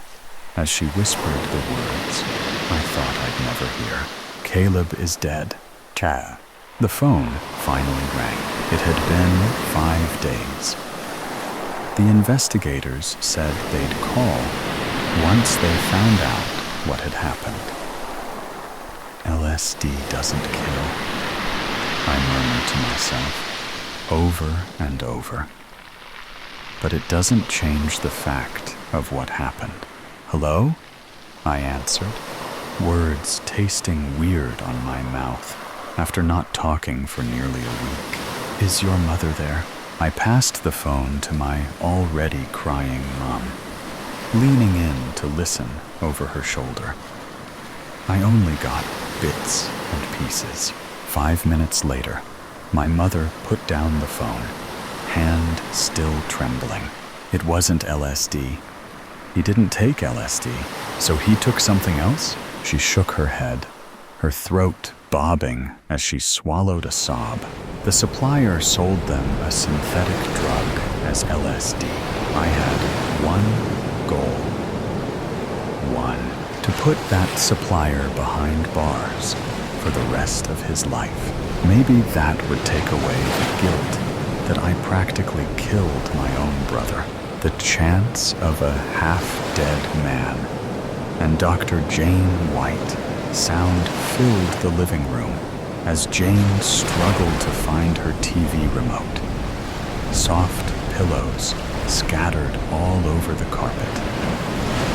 as she whispered the words I thought I'd never hear. "Caleb is dead." The phone finally rang. It had been 5 days. The investigators said they'd call once they found out what had happened. "LSD doesn't kill," I murmured to myself, over and over. "But it doesn't change the fact of what happened." "Hello?" I answered, words tasting weird on my mouth after not talking for nearly a week. "Is your mother there?" I passed the phone to my already crying mom, leaning in to listen over her shoulder. I only got bits and pieces. 5 minutes later, my mother put down the phone, hand still trembling. "It wasn't LSD. He didn't take LSD. So he took something else?" She shook her head, her throat bobbing as she swallowed a sob. "The supplier sold them a synthetic drug as LSD. I had one goal. One, to put that supplier behind bars for the rest of his life. Maybe that would take away the guilt that I practically killed my own brother. The chance of a half-dead man and Dr. Jane White sound filled the living room as Jane struggled to find her TV remote. Soft pillows scattered all over the carpet,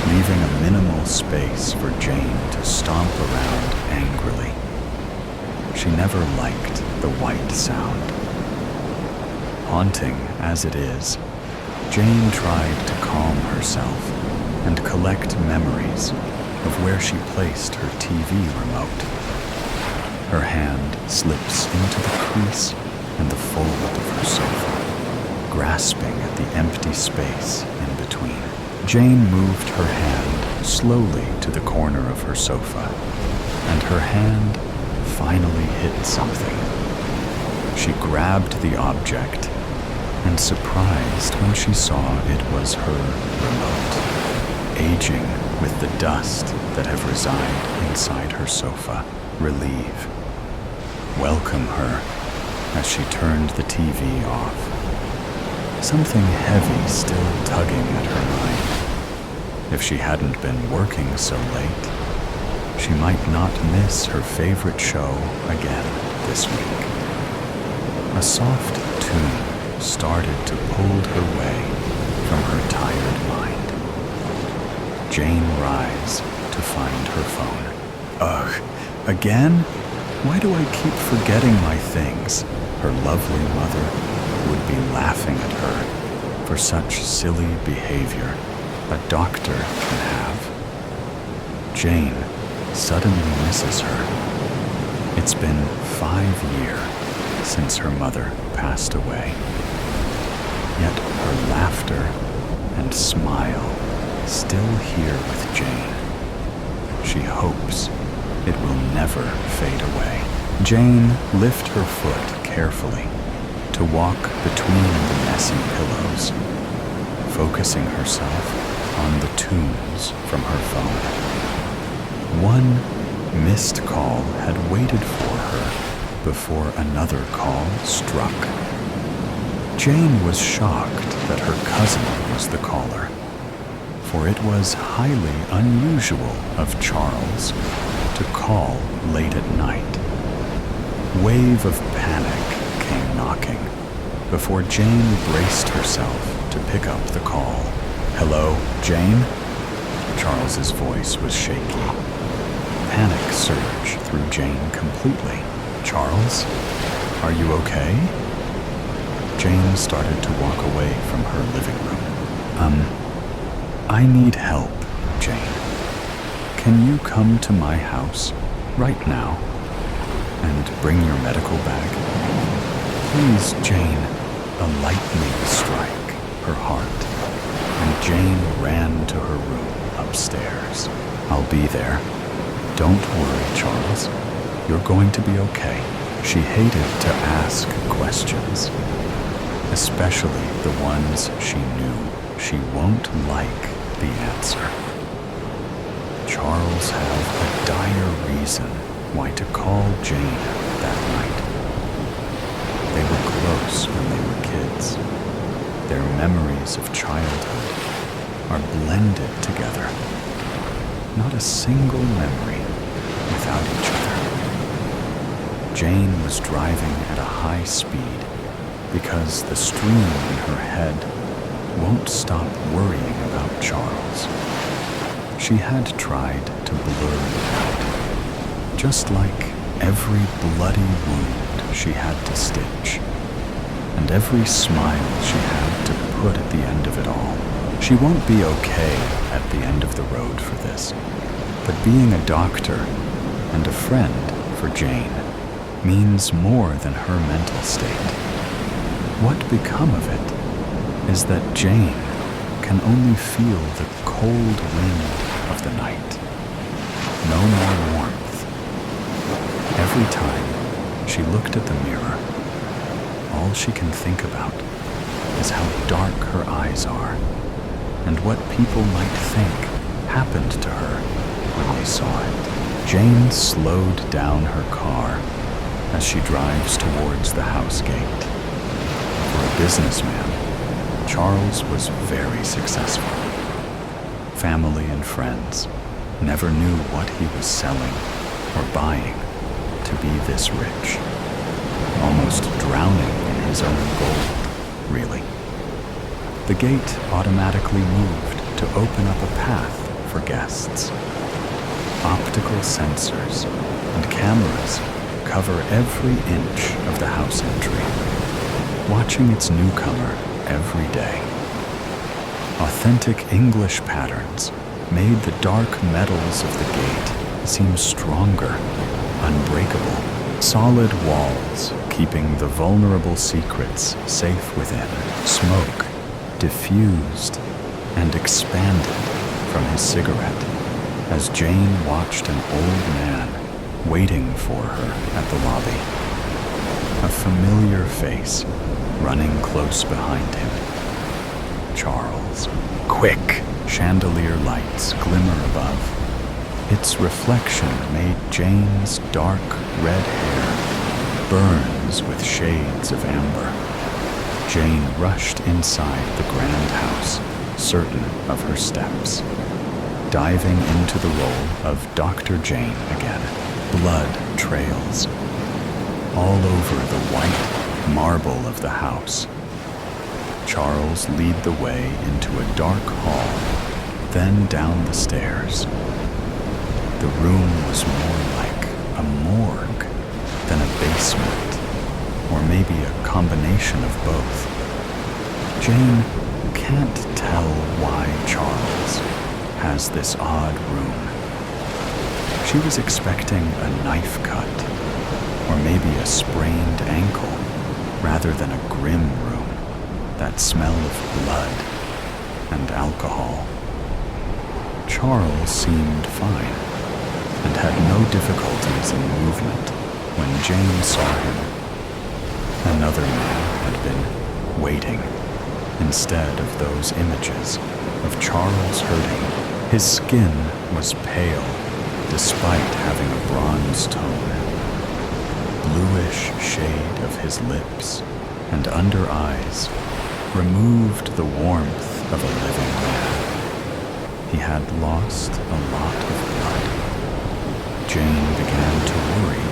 leaving a minimal space for Jane to stomp around angrily. She never liked the white sound. Haunting as it is, Jane tried to calm herself and collect memories of where she placed her TV remote. Her hand slips into the crease and the fold of her sofa, grasping at the empty space in between. Jane moved her hand slowly to the corner of her sofa, and her hand finally hit something. She grabbed the object, and surprised when she saw it was her remote, aging with the dust that have resided inside her sofa. Relieve. Welcome her as she turned the TV off. Something heavy still tugging at her mind. If she hadn't been working so late, she might not miss her favorite show again this week. A soft tune started to pull her way from her tired mind. Jane rise to find her phone. Ugh, again? Why do I keep forgetting my things? Her lovely mother would be laughing at her for such silly behavior a doctor can have. Jane suddenly misses her. It's been 5 years since her mother passed away. Yet her laughter and smile still here with Jane. She hopes it will never fade away. Jane lifts her foot carefully to walk between the messy pillows, focusing herself on the tunes from her phone. One missed call had waited for her before another call struck. Jane was shocked that her cousin was the caller, for it was highly unusual of Charles to call late at night. Wave of panic came knocking before Jane braced herself to pick up the call. Hello, Jane? Charles's voice was shaky. Panic surged through Jane completely. Charles, are you okay? Jane started to walk away from her living room. I need help, Jane. Can you come to my house right now and bring your medical bag? Please, Jane. A lightning strike her heart, and Jane ran to her room upstairs. I'll be there. Don't worry, Charles. You're going to be okay. She hated to ask questions, especially the ones she knew she won't like the answer. Charles had a dire reason why to call Jane that night. They were close when they were kids. Their memories of childhood are blended together. Not a single memory without each other. Jane was driving at a high speed because the stream in her head won't stop worrying about Charles. She had tried to blur it out, just like every bloody wound she had to stitch, and every smile she had to put at the end of it all. She won't be okay at the end of the road for this, but being a doctor and a friend for Jane means more than her mental state. What become of it is that Jane can only feel the cold wind of the night. No more warmth. Every time she looked at the mirror, all she can think about is how dark her eyes are and what people might think happened to her when they saw it. Jane slowed down her car as she drives towards the house gate. For a businessman, Charles was very successful. Family and friends never knew what he was selling or buying to be this rich, almost drowning in his own gold, really. The gate automatically moved to open up a path for guests. Optical sensors and cameras cover every inch of the house entry, watching its newcomer every day. Authentic English patterns made the dark metals of the gate seem stronger unbreakable, solid walls keeping the vulnerable secrets safe within. Smoke diffused and expanded from his cigarette as Jane watched an old man waiting for her at the lobby. A familiar face running close behind him. Charles. Quick! Chandelier lights glimmer above. Its reflection made Jane's dark red hair burns with shades of amber. Jane rushed inside the grand house, certain of her steps. Diving into the role of Dr. Jane again, blood trails all over the white marble of the house. Charles lead the way into a dark hall, then down the stairs. The room was more like a morgue than a basement, or maybe a combination of both. Jane can't tell why Charles has this odd room. She was expecting a knife cut, or maybe a sprained ankle, rather than a grim room. That smell of blood and alcohol. Charles seemed fine and had no difficulties in movement when Jane saw him. Another man had been waiting instead of those images of Charles hurting. His skin was pale despite having a bronze tone. Bluish shade of his lips and under eyes removed the warmth of a living man. He had lost a lot of blood. Jane began to worry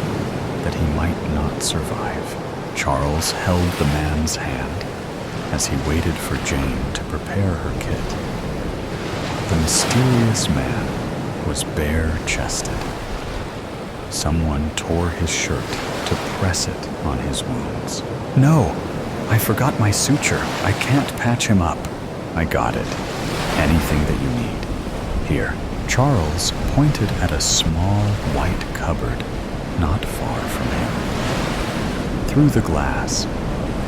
that he might not survive. Charles held the man's hand as he waited for Jane to prepare her kit. The mysterious man was bare-chested. Someone tore his shirt to press it on his wounds. No! I forgot my suture. I can't patch him up. I got it. Anything that you need. Here. Charles pointed at a small white cupboard not far from him. Through the glass,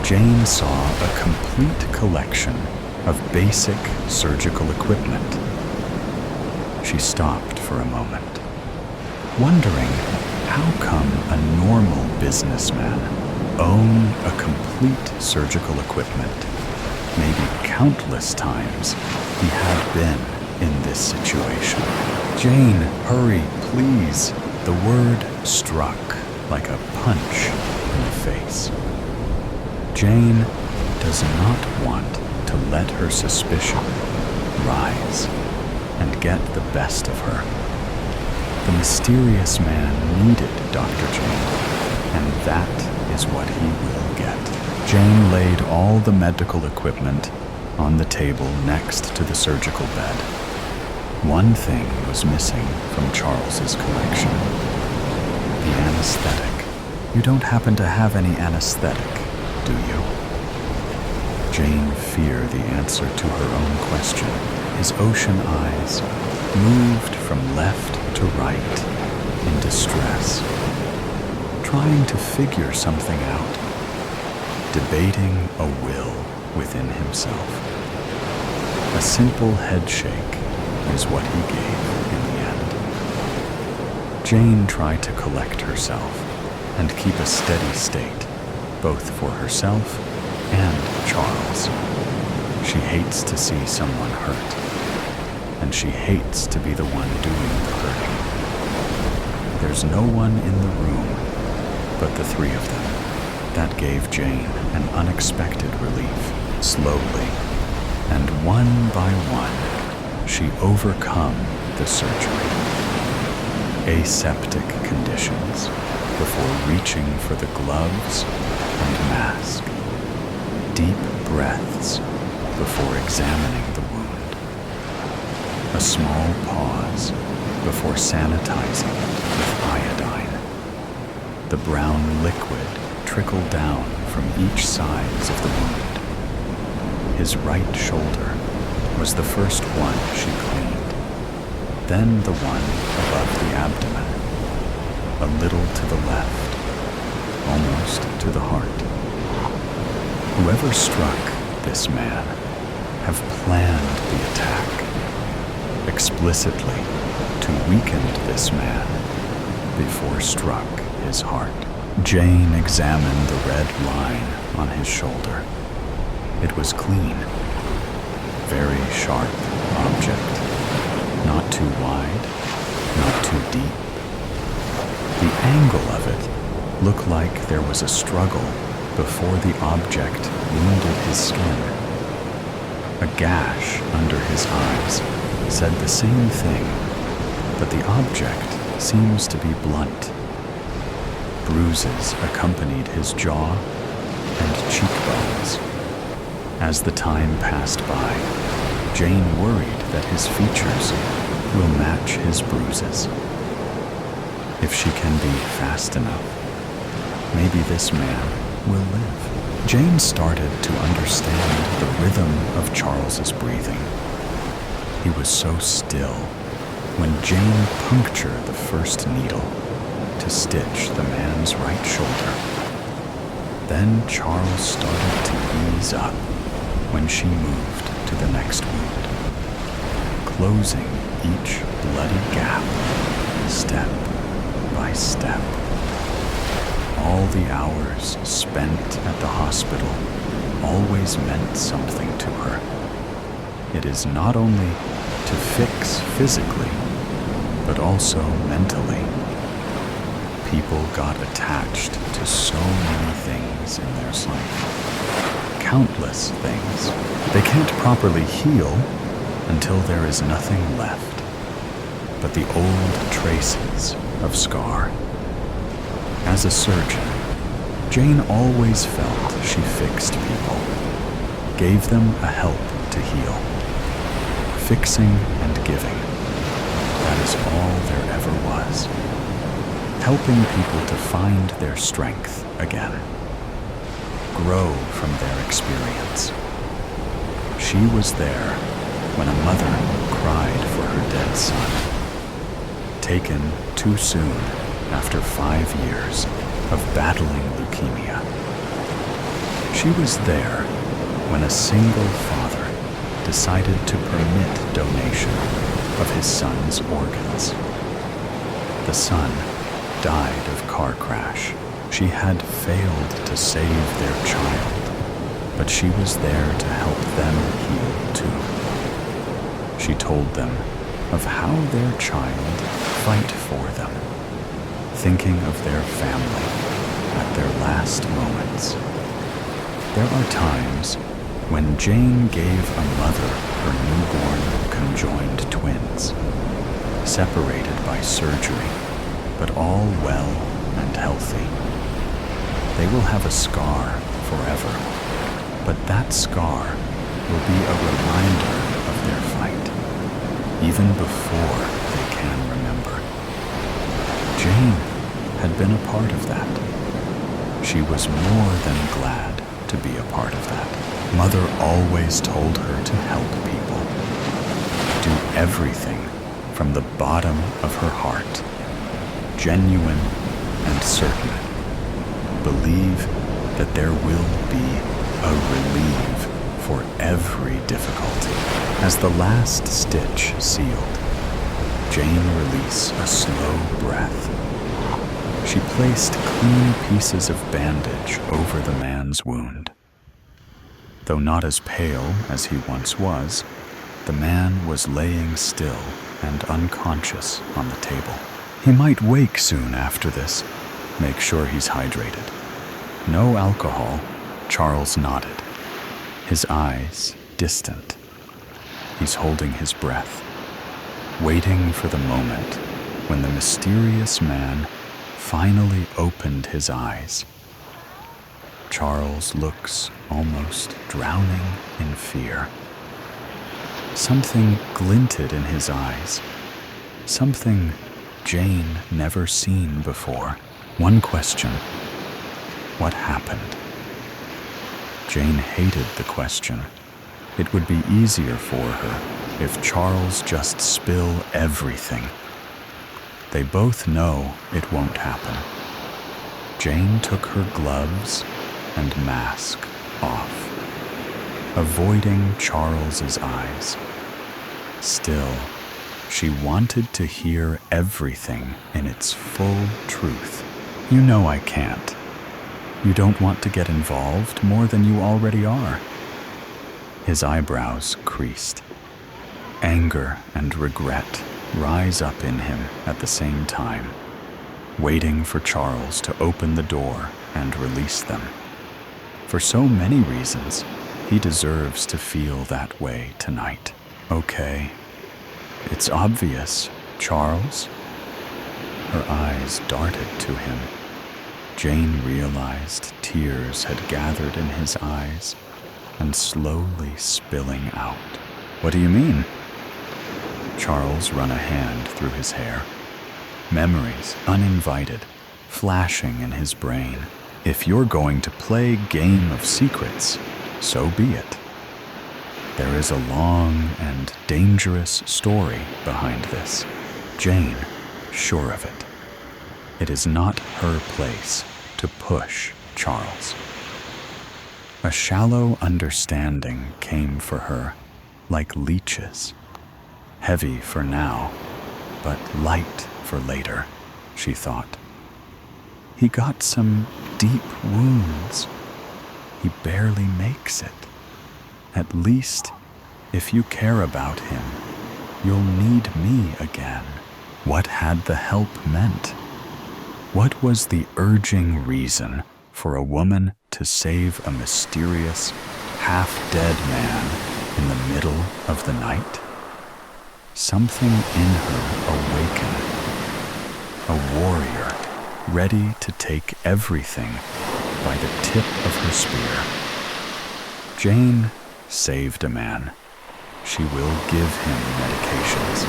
Jane saw a complete collection of basic surgical equipment. She stopped for a moment, wondering how come a normal businessman own a complete surgical equipment. Maybe countless times he had been in this situation. Jane, hurry, please. The word struck like a punch in the face. Jane does not want to let her suspicion rise and get the best of her. The mysterious man needed Dr. Jane, and that is what he will get. Jane laid all the medical equipment on the table next to the surgical bed. One thing was missing from Charles's collection: the anesthetic. You don't happen to have any anesthetic, do you? Jane feared the answer to her own question. His ocean eyes moved from left to right in distress, trying to figure something out, debating a will within himself. A simple head shake is what he gave in the end. Jane tried to collect herself and keep a steady state, both for herself and Charles. She hates to see someone hurt, and she hates to be the one doing the hurting. There's no one in the room but the three of them. That gave Jane an unexpected relief. Slowly, and one by one, she overcome the surgery. Aseptic conditions before reaching for the gloves and mask. Deep breaths before examining the wound. A small pause before sanitizing it with iodine. The brown liquid trickled down from each side of the wound. His right shoulder was the first one she cleaned, then the one above the abdomen. a little to the left, almost to the heart. Whoever struck this man have planned the attack, explicitly to weaken this man before struck his heart. Jane examined the red line on his shoulder. It was clean, very sharp object, not too wide, not too deep. The angle of it looked like there was a struggle before the object wounded his skin. A gash under his eyes said the same thing, but the object seems to be blunt. Bruises accompanied his jaw and cheekbones. As the time passed by, Jane worried that his features will match his bruises. If she can be fast enough, maybe this man will live. Jane started to understand the rhythm of Charles's breathing. He was so still when Jane punctured the first needle to stitch the man's right shoulder. Then Charles started to ease up when she moved to the next wound, closing each bloody gap, step by step. All the hours spent at the hospital always meant something to her. It is not only to fix physically, but also mentally. People got attached to so many things in their life. Countless things. They can't properly heal until there is nothing left but the old traces of scar. As a surgeon, Jane always felt she fixed people, gave them a help to heal. Fixing and giving. That is all there ever was. Helping people to find their strength again. Grow from their experience. She was there when a mother cried for her dead son. Taken too soon after 5 years of battling leukemia. She was there when a single father decided to permit donation of his son's organs. The son died of car crash. She had failed to save their child, but she was there to help them heal too. She told them of how their child fight for them, thinking of their family at their last moments. There are times when Jane gave a mother her newborn conjoined twins, separated by surgery, but all well and healthy. They will have a scar forever, but that scar will be a reminder of their fight, even before they can remember. Jane had been a part of that. She was more than glad to be a part of that. Mother always told her to help people, do everything from the bottom of her heart, genuine and certain. Believe that there will be a relief for every difficulty. As the last stitch sealed, Jane released a slow breath. She placed clean pieces of bandage over the man's wound. Though not as pale as he once was, the man was laying still and unconscious on the table. He might wake soon after this. Make sure he's hydrated. No alcohol, Charles nodded, his eyes distant. He's holding his breath, waiting for the moment when the mysterious man finally opened his eyes. Charles looks almost drowning in fear. Something glinted in his eyes, something Jane never seen before. One question: what happened? Jane hated the question. It would be easier for her if Charles just spill everything. They both know it won't happen. Jane took her gloves and mask off, avoiding Charles's eyes. Still, she wanted to hear everything in its full truth. You know I can't. You don't want to get involved more than you already are. His eyebrows creased. Anger and regret rise up in him at the same time, waiting for Charles to open the door and release them. For so many reasons, he deserves to feel that way tonight. Okay, it's obvious, Charles. Her eyes darted to him. Jane realized tears had gathered in his eyes and slowly spilling out. What do you mean? Charles ran a hand through his hair. Memories, uninvited, flashing in his brain. If you're going to play game of secrets, so be it. There is a long and dangerous story behind this. Jane, sure of it. It is not her place to push Charles. A shallow understanding came for her, like leeches. Heavy for now, but light for later, she thought. He got some deep wounds. He barely makes it. At least, if you care about him, you'll need me again. What had the help meant? What was the urging reason for a woman to save a mysterious, half-dead man in the middle of the night? Something in her awakened. A warrior, ready to take everything by the tip of her spear. Jane saved a man. She will give him medications,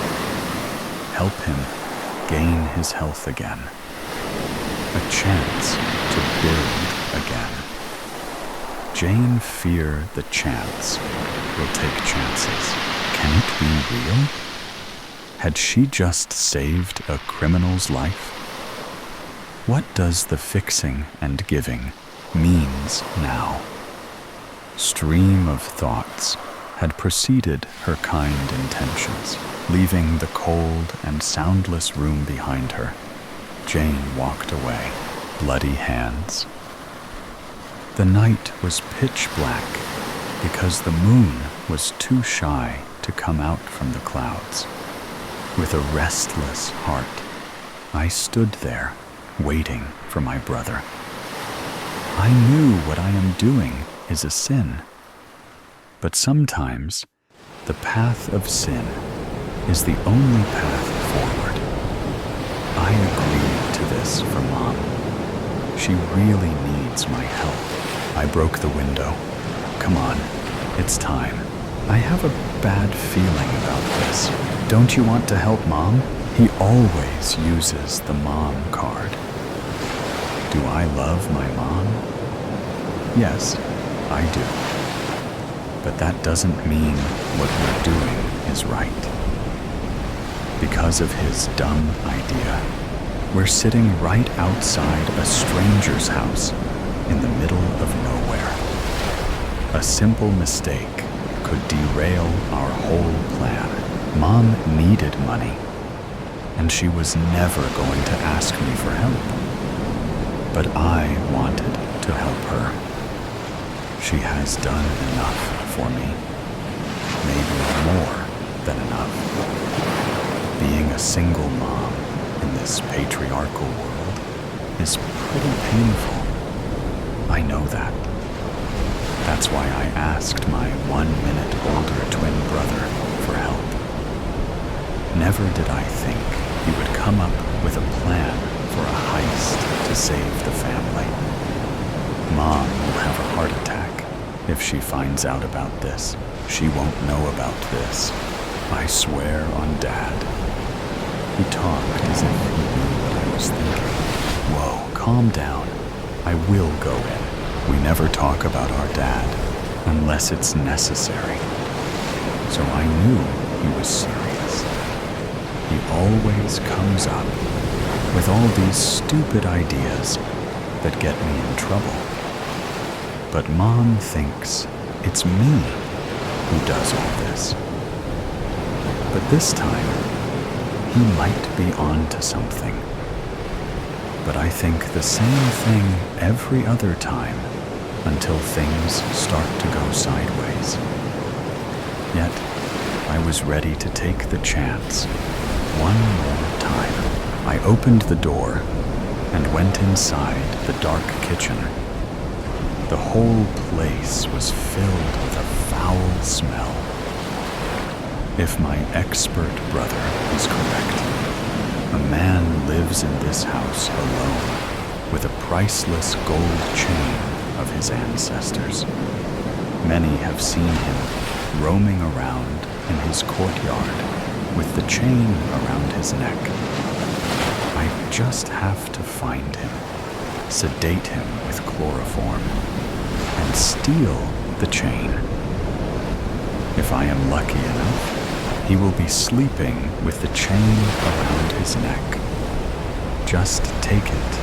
help him gain his health again, a chance to build again. Jane feared the chance will take chances. Can it be real? Had she just saved a criminal's life? What does the fixing and giving means now? Stream of thoughts had preceded her kind intentions, leaving the cold and soundless room behind her. Jane walked away, bloody hands. The night was pitch black because the moon was too shy to come out from the clouds. With a restless heart, I stood there, waiting for my brother. I knew what I am doing is a sin, but sometimes the path of sin is the only path forward. I agreed to this for Mom. She really needs my help. I broke the window. Come on, it's time. I have a bad feeling about this. Don't you want to help Mom? He always uses the mom card. Do I love my mom? Yes, I do. But that doesn't mean what we're doing is right. Because of his dumb idea, we're sitting right outside a stranger's house in the middle of nowhere. A simple mistake could derail our whole plan. Mom needed money, and she was never going to ask me for help. But I wanted to help her. She has done enough for me. Maybe more than enough. Being a single mom in this patriarchal world is pretty painful. I know that. That's why I asked my 1 minute older twin brother for help. Never did I think he would come up with a plan for a heist to save the family. Mom will have a heart attack if she finds out about this. She won't know about this. I swear on Dad. He talked as if he knew what I was thinking. Whoa, calm down. I will go in. We never talk about our dad unless it's necessary. So I knew he was serious. He always comes up with all these stupid ideas that get me in trouble. But Mom thinks it's me who does all this. But this time, he might be on to something. But I think the same thing every other time until things start to go sideways. Yet, I was ready to take the chance one more time. I opened the door and went inside the dark kitchen. The whole place was filled with a foul smell. If my expert brother is correct, a man lives in this house alone with a priceless gold chain of his ancestors. Many have seen him roaming around in his courtyard with the chain around his neck. I just have to find him, sedate him with chloroform, and steal the chain. If I am lucky enough, he will be sleeping with the chain around his neck. Just take it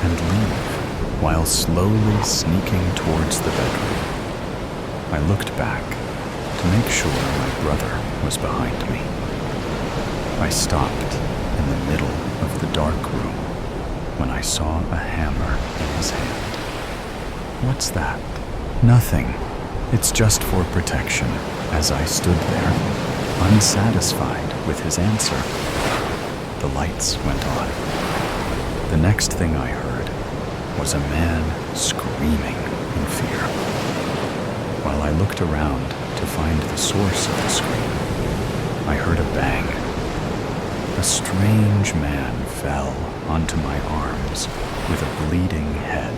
and leave while slowly sneaking towards the bedroom. I looked back to make sure my brother was behind me. I stopped in the middle of the dark room when I saw a hammer in his hand. What's that? Nothing. It's just for protection. As I stood there, unsatisfied with his answer, the lights went on. The next thing I heard was a man screaming in fear. While I looked around to find the source of the scream, I heard a bang. A strange man fell onto my arms with a bleeding head.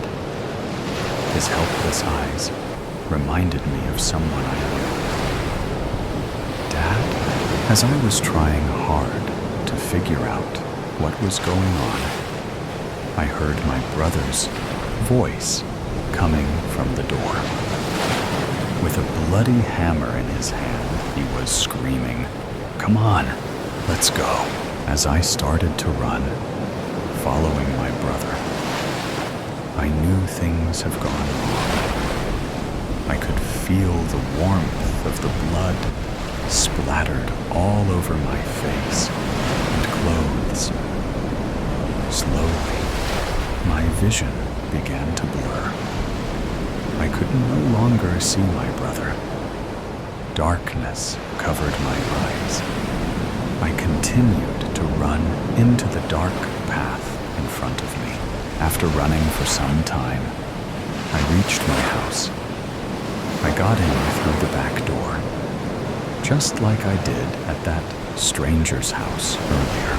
His helpless eyes reminded me of someone I knew. Dad? As I was trying hard to figure out what was going on, I heard my brother's voice coming from the door. With a bloody hammer in his hand, he was screaming, "Come on, let's go." As I started to run, following my brother, I knew things have gone wrong. I could feel the warmth of the blood splattered all over my face and clothes. Slowly, my vision began to blur. I could no longer see my brother. Darkness covered my eyes. I continued to run into the dark path in front of me. After running for some time, I reached my house. I got in through the back door, just like I did at that stranger's house earlier.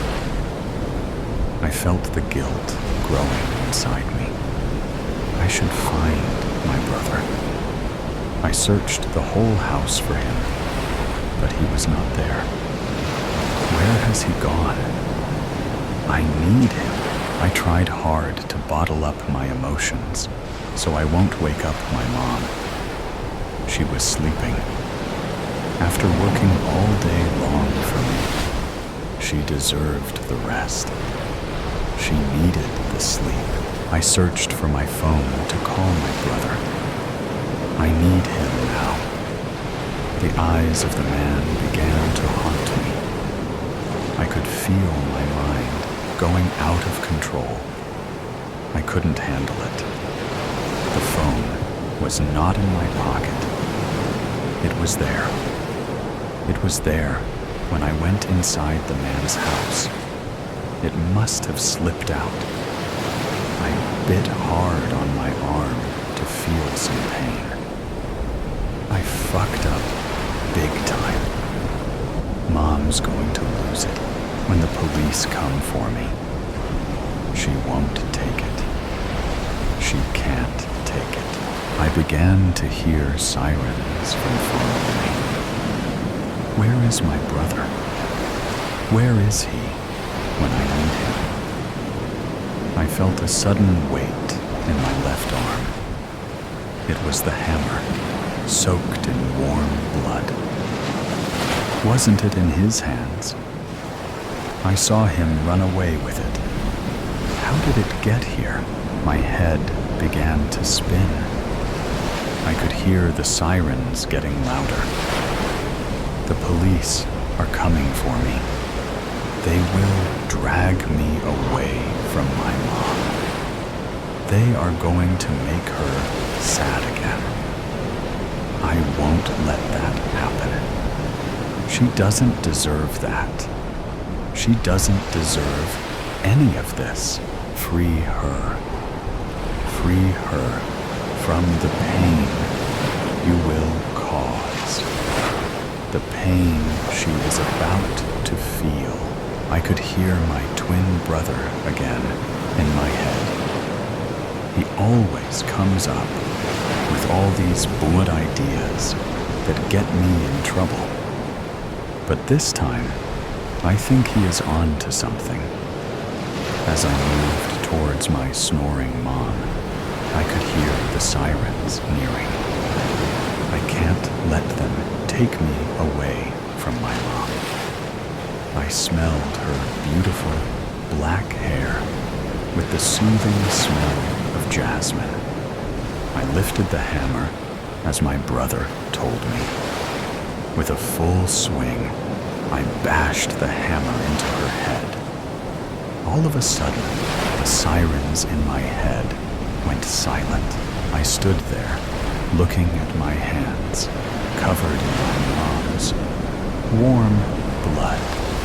I felt the guilt growing inside me. I should find my brother. I searched the whole house for him, but he was not there. Where has he gone? I need him. I tried hard to bottle up my emotions so I won't wake up my mom. She was sleeping. After working all day long for me, she deserved the rest. She needed the sleep. I searched for my phone to call my brother. I need him now. The eyes of the man began to haunt me. I could feel my mind going out of control. I couldn't handle it. The phone was not in my pocket. It was there. It was there when I went inside the man's house. It must have slipped out. I bit hard on my arm to feel some pain. I fucked up big time. Mom's going to lose it when the police come for me. She won't take it. She can't take it. I began to hear sirens from far away. Where is my brother? Where is he when I need him? I felt a sudden weight in my left arm. It was the hammer, soaked in warm blood. Wasn't it in his hands? I saw him run away with it How did it get here? My head began to spin. I could hear the sirens getting louder. The police are coming for me. They will drag me away from my mom. They are going to make her sad again. I won't let that happen. She doesn't deserve that. She doesn't deserve any of this. Free her. Free her from the pain you will cause. The pain she is about to feel. I could hear my twin brother again in my head. He always comes up with all these good ideas that get me in trouble. But this time, I think he is on to something. As I moved towards my snoring mom, I could hear the sirens nearing. I can't let them take me away from my mom. I smelled her beautiful black hair with the soothing smell of jasmine. I lifted the hammer as my brother told me. With a full swing, I bashed the hammer into her head. All of a sudden, the sirens in my head went silent. I stood there, looking at my hands, covered in my mom's warm blood.